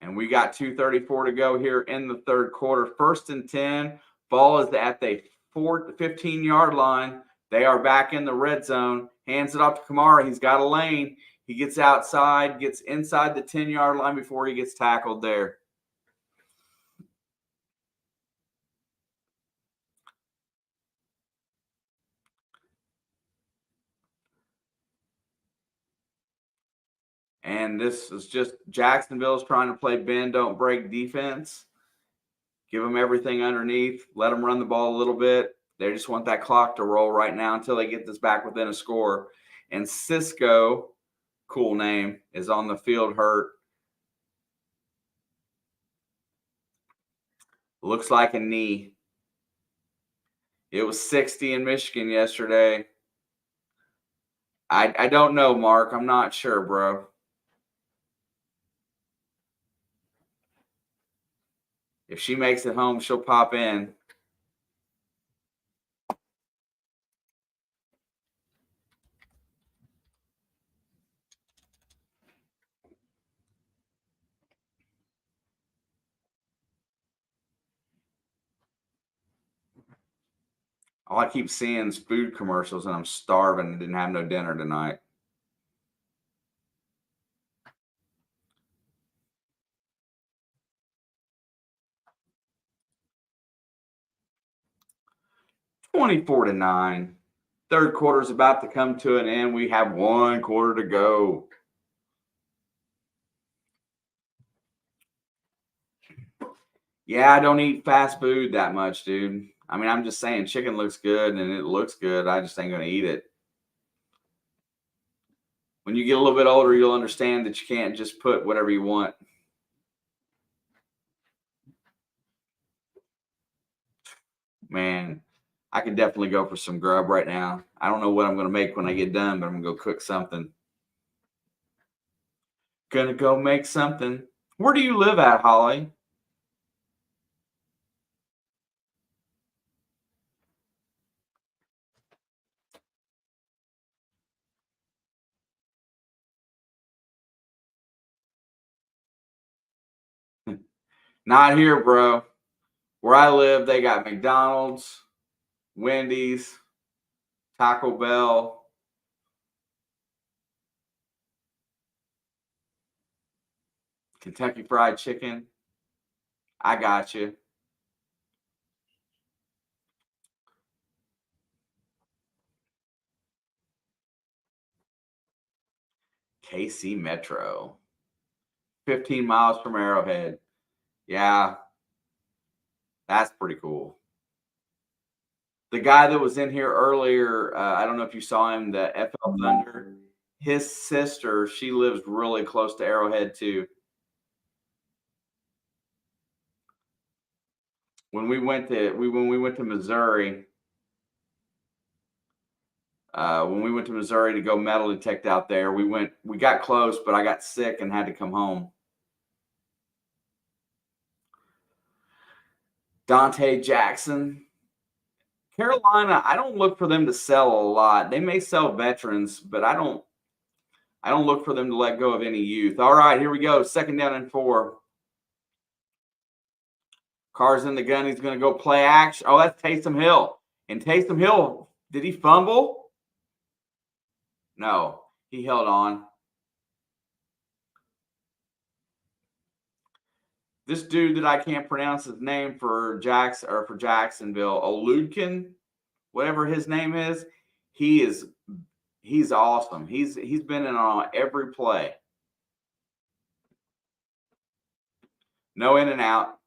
And we got 2:34 to go here in the third quarter. 1st and 10. Ball is at the 15-yard line. They are back in the red zone. Hands it off to Kamara. He's got a lane. He gets outside, gets inside the 10-yard line before he gets tackled there. And this is just Jacksonville's trying to play bend, don't break defense. Give them everything underneath. Let them run the ball a little bit. They just want that clock to roll right now until they get this back within a score. And Cisco, cool name, is on the field hurt. Looks like a knee. It was 60 in Michigan yesterday. I don't know, Mark. I'm not sure, bro. If she makes it home, she'll pop in. All I keep seeing is food commercials, and I'm starving and didn't have no dinner tonight. (24-9). Third quarter is about to come to an end. We have 1 quarter to go. Yeah, I don't eat fast food that much, dude. I mean, I'm just saying chicken looks good and it looks good. I just ain't going to eat it. When you get a little bit older, you'll understand that you can't just put whatever you want. Man, I could definitely go for some grub right now. I don't know what I'm going to make when I get done, but I'm going to go cook something. Gonna go make something. Where do you live at, Holly? Not here, bro. Where I live, they got McDonald's, Wendy's, Taco Bell, Kentucky Fried Chicken. I got you. KC Metro. 15 miles from Arrowhead. Yeah, that's pretty cool. The guy that was in here earlier, I don't know if you saw him, the FL Thunder. His sister, she lives really close to Arrowhead too. When we went to Missouri, when we went to Missouri to go metal detect out there. We got close, but I got sick and had to come home. Dante Jackson. Carolina, I don't look for them to sell a lot. They may sell veterans, but I don't look for them to let go of any youth. All right, here we go. 2nd down and 4. Carr's in the gun. He's going to go play action. Oh, that's Taysom Hill. And Taysom Hill, did he fumble? No, he held on. This dude that I can't pronounce his name for Jacksonville, Oludkin, whatever his name is, he's awesome. He's been in on every play. No in and out.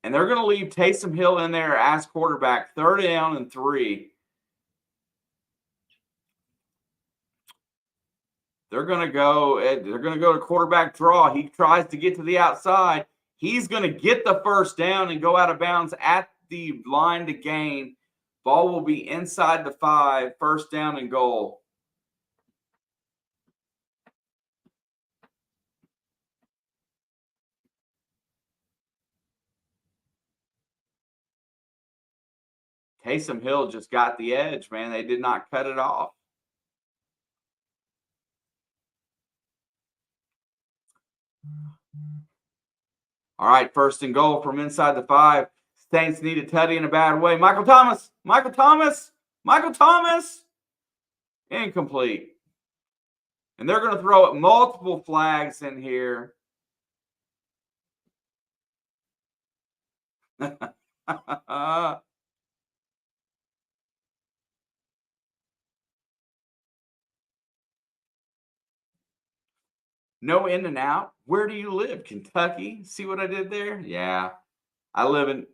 And they're going to leave Taysom Hill in there as quarterback, 3rd down and 3. They're going to go to quarterback draw. He tries to get to the outside. He's going to get the 1st down and go out of bounds at the line to gain. Ball will be inside the 5, 1st down and goal. Taysom Hill just got the edge, man. They did not cut it off. All right, 1st and goal from inside the 5. Saints need a tutty in a bad way. Michael Thomas. Incomplete. And they're going to throw multiple flags in here. No in and out. Where do you live? Kentucky? See what I did there? Yeah. I live in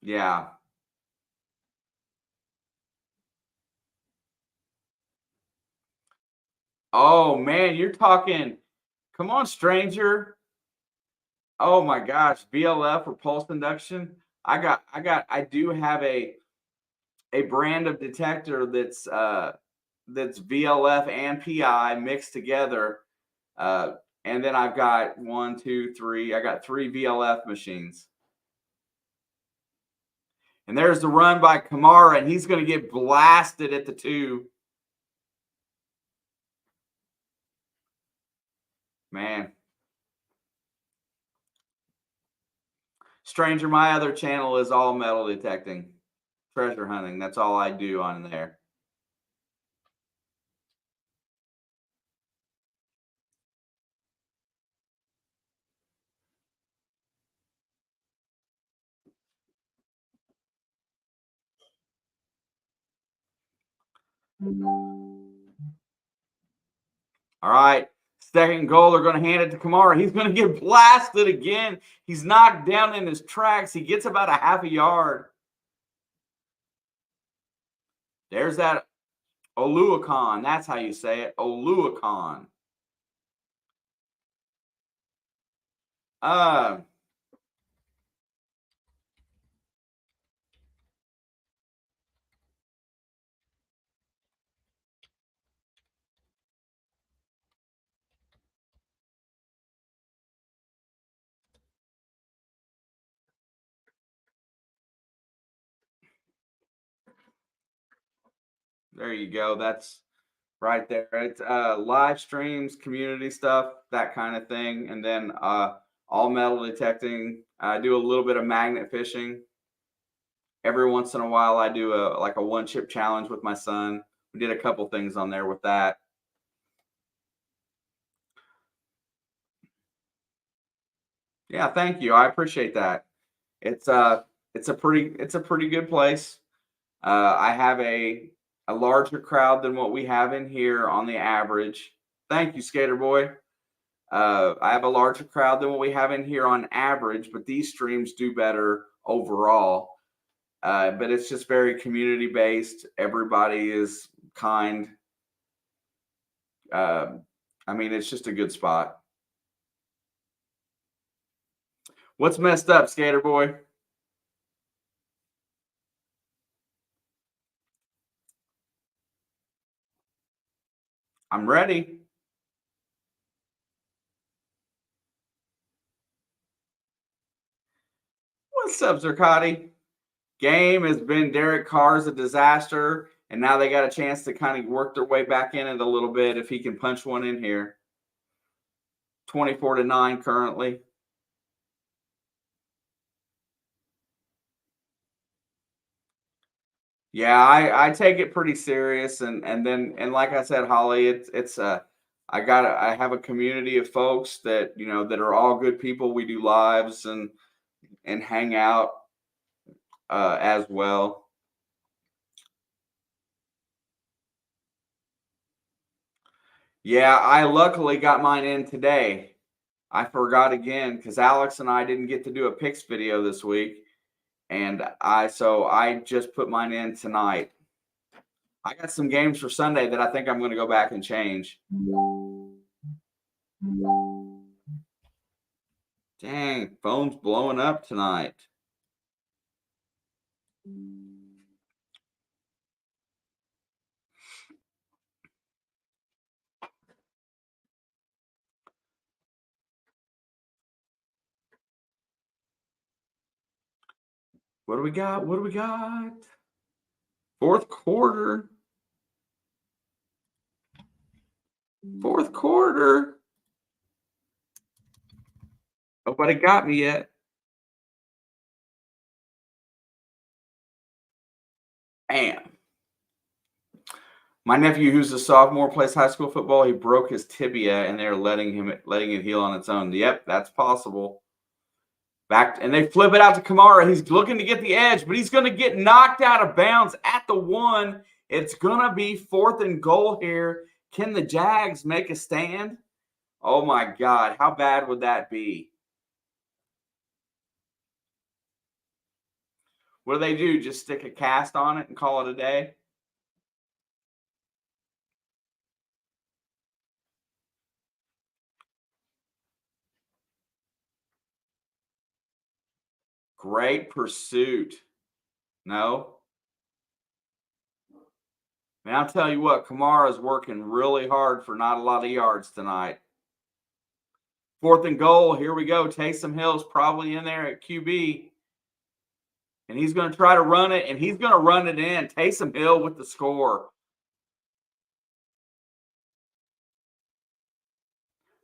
yeah. Oh man, you're talking. Come on, stranger. Oh my gosh, BLF or pulse induction. I do have a brand of detector that's VLF and PI mixed together. And then I've got 1, 2, 3. I got 3 VLF machines. And there's the run by Kamara, and he's going to get blasted at the 2. Man. Stranger, my other channel is all metal detecting, treasure hunting. That's all I do on there. All right. 2nd goal. They're going to hand it to Kamara. He's going to get blasted again. He's knocked down in his tracks. He gets about a half a yard. There's that Oluokun. That's how you say it. Oluokun. There you go. That's right there. It's live streams, community stuff, that kind of thing. And then all metal detecting. I do a little bit of magnet fishing. Every once in a while, I do a 1-chip challenge with my son. We did a couple things on there with that. Yeah, thank you. I appreciate that. It's a pretty good place. I have a larger crowd than what we have in here on the average. Thank you, Skater Boy. I have a larger crowd than what we have in here on average, but these streams do better overall. But it's just very community based. Everybody is kind. I mean, it's just a good spot. What's messed up, Skater Boy? I'm ready. What's up, Zircotti? Game has been Derek Carr's a disaster, and now they got a chance to kind of work their way back in it a little bit if he can punch one in here. 24-9 currently. Yeah, I take it pretty serious, and like I said, Holly, I have a community of folks that that are all good people. We do lives and hang out as well. Yeah, I luckily got mine in today. I forgot again because Alex and I didn't get to do a picks video this week, and I just put mine in tonight. I got some games for Sunday that I think I'm going to go back and change. Dang, phone's blowing up tonight. What do we got? What do we got? Fourth quarter. Fourth quarter. Nobody got me yet. Bam. My nephew, who's a sophomore, plays high school football. He broke his tibia, and they're letting it heal on its own. Yep, that's possible. Back, and they flip it out to Kamara. He's looking to get the edge, but he's going to get knocked out of bounds at the 1. It's going to be 4th and goal here. Can the Jags make a stand? Oh, my God. How bad would that be? What do they do? Just stick a cast on it and call it a day? Great pursuit. No? Man, I'll tell you what, Kamara's working really hard for not a lot of yards tonight. 4th and goal. Here we go. Taysom Hill's probably in there at QB. And he's going to try to run it, and he's going to run it in. Taysom Hill with the score.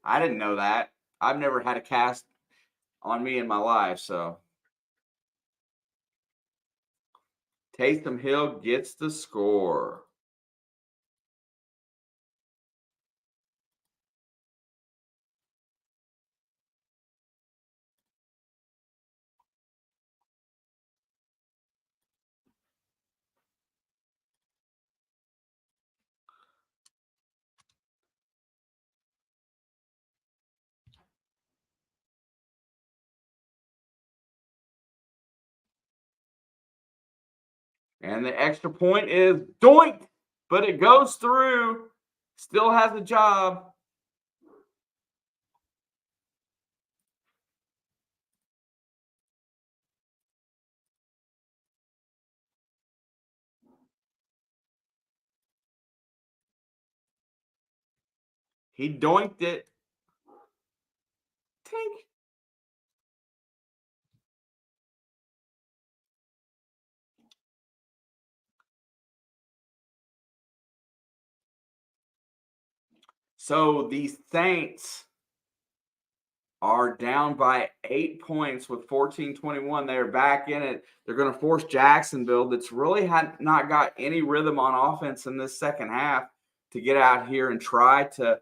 I didn't know that. I've never had a cast on me in my life, so. Taysom Hill gets the score. And the extra point is doinked, but it goes through. Still has a job. He doinked it. Tink. So the Saints are down by 8 points with 14-21. They're back in it. They're going to force Jacksonville, that's really not got any rhythm on offense in this second half, to get out here and try to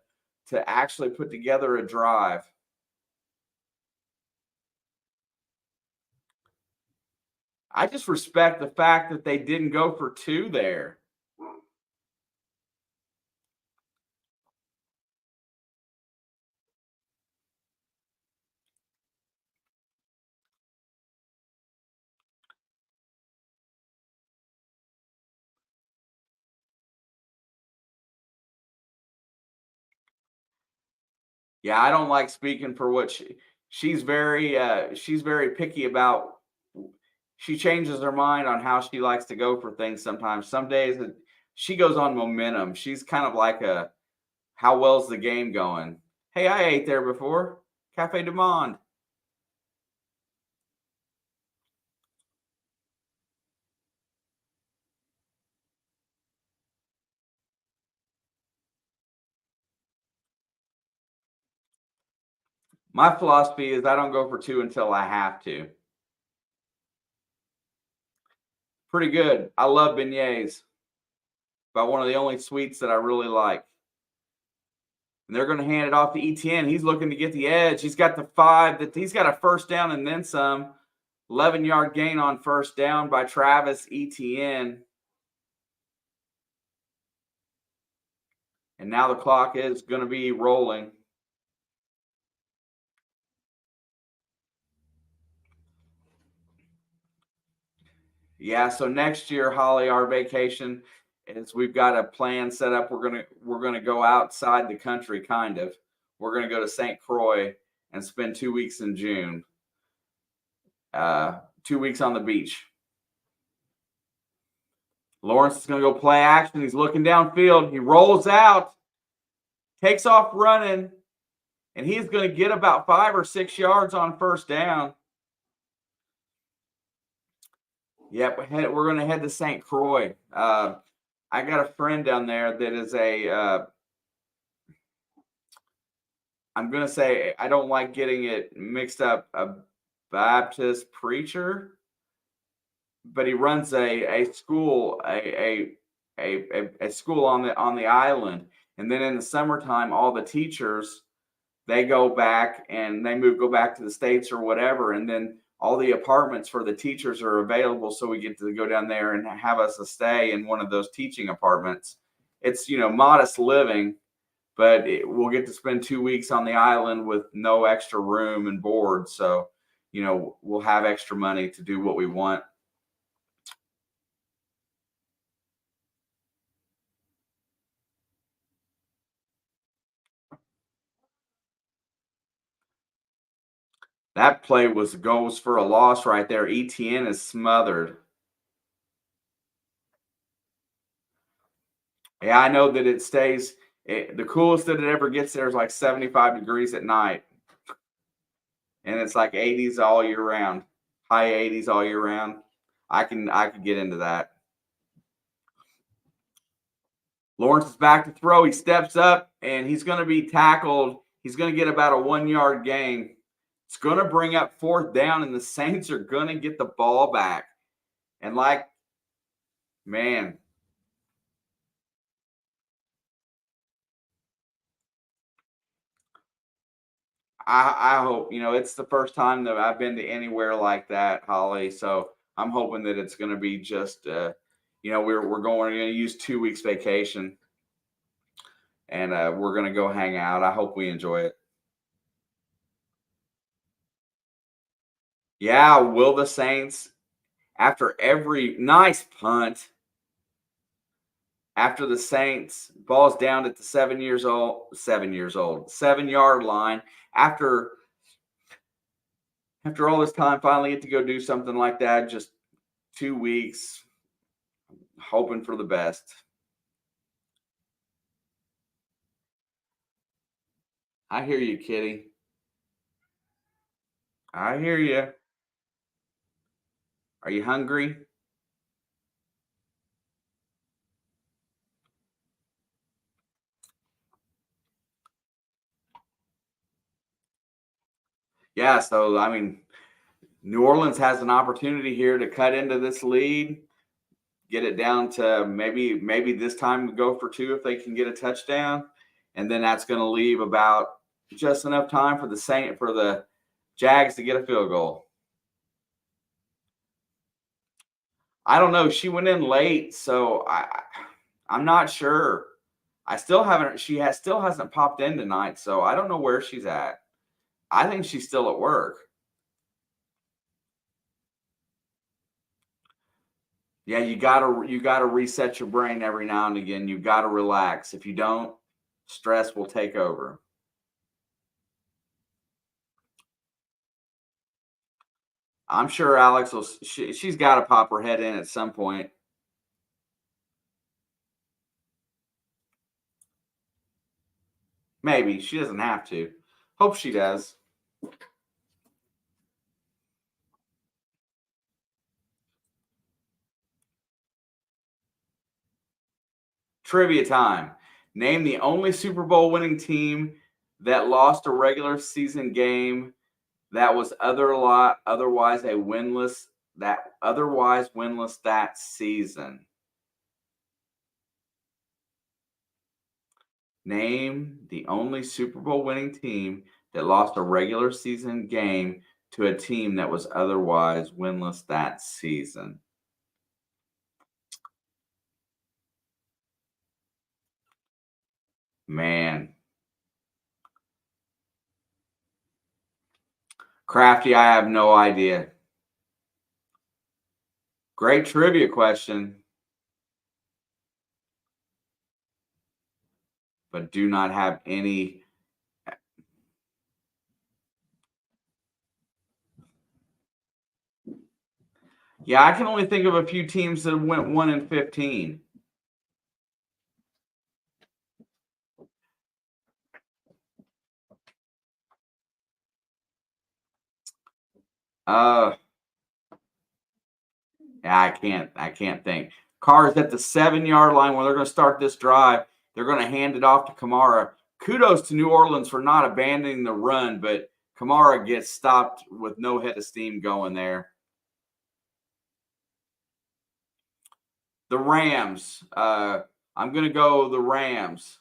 actually put together a drive. I just respect the fact that they didn't go for 2 there. Yeah, I don't like speaking for what she's very picky about. She changes her mind on how she likes to go for things sometimes. Some days she goes on momentum. She's kind of like How well's the game going? Hey, I ate there before. Cafe du Monde. My philosophy is I don't go for two until I have to. Pretty good. I love beignets. About one of the only sweets that I really like. And they're going to hand it off to ETN. He's looking to get the edge. He's got the five. That he's got a first down and then some. 11-yard gain on first down by Travis Etienne. And now the clock is going to be rolling. Yeah, so next year, Holly, our vacation is we've got a plan set up. We're gonna go outside the country, kind of. We're gonna go to St. Croix and spend 2 weeks in June. 2 weeks on the beach. Lawrence is gonna go play action. He's looking downfield. He rolls out, takes off running, and he's gonna get about 5 or 6 yards on first down. Yep, we're going to head to St. Croix. I got a friend down there that is I'm going to say, I don't like getting it mixed up, a Baptist preacher, but he runs a school, a school on the island. And then in the summertime, all the teachers, they go back and go back to the States or whatever. And then all the apartments for the teachers are available. So we get to go down there and have us a stay in one of those teaching apartments. It's, modest living, but we'll get to spend 2 weeks on the island with no extra room and board. So, we'll have extra money to do what we want. That play goes for a loss right there. ETN is smothered. Yeah, I know that it stays. The coolest that it ever gets there is like 75 degrees at night, and it's like 80s all year round, high 80s all year round. I could get into that. Lawrence is back to throw. He steps up and he's going to be tackled. He's going to get about a 1 yard gain. It's going to bring up fourth down, and the Saints are going to get the ball back. And man, I hope, it's the first time that I've been to anywhere like that, Holly. So I'm hoping that it's going to be just, we're going to use 2 weeks vacation, and we're going to go hang out. I hope we enjoy it. Yeah, will the Saints, after every nice punt, after the Saints balls down at the 7-yard line, after all this time, finally get to go do something like that. Just 2 weeks, hoping for the best. I hear you, Kitty. I hear you. Are you hungry? Yeah. So, I mean, New Orleans has an opportunity here to cut into this lead, get it down to maybe this time go for two if they can get a touchdown, and then that's going to leave about just enough time for the Jags to get a field goal. I don't know. She went in late, so I'm not sure. I still haven't. Still hasn't popped in tonight, so I don't know where she's at. I think she's still at work. Yeah, you gotta reset your brain every now and again. You gotta relax. If you don't, stress will take over. I'm sure Alex will. She's got to pop her head in at some point. Maybe. She doesn't have to. Hope she does. Trivia time. Name the only Super Bowl winning team that lost a regular season game that was otherwise winless that season. Name the only Super Bowl winning team that lost a regular season game to a team that was otherwise winless that season. Man. Crafty, I have no idea. Great trivia question, but do not have any. Yeah, I can only think of a few teams that went 1-15. Uh, yeah, I can't think. Carr is at the 7-yard line where they're going to start this drive. They're going to hand it off to Kamara. Kudos to New Orleans for not abandoning the run, but Kamara gets stopped with no head of steam going there. The Rams. I'm going to go the Rams.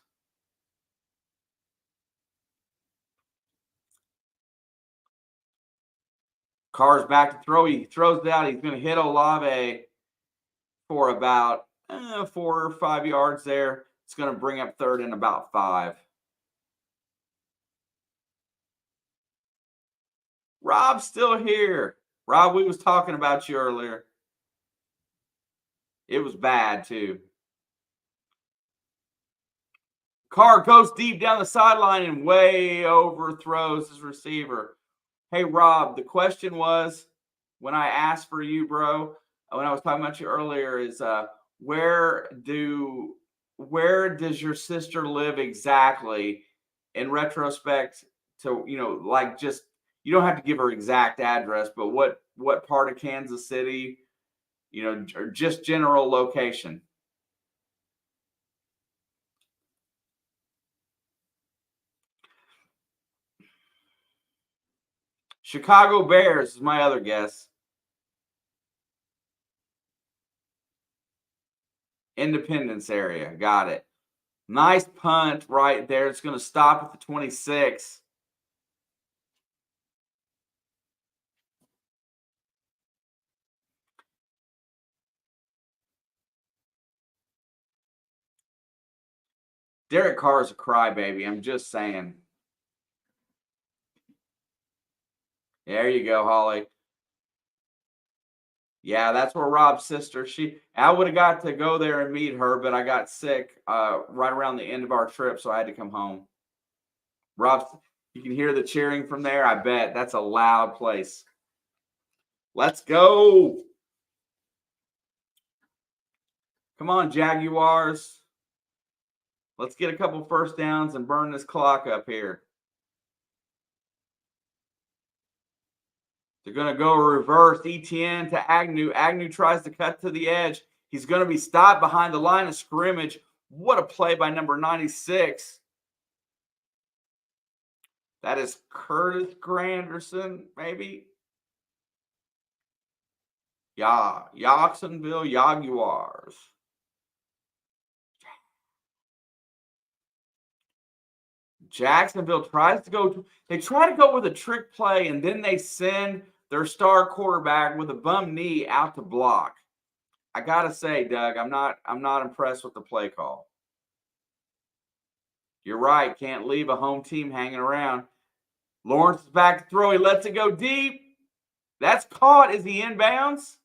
Carr's back to throw. He throws it out. He's going to hit Olave for about 4 or 5 yards there. It's going to bring up third and about 5. Rob's still here. Rob, we was talking about you earlier. It was bad, too. Carr goes deep down the sideline and way overthrows his receiver. Hey, Rob, the question was, when I asked for you, bro, when I was talking about you earlier, is where does your sister live exactly? In retrospect to, like, just, you don't have to give her exact address, but what part of Kansas City, or just general location. Chicago Bears is my other guess. Independence area. Got it. Nice punt right there. It's going to stop at the 26. Derek Carr is a crybaby. I'm just saying. There you go, Holly. Yeah, that's where Rob's sister. I would have got to go there and meet her, but I got sick right around the end of our trip, so I had to come home. Rob, you can hear the cheering from there. I bet that's a loud place. Let's go. Come on, Jaguars. Let's get a couple first downs and burn this clock up here. They're going to go reverse ETN to Agnew. Agnew tries to cut to the edge. He's going to be stopped behind the line of scrimmage. What a play by number 96. That is Curtis Granderson, maybe. Yeah, Jacksonville Jaguars. Jacksonville tries to go. They try to go with a trick play, and then they send their star quarterback with a bum knee out to block. I gotta say, Doug, I'm not impressed with the play call. You're right. Can't leave a home team hanging around. Lawrence is back to throw. He lets it go deep. That's caught. Is he inbounds?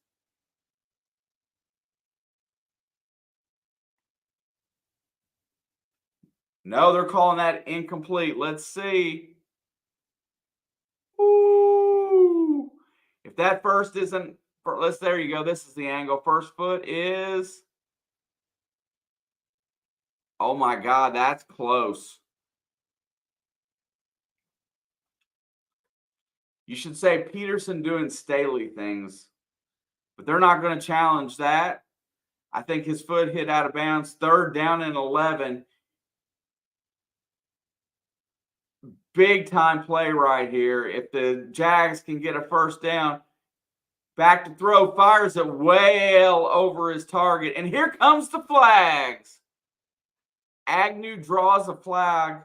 No, they're calling that incomplete. Let's see. Ooh. If that first isn't, there you go. This is the angle. First foot is. Oh my God, that's close. You should say Peterson doing Staley things, but they're not going to challenge that. I think his foot hit out of bounds. 3rd down and 11. Big time play right here. If the Jags can get a 1st down, back to throw, fires it well over his target. And here comes the flags. Agnew draws a flag,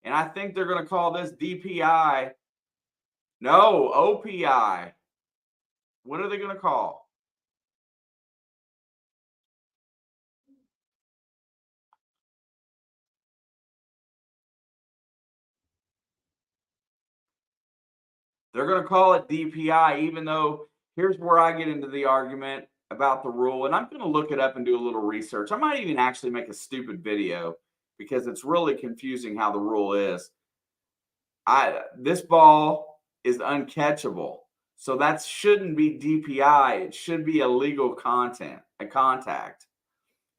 and I think they're going to call this DPI. No, OPI. What are they going to call? They're going to call it DPI, even though here's where I get into the argument about the rule. And I'm going to look it up and do a little research. I might even actually make a stupid video because it's really confusing how the rule is. This ball is uncatchable. So that shouldn't be DPI. It should be illegal contact,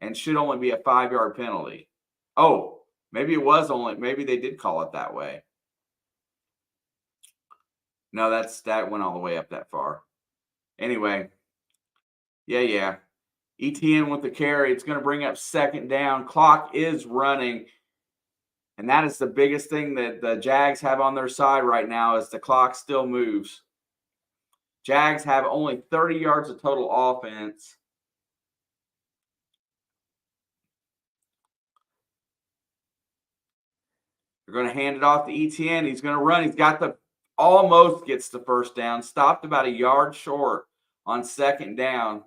and should only be a 5-yard penalty. Oh, maybe they did call it that way. No, that went all the way up that far. Anyway, yeah. ETN with the carry. It's going to bring up 2nd down. Clock is running. And that is the biggest thing that the Jags have on their side right now is the clock still moves. Jags have only 30 yards of total offense. They're going to hand it off to ETN. He's going to run. He's got almost gets the 1st down. Stopped about a yard short on 2nd down.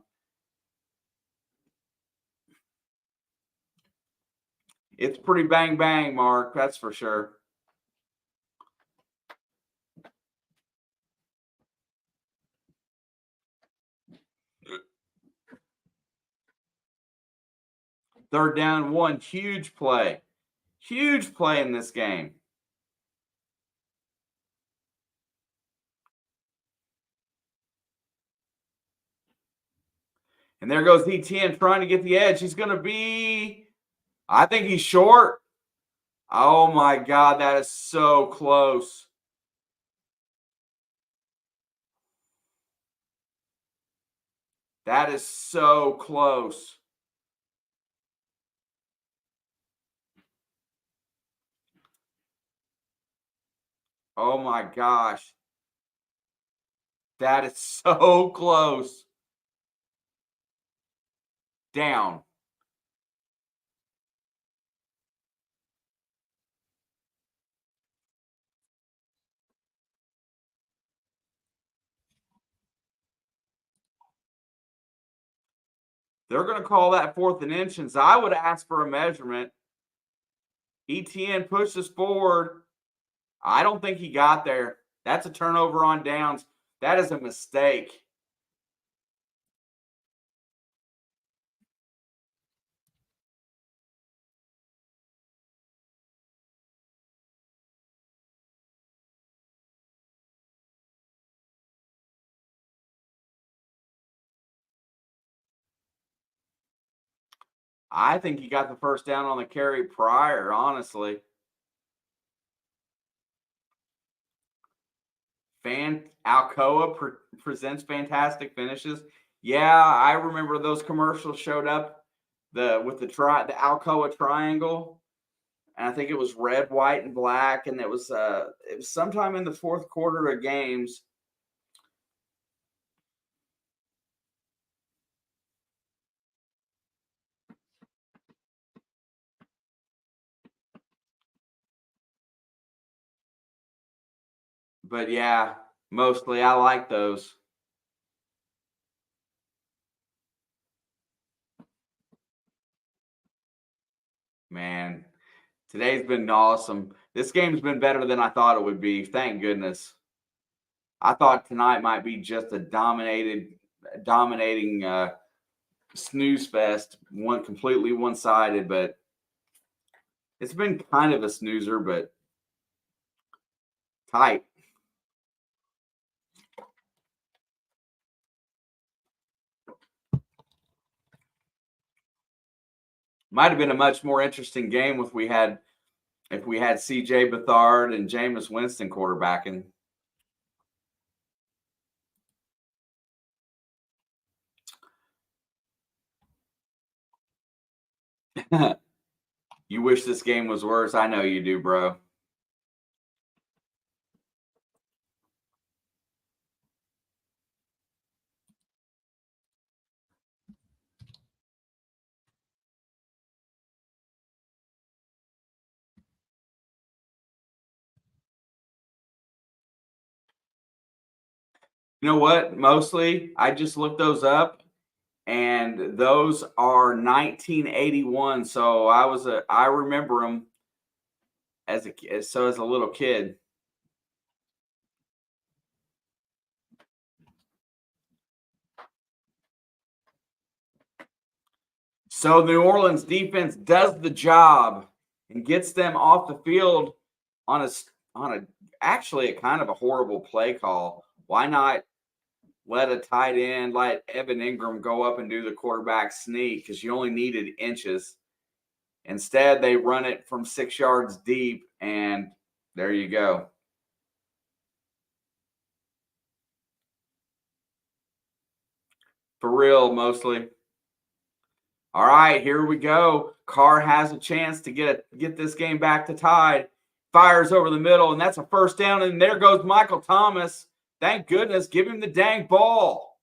It's pretty bang, bang, Mark. That's for sure. Third down, 1. Huge play. Huge play in this game. And there goes ETN trying to get the edge. He's going to be, I think he's short. Oh, my God. That is so close. That is so close. Oh, my gosh. That is so close. Down. They're going to call that 4th and inches. I would ask for a measurement. ETN pushes forward. I don't think he got there. That's a turnover on downs. That is a mistake. I think he got the 1st down on the carry prior, honestly. Alcoa presents fantastic finishes. Yeah, I remember those commercials showed up with the Alcoa triangle, and I think it was red, white, and black, and it was sometime in the 4th quarter of games. But yeah, mostly I like those. Man, today's been awesome. This game's been better than I thought it would be. Thank goodness. I thought tonight might be just a dominating snooze fest, completely one-sided, but it's been kind of a snoozer, but tight. Might have been a much more interesting game if we had CJ Beathard and Jameis Winston quarterbacking. You wish this game was worse. I know you do, bro. You know what? Mostly, I just looked those up, and those are 1981. So I remember them as a little kid. So New Orleans defense does the job and gets them off the field on a actually a kind of a horrible play call. Why not let a tight end like Evan Ingram go up and do the quarterback sneak because you only needed inches. Instead, they run it from 6 yards deep, and there you go. For real, mostly. All right, here we go. Carr has a chance to get this game back to tied. Fires over the middle, and that's a first down. And there goes Michael Thomas. Thank goodness. Give him the dang ball.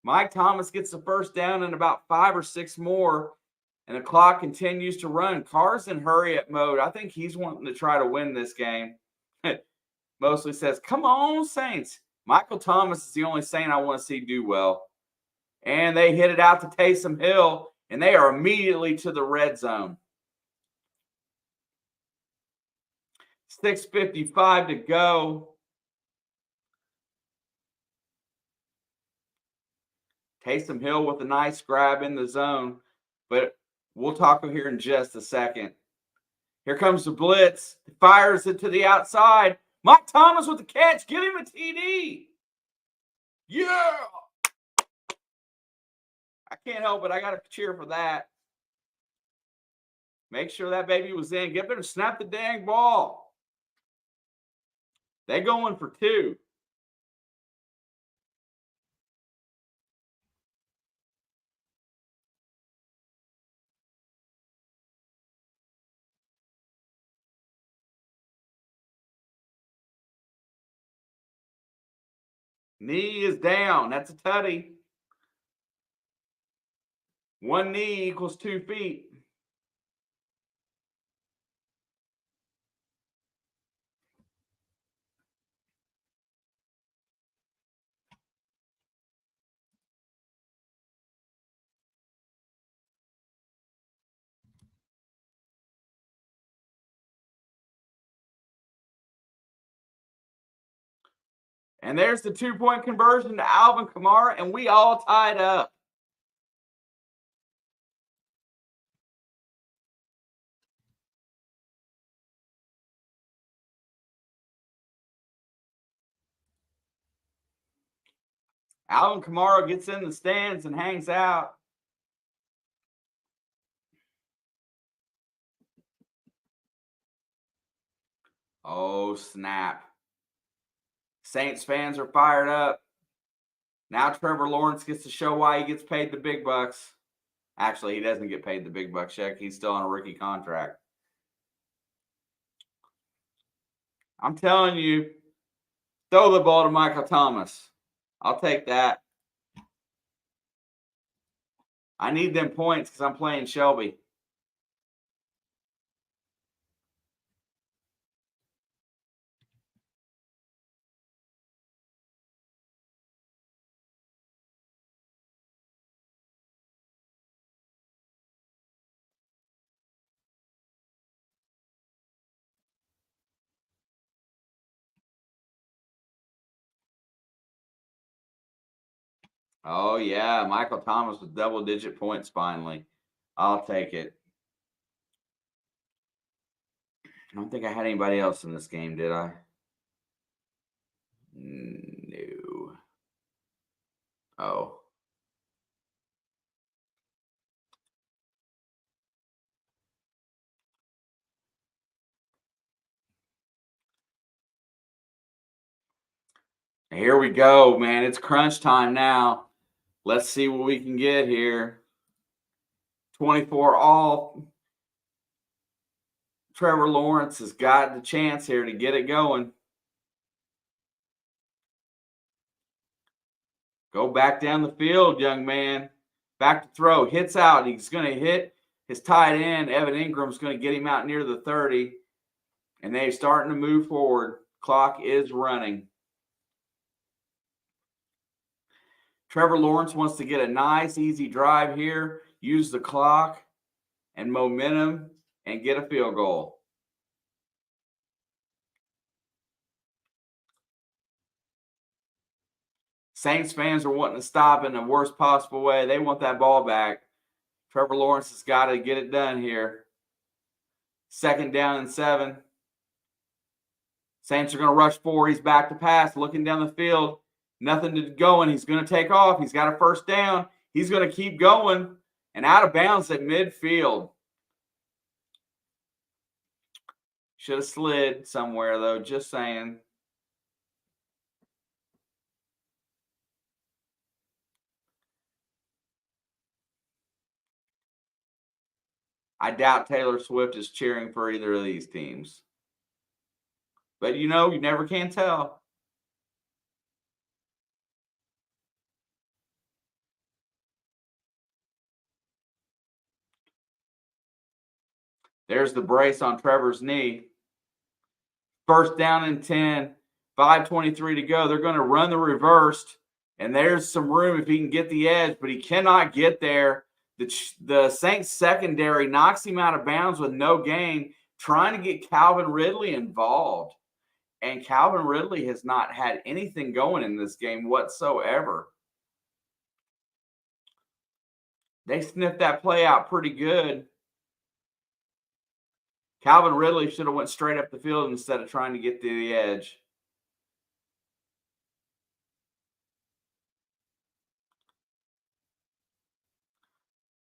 Mike Thomas gets the first down and about 5 or 6 more, and the clock continues to run. Carr's in hurry-up mode. I think he's wanting to try to win this game. Mostly says, come on, Saints. Michael Thomas is the only Saint I want to see do well. And they hit it out to Taysom Hill, and they are immediately to the red zone. 6:55 to go. Taysom Hill with a nice grab in the zone, but we'll talk here in just a second. Here comes the blitz. Fires it to the outside. Mike Thomas with the catch. Give him a TD. Yeah. I can't help it. I got to cheer for that. Make sure that baby was in. Get them to snap the dang ball. They going for 2. Knee is down. That's a tutty. 1 knee equals 2 feet. And there's the 2-point conversion to Alvin Kamara, and we all tied up. Alvin Kamara gets in the stands and hangs out. Oh, snap. Saints fans are fired up. Now Trevor Lawrence gets to show why he gets paid the big bucks. Actually, he doesn't get paid the big bucks check. He's still on a rookie contract. I'm telling you, throw the ball to Michael Thomas. I'll take that. I need them points because I'm playing Shelby. Oh, yeah. Michael Thomas with double-digit points finally. I'll take it. I don't think I had anybody else in this game, did I? No. Oh. Here we go, man. It's crunch time now. Let's see what we can get here. 24 all. Trevor Lawrence has got the chance here to get it going. Go back down the field, young man. Back to throw. Hits out. He's going to hit his tight end. Evan Ingram's going to get him out near the 30. And they're starting to move forward. Clock is running. Trevor Lawrence wants to get a nice, easy drive here. Use the clock and momentum and get a field goal. Saints fans are wanting to stop in the worst possible way. They want that ball back. Trevor Lawrence has got to get it done here. 2nd down and 7. Saints are going to rush 4. He's back to pass, looking down the field. Nothing to go, and he's going to take off. He's got a 1st down. He's going to keep going and out of bounds at midfield. Should have slid somewhere, though, just saying. I doubt Taylor Swift is cheering for either of these teams. But, you never can tell. There's the brace on Trevor's knee. 1st down and 10. 5:23 to go. They're going to run the reversed. And there's some room if he can get the edge, but he cannot get there. The Saints secondary knocks him out of bounds with no gain, trying to get Calvin Ridley involved. And Calvin Ridley has not had anything going in this game whatsoever. They sniffed that play out pretty good. Calvin Ridley should have went straight up the field instead of trying to get to the edge.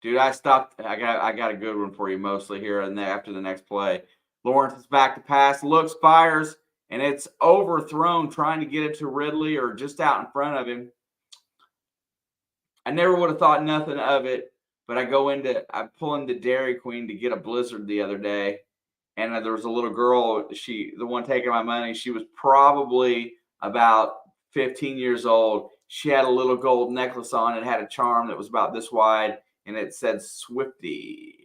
Dude, I stopped. I got a good one for you mostly here and after the next play. Lawrence is back to pass, looks, fires, and it's overthrown trying to get it to Ridley or just out in front of him. I never would have thought nothing of it, but I pull into Dairy Queen to get a Blizzard the other day. And there was a little girl, the one taking my money, she was probably about 15 years old. She had a little gold necklace on. It had a charm that was about this wide, and it said Swifty.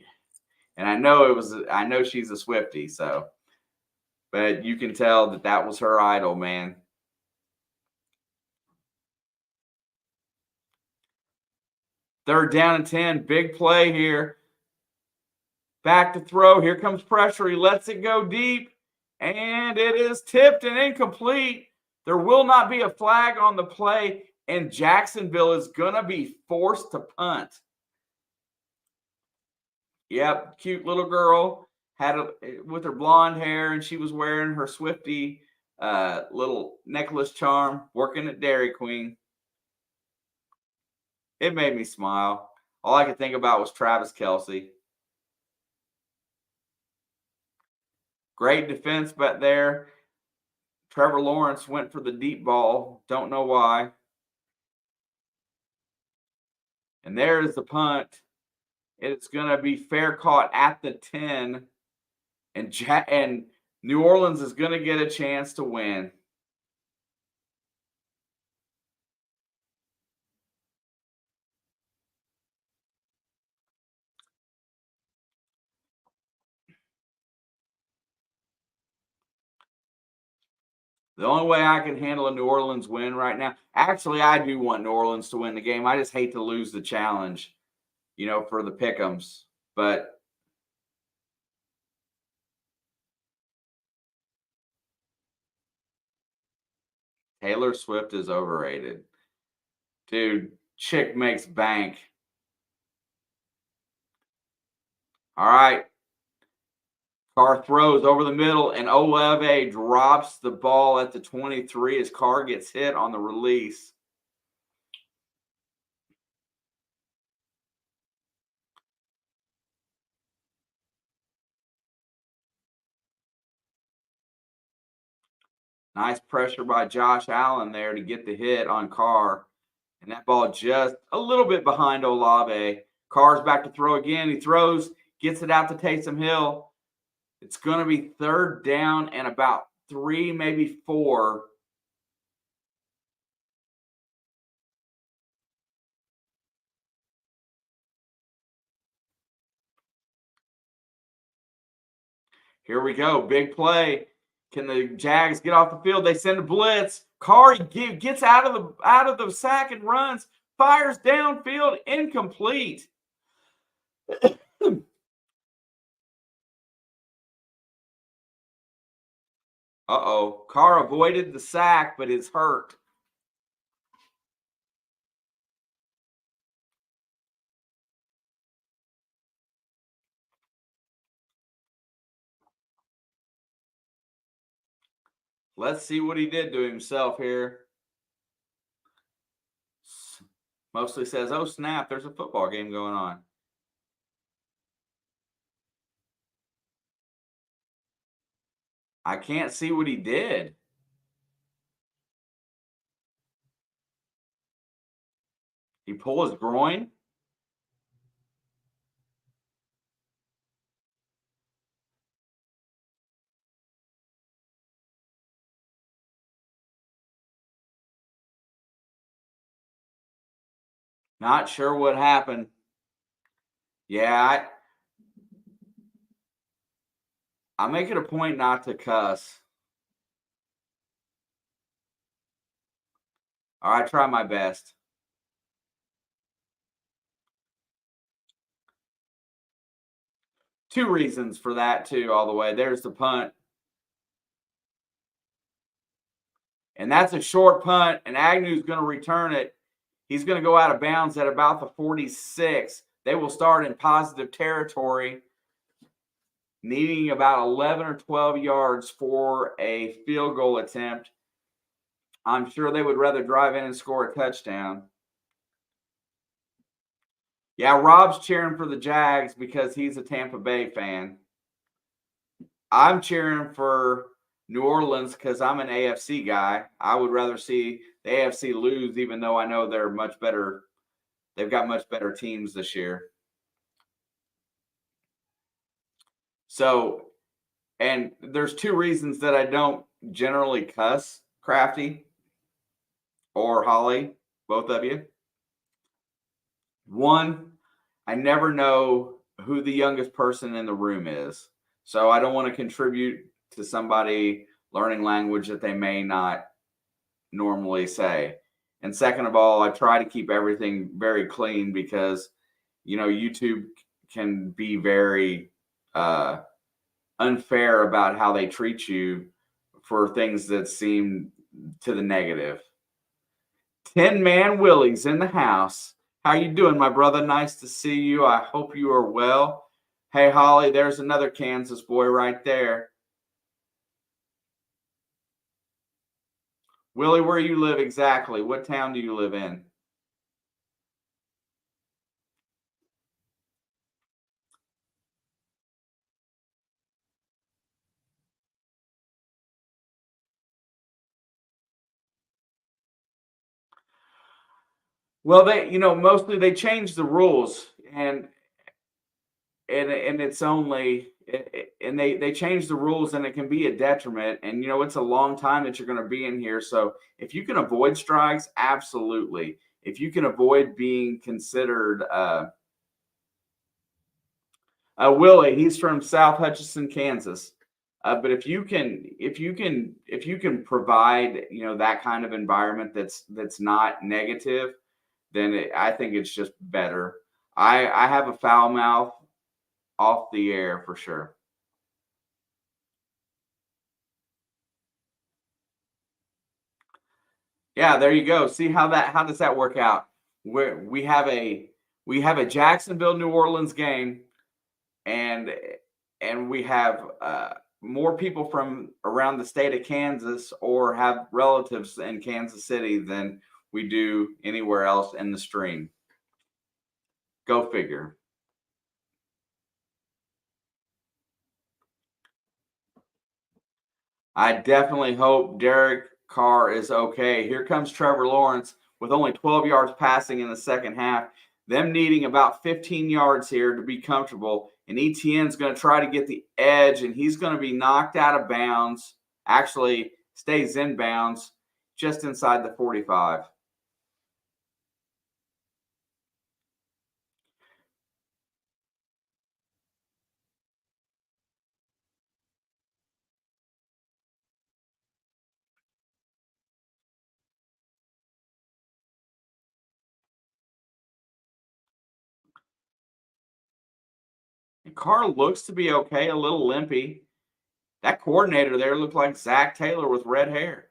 And I know she's a Swifty, so. But you can tell that was her idol, man. Third down and 10, big play here. Back to throw. Here comes pressure. He lets it go deep, and it is tipped and incomplete. There will not be a flag on the play, and Jacksonville is going to be forced to punt. Yep, cute little girl with her blonde hair, and she was wearing her Swifty little necklace charm, working at Dairy Queen. It made me smile. All I could think about was Travis Kelce. Great defense back there. Trevor Lawrence went for the deep ball. Don't know why. And there's the punt. It's going to be fair caught at the 10. And New Orleans is going to get a chance to win. The only way I can handle a New Orleans win right now, actually, I do want New Orleans to win the game. I just hate to lose the challenge, for the pick'ems. But Taylor Swift is overrated. Dude, chick makes bank. All right. Carr throws over the middle, and Olave drops the ball at the 23 as Carr gets hit on the release. Nice pressure by Josh Allen there to get the hit on Carr. And that ball just a little bit behind Olave. Carr's back to throw again. He throws, gets it out to Taysom Hill. It's going to be 3rd down and about 3, maybe 4. Here we go. Big play. Can the Jags get off the field? They send a blitz. Carr gets out of the sack and runs. Fires downfield, incomplete. Uh-oh. Carr avoided the sack, but is hurt. Let's see what he did to himself here. Mostly says, oh, snap, there's a football game going on. I can't see what he did. He pulled his groin? Not sure what happened. Yeah, I make it a point not to cuss. All right, try my best. Two reasons for that, too, all the way. There's the punt. And that's a short punt, and Agnew's going to return it. He's going to go out of bounds at about the 46. They will start in positive territory, needing about 11 or 12 yards for a field goal attempt. I'm sure they would rather drive in and score a touchdown. Yeah, Rob's cheering for the Jags because he's a Tampa Bay fan. I'm cheering for New Orleans because I'm an AFC guy. I would rather see the AFC lose, even though I know they're much better. They've got much better teams this year. So, and there's two reasons that I don't generally cuss, Crafty or Holly, both of you. One, I never know who the youngest person in the room is. So I don't want to contribute to somebody learning language that they may not normally say. And second of all, I try to keep everything very clean because, YouTube can be very unfair about how they treat you for things that seem to the negative. 10-man Willie's in the house. How you doing, my brother? Nice to see you. I hope you are well. Hey, Holly, there's another Kansas boy right there. Willie, where you live exactly? What town do you live in? Well, mostly they changed the rules, and it's only and they change the rules, and it can be a detriment, and it's a long time that you're going to be in here. So if you can avoid strikes, absolutely. If you can avoid being considered Willie, he's from South Hutchinson, Kansas. But if you can provide that kind of environment that's not negative, then I think it's just better. I have a foul mouth off the air for sure. Yeah, there you go. See how does that work out? We have a Jacksonville New Orleans game, and we have more people from around the state of Kansas or have relatives in Kansas City than we do anywhere else in the stream. Go figure. I definitely hope Derek Carr is okay. Here comes Trevor Lawrence with only 12 yards passing in the second half. them needing about 15 yards here to be comfortable. And ETN's going to try to get the edge, and he's going to be knocked out of bounds. Actually, stays in bounds just inside the 45. And Carr looks to be okay, a little limpy. That coordinator there looked like Zach Taylor with red hair.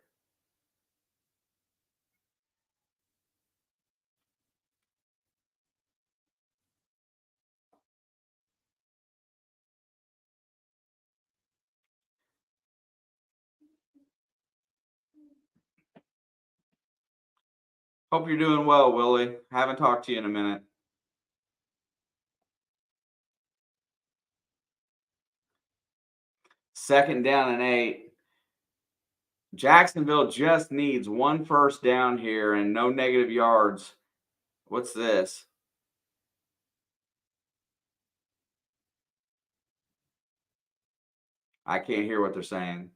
Hope you're doing well, Willie. Haven't talked to you in a minute. Second down and 8. Jacksonville just needs one first down here and no negative yards. What's this? I can't hear what they're saying.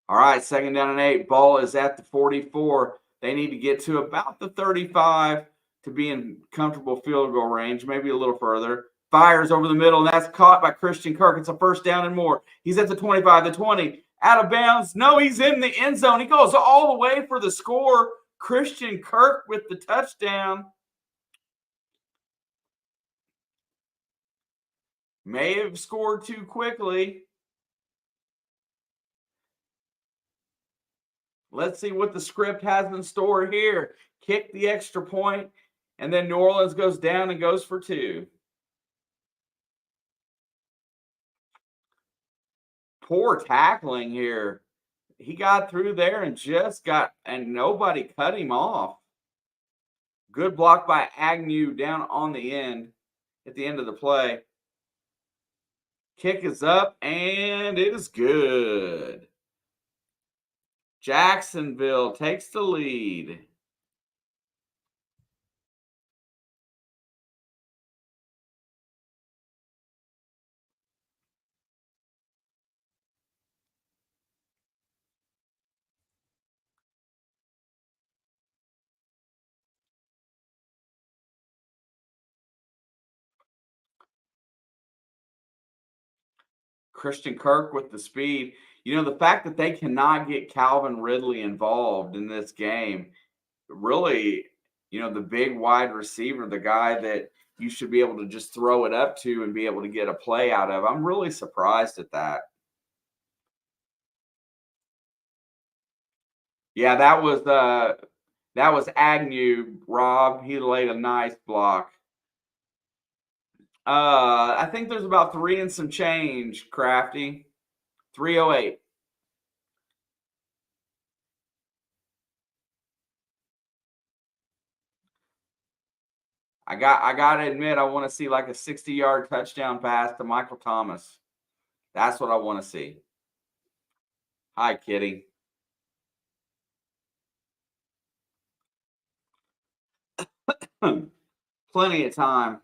All right, second down and 8. Ball is at the 44. They need to get to about the 35 to be in comfortable field goal range, maybe a little further. Fires over the middle, and that's caught by Christian Kirk. It's a first down and more. He's at the 25, the 20, out of bounds. No, he's in the end zone. He goes all the way for the score. Christian Kirk with the touchdown. May have scored too quickly. Let's see what the script has in store here. Kick the extra point, and then New Orleans goes down and goes for 2. Poor tackling here. He got through there and nobody cut him off. Good block by Agnew down on the end at the end of the play. Kick is up, and it is good. Jacksonville takes the lead. Christian Kirk with the speed. You know, the fact that they cannot get Calvin Ridley involved in this game, really, the big wide receiver, the guy that you should be able to just throw it up to and be able to get a play out of. I'm really surprised at that. Yeah, that was Agnew, Rob. He laid a nice block. I think there's about 3 and some change, Crafty. 308. I gotta admit, I want to see like a 60-yard touchdown pass to Michael Thomas. That's what I want to see. Hi, Kitty. Plenty of time.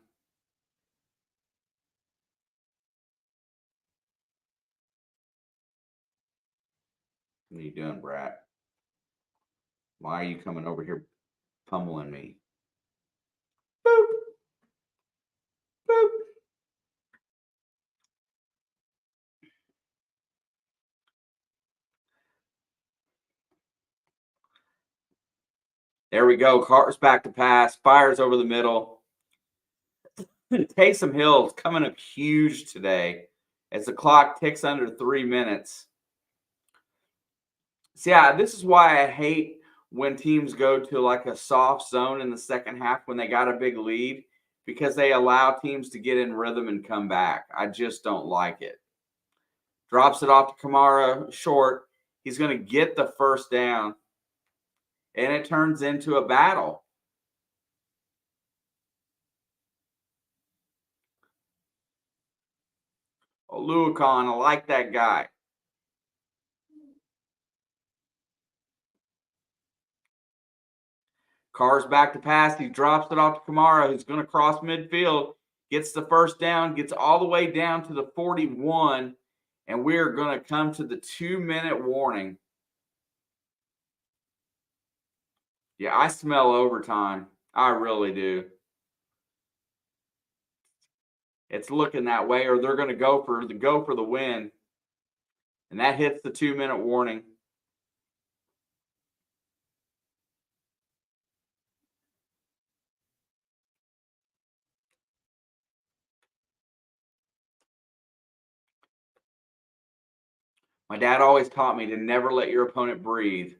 What are you doing, Brat? Why are you coming over here pummeling me? Boop, boop. There we go. Carter's back to pass. Fires over the middle. Taysom Hill's coming up huge today as the clock ticks under 3 minutes. So, yeah, this is why I hate when teams go to like a soft zone in the second half when they got a big lead because they allow teams to get in rhythm and come back. I just don't like it. Drops it off to Kamara short. He's going to get the first down, and it turns into a battle. Oluokun, I like that guy. Carr's back to pass. He drops it off to Kamara, who's going to cross midfield, gets the first down, gets all the way down to the 41, and we're going to come to the 2-minute warning. Yeah, I smell overtime. I really do. It's looking that way, or they're going to go for the win, and that hits the 2-minute warning. My dad always taught me to never let your opponent breathe.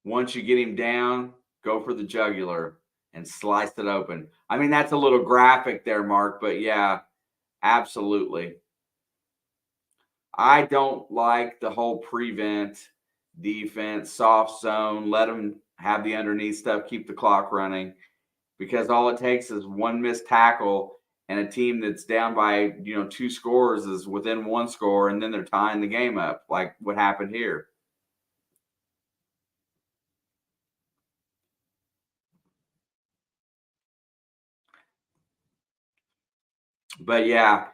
Once you get him down, go for the jugular and slice it open. I mean, that's a little graphic there, Mark, but yeah, absolutely. I don't like the whole prevent defense, soft zone, let them have the underneath stuff, keep the clock running, because all it takes is one missed tackle and a team that's down by 2 scores is within 1 score, and then they're tying the game up, like what happened here. But yeah,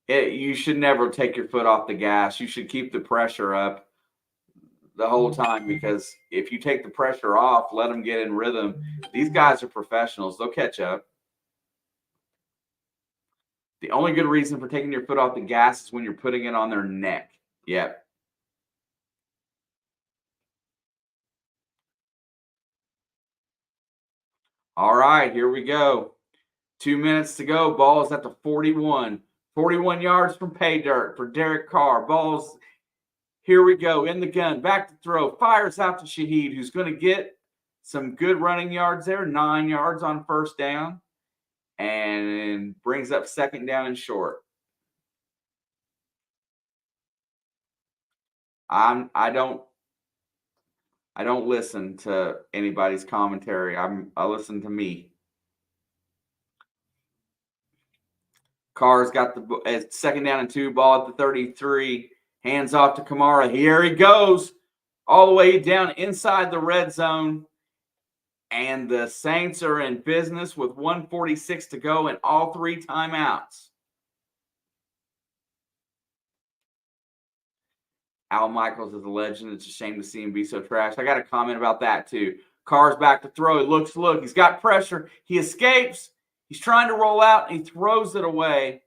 you should never take your foot off the gas. You should keep the pressure up the whole time, because if you take the pressure off, let them get in rhythm. These guys are professionals. They'll catch up. The only good reason for taking your foot off the gas is when you're putting it on their neck. Yep. All right, here we go. 2 minutes to go. Ball is at the 41. 41 yards from pay dirt for Derek Carr. Ball's here we go in the gun. Back to throw. Fires out to Shaheed, who's going to get some good running yards there. 9 yards on first down. And brings up second down and short. I don't listen to anybody's commentary. I listen to me. Carr's got the second down and 2, ball at the 33. Hands off to Kamara. Here he goes. All the way down inside the red zone. And the Saints are in business with 1:46 to go and all 3 timeouts. Al Michaels is a legend. It's a shame to see him be so trash. I got a comment about that too. Carr's back to throw. He looks. He's got pressure. He escapes. He's trying to roll out, and he throws it away.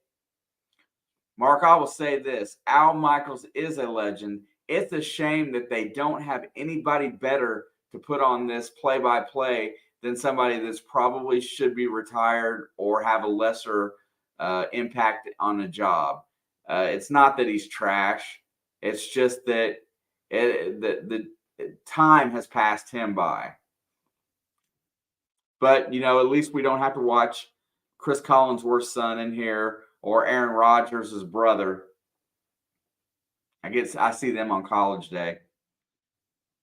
Mark, I will say this. Al Michaels is a legend. It's a shame that they don't have anybody better to put on this play-by-play than somebody that's probably should be retired or have a lesser impact on a job. It's not that he's trash. It's just that the time has passed him by. But, at least we don't have to watch Chris Collinsworth's son in here or Aaron Rodgers' brother. I see them on College Day.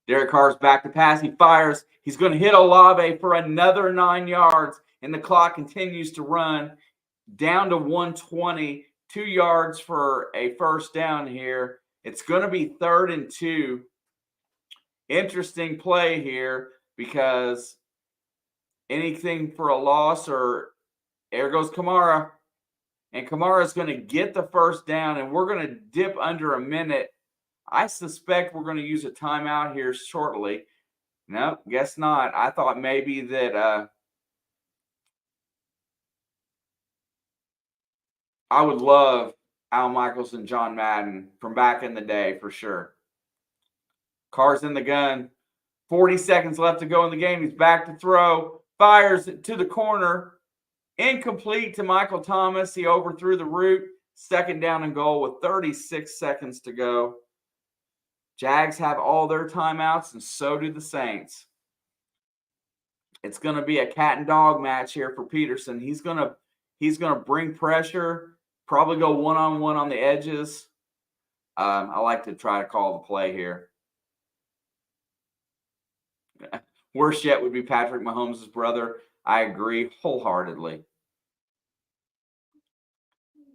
Derek Carr's back to pass. He fires. He's going to hit Olave for another 9 yards, and the clock continues to run down to 120, 2 yards for a first down here. It's going to be 3rd and 2. Interesting play here, because anything for a loss, or there goes Kamara. And Kamara's going to get the first down, and we're going to dip under a minute. I suspect we're going to use a timeout here shortly. No, guess not. I thought maybe that I would love Al Michaels and John Madden from back in the day for sure. Carr's in the gun. 40 seconds left to go in the game. He's back to throw. Fires it to the corner. Incomplete to Michael Thomas. He overthrew the route. 2nd down and goal with 36 seconds to go. Jags have all their timeouts, and so do the Saints. It's going to be a cat and dog match here for Peterson. He's going to bring pressure, probably go one-on-one on the edges. I like to try to call the play here. Worst yet would be Patrick Mahomes' brother. I agree wholeheartedly.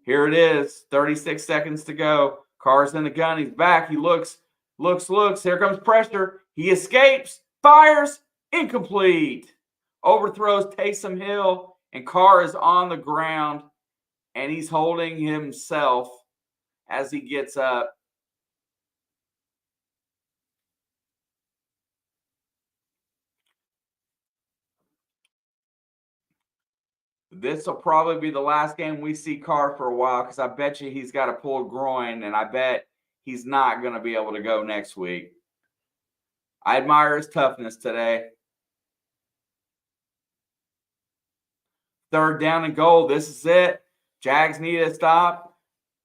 Here it is. 36 seconds to go. Carr's in the gun. He's back. He looks. Here comes pressure. He escapes. Fires. Incomplete. overthrows Taysom Hill, and Carr is on the ground, and he's holding himself as he gets up. This will probably be the last game we see Carr for a while because I bet you he's got a pulled groin, and I bet he's not going to be able to go next week. I admire his toughness today. 3rd down and goal. This is it. Jags need a stop,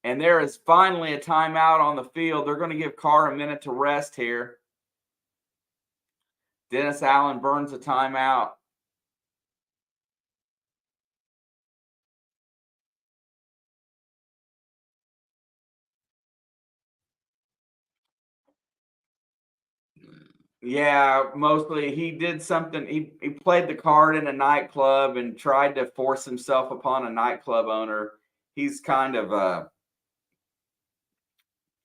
and there is finally a timeout on the field. They're going to give Carr a minute to rest here. Dennis Allen burns a timeout. Yeah, mostly he did something. He played the card in a nightclub and tried to force himself upon a nightclub owner. He's kind of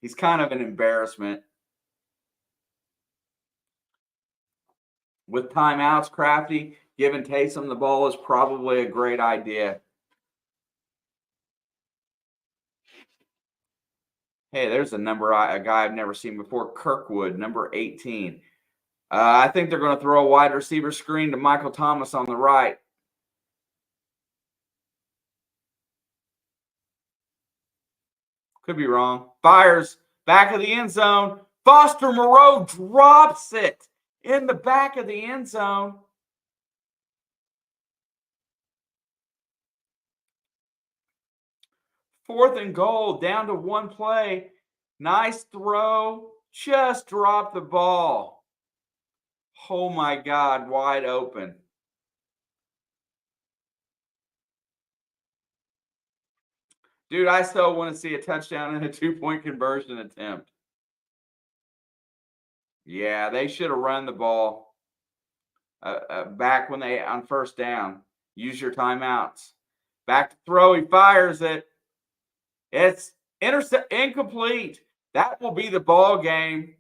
an embarrassment. With timeouts, Crafty, giving Taysom the ball is probably a great idea. Hey, there's a guy I've never seen before, Kirkwood, number 18. I think they're going to throw a wide receiver screen to Michael Thomas on the right. Could be wrong. Fires back of the end zone. Foster Moreau drops it in the back of the end zone. Fourth and goal, down to one play. Nice throw. Just dropped the ball. Oh my God, wide open. Dude, I still want to see a touchdown and a 2-point conversion attempt. Yeah, they should have run the ball back when they on 1st down. Use your timeouts. Back to throw. He fires it. It's incomplete. That will be the ball game.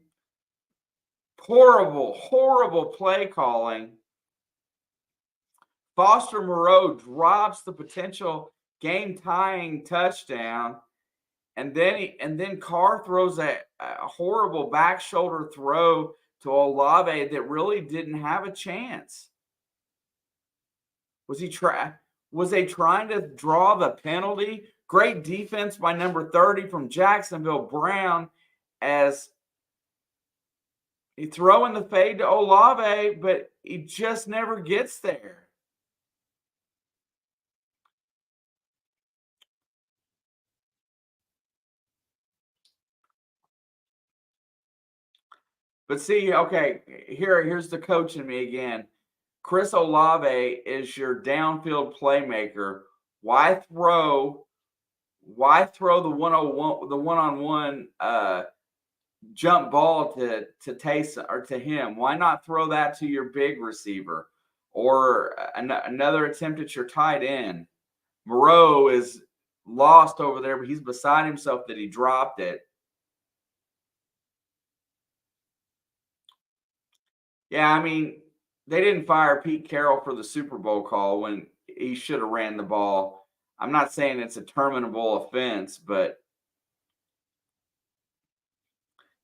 Horrible play calling. Foster Moreau drops the potential game-tying touchdown, and then Carr throws a horrible back shoulder throw to Olave that really didn't have a chance. Was they trying to draw the penalty? Great defense by number 30 from Jacksonville, Brown, as he throwing the fade to Olave, but he just never gets there. But see, okay, here's the coach in me again. Chris Olave is your downfield playmaker. Why throw the one-on-one jump ball to Taysom or to him? Why not throw that to your big receiver or another attempt at your tight end? Moreau is lost over there, but he's beside himself that he dropped it. Yeah, I mean, they didn't fire Pete Carroll for the Super Bowl call when he should have ran the ball. I'm not saying it's a terminable offense, but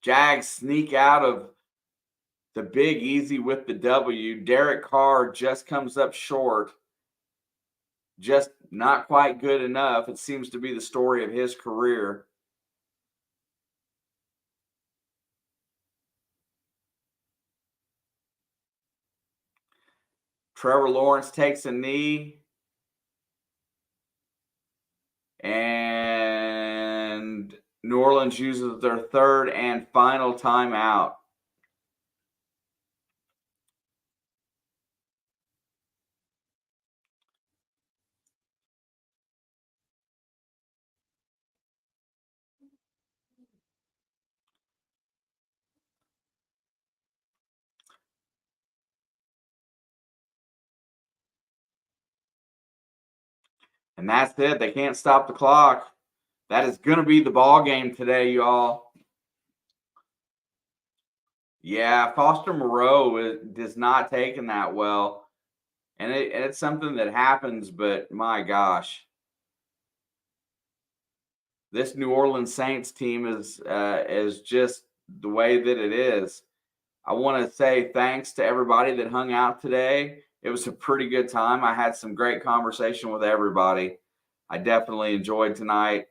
Jags sneak out of the Big Easy with the W. Derek Carr just comes up short. Just not quite good enough. It seems to be the story of his career. Trevor Lawrence takes a knee. And New Orleans uses their 3rd and final timeout. And that's it. They can't stop the clock. That is going to be the ball game today, y'all. Yeah, Foster Moreau is not taking that well. and it's something that happens. But my gosh, this New Orleans Saints team is just the way that it is. I want to say thanks to everybody that hung out today. It was a pretty good time. I had some great conversation with everybody. I definitely enjoyed tonight.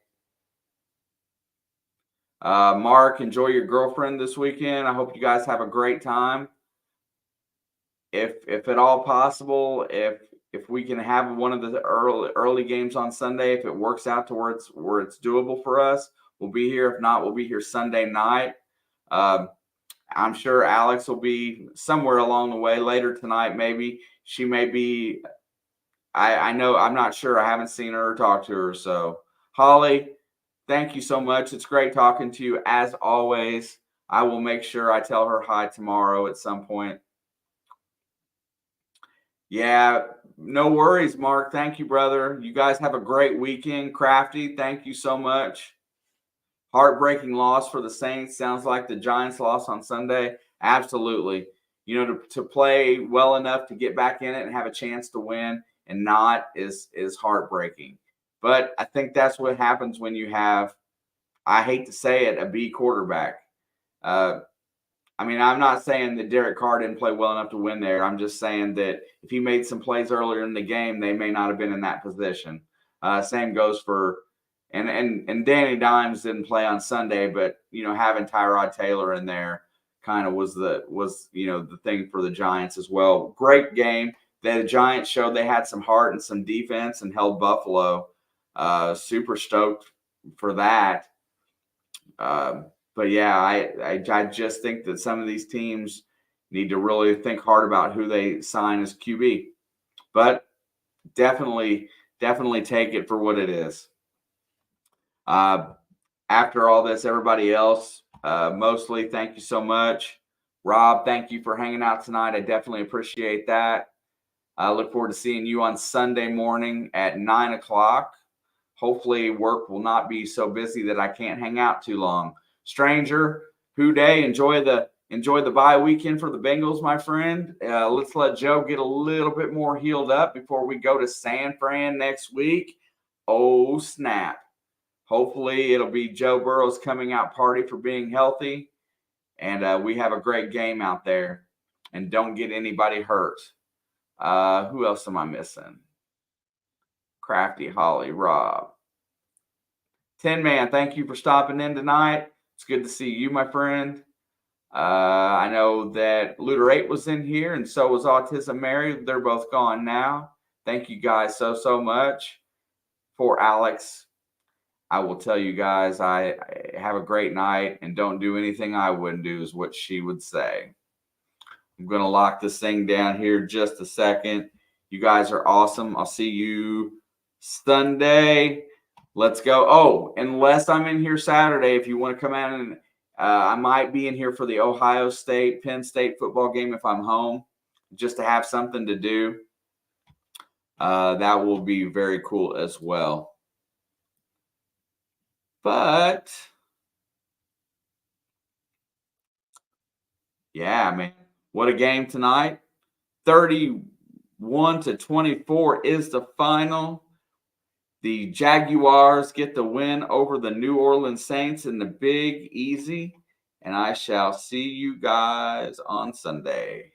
Mark, enjoy your girlfriend this weekend. I hope you guys have a great time. If at all possible, if we can have one of the early games on Sunday, if it works out to where it's doable for us, we'll be here. If not, we'll be here Sunday night. I'm sure Alex will be somewhere along the way later tonight. Maybe she may be. I know. I'm not sure. I haven't seen her or talked to her. So, Holly, thank you so much. It's great talking to you as always. I will make sure I tell her hi tomorrow at some point. Yeah, no worries, Mark. Thank you, brother. You guys have a great weekend. Crafty, thank you so much. Heartbreaking loss for the Saints. Sounds like the Giants lost on Sunday. Absolutely. You know, to play well enough to get back in it and have a chance to win and not is heartbreaking. But I think that's what happens when you have, I hate to say it, a B quarterback. I mean, I'm not saying that Derek Carr didn't play well enough to win there. I'm just saying that if he made some plays earlier in the game, they may not have been in that position. Same goes for and Danny Dimes didn't play on Sunday, but you know, having Tyrod Taylor in there kind of was the thing for the Giants as well. Great game. The Giants showed they had some heart and some defense and held Buffalo. Super stoked for that. But yeah, I just think that some of these teams need to really think hard about who they sign as QB. But definitely take it for what it is. After all this, everybody else, mostly, thank you so much. Rob, thank you for hanging out tonight. I definitely appreciate that. I look forward to seeing you on Sunday morning at 9 o'clock. Hopefully work will not be so busy that I can't hang out too long. Stranger, Who Day, enjoy the bye weekend for the Bengals, my friend. Let's let Joe get a little bit more healed up before we go to San Fran next week. Oh, snap. Hopefully it'll be Joe Burrow's coming out party for being healthy, and we have a great game out there and don't get anybody hurt. Who else am I missing? Crafty, Holly, Rob. Tin Man, thank you for stopping in tonight. It's good to see you, my friend. I know that Looter 8 was in here, and so was Autism Mary. They're both gone now. Thank you guys so much. For Alex, I will tell you guys, I have a great night, and don't do anything I wouldn't do is what she would say. I'm going to lock this thing down here just a second. You guys are awesome. I'll see you Sunday. Let's go. Oh, unless I'm in here Saturday, if you want to come out and I might be in here for the Ohio State, Penn State football game if I'm home, just to have something to do. That will be very cool as well. But yeah, man, what a game tonight. 31-24 is the final. The Jaguars get the win over the New Orleans Saints in the Big Easy. And I shall see you guys on Sunday.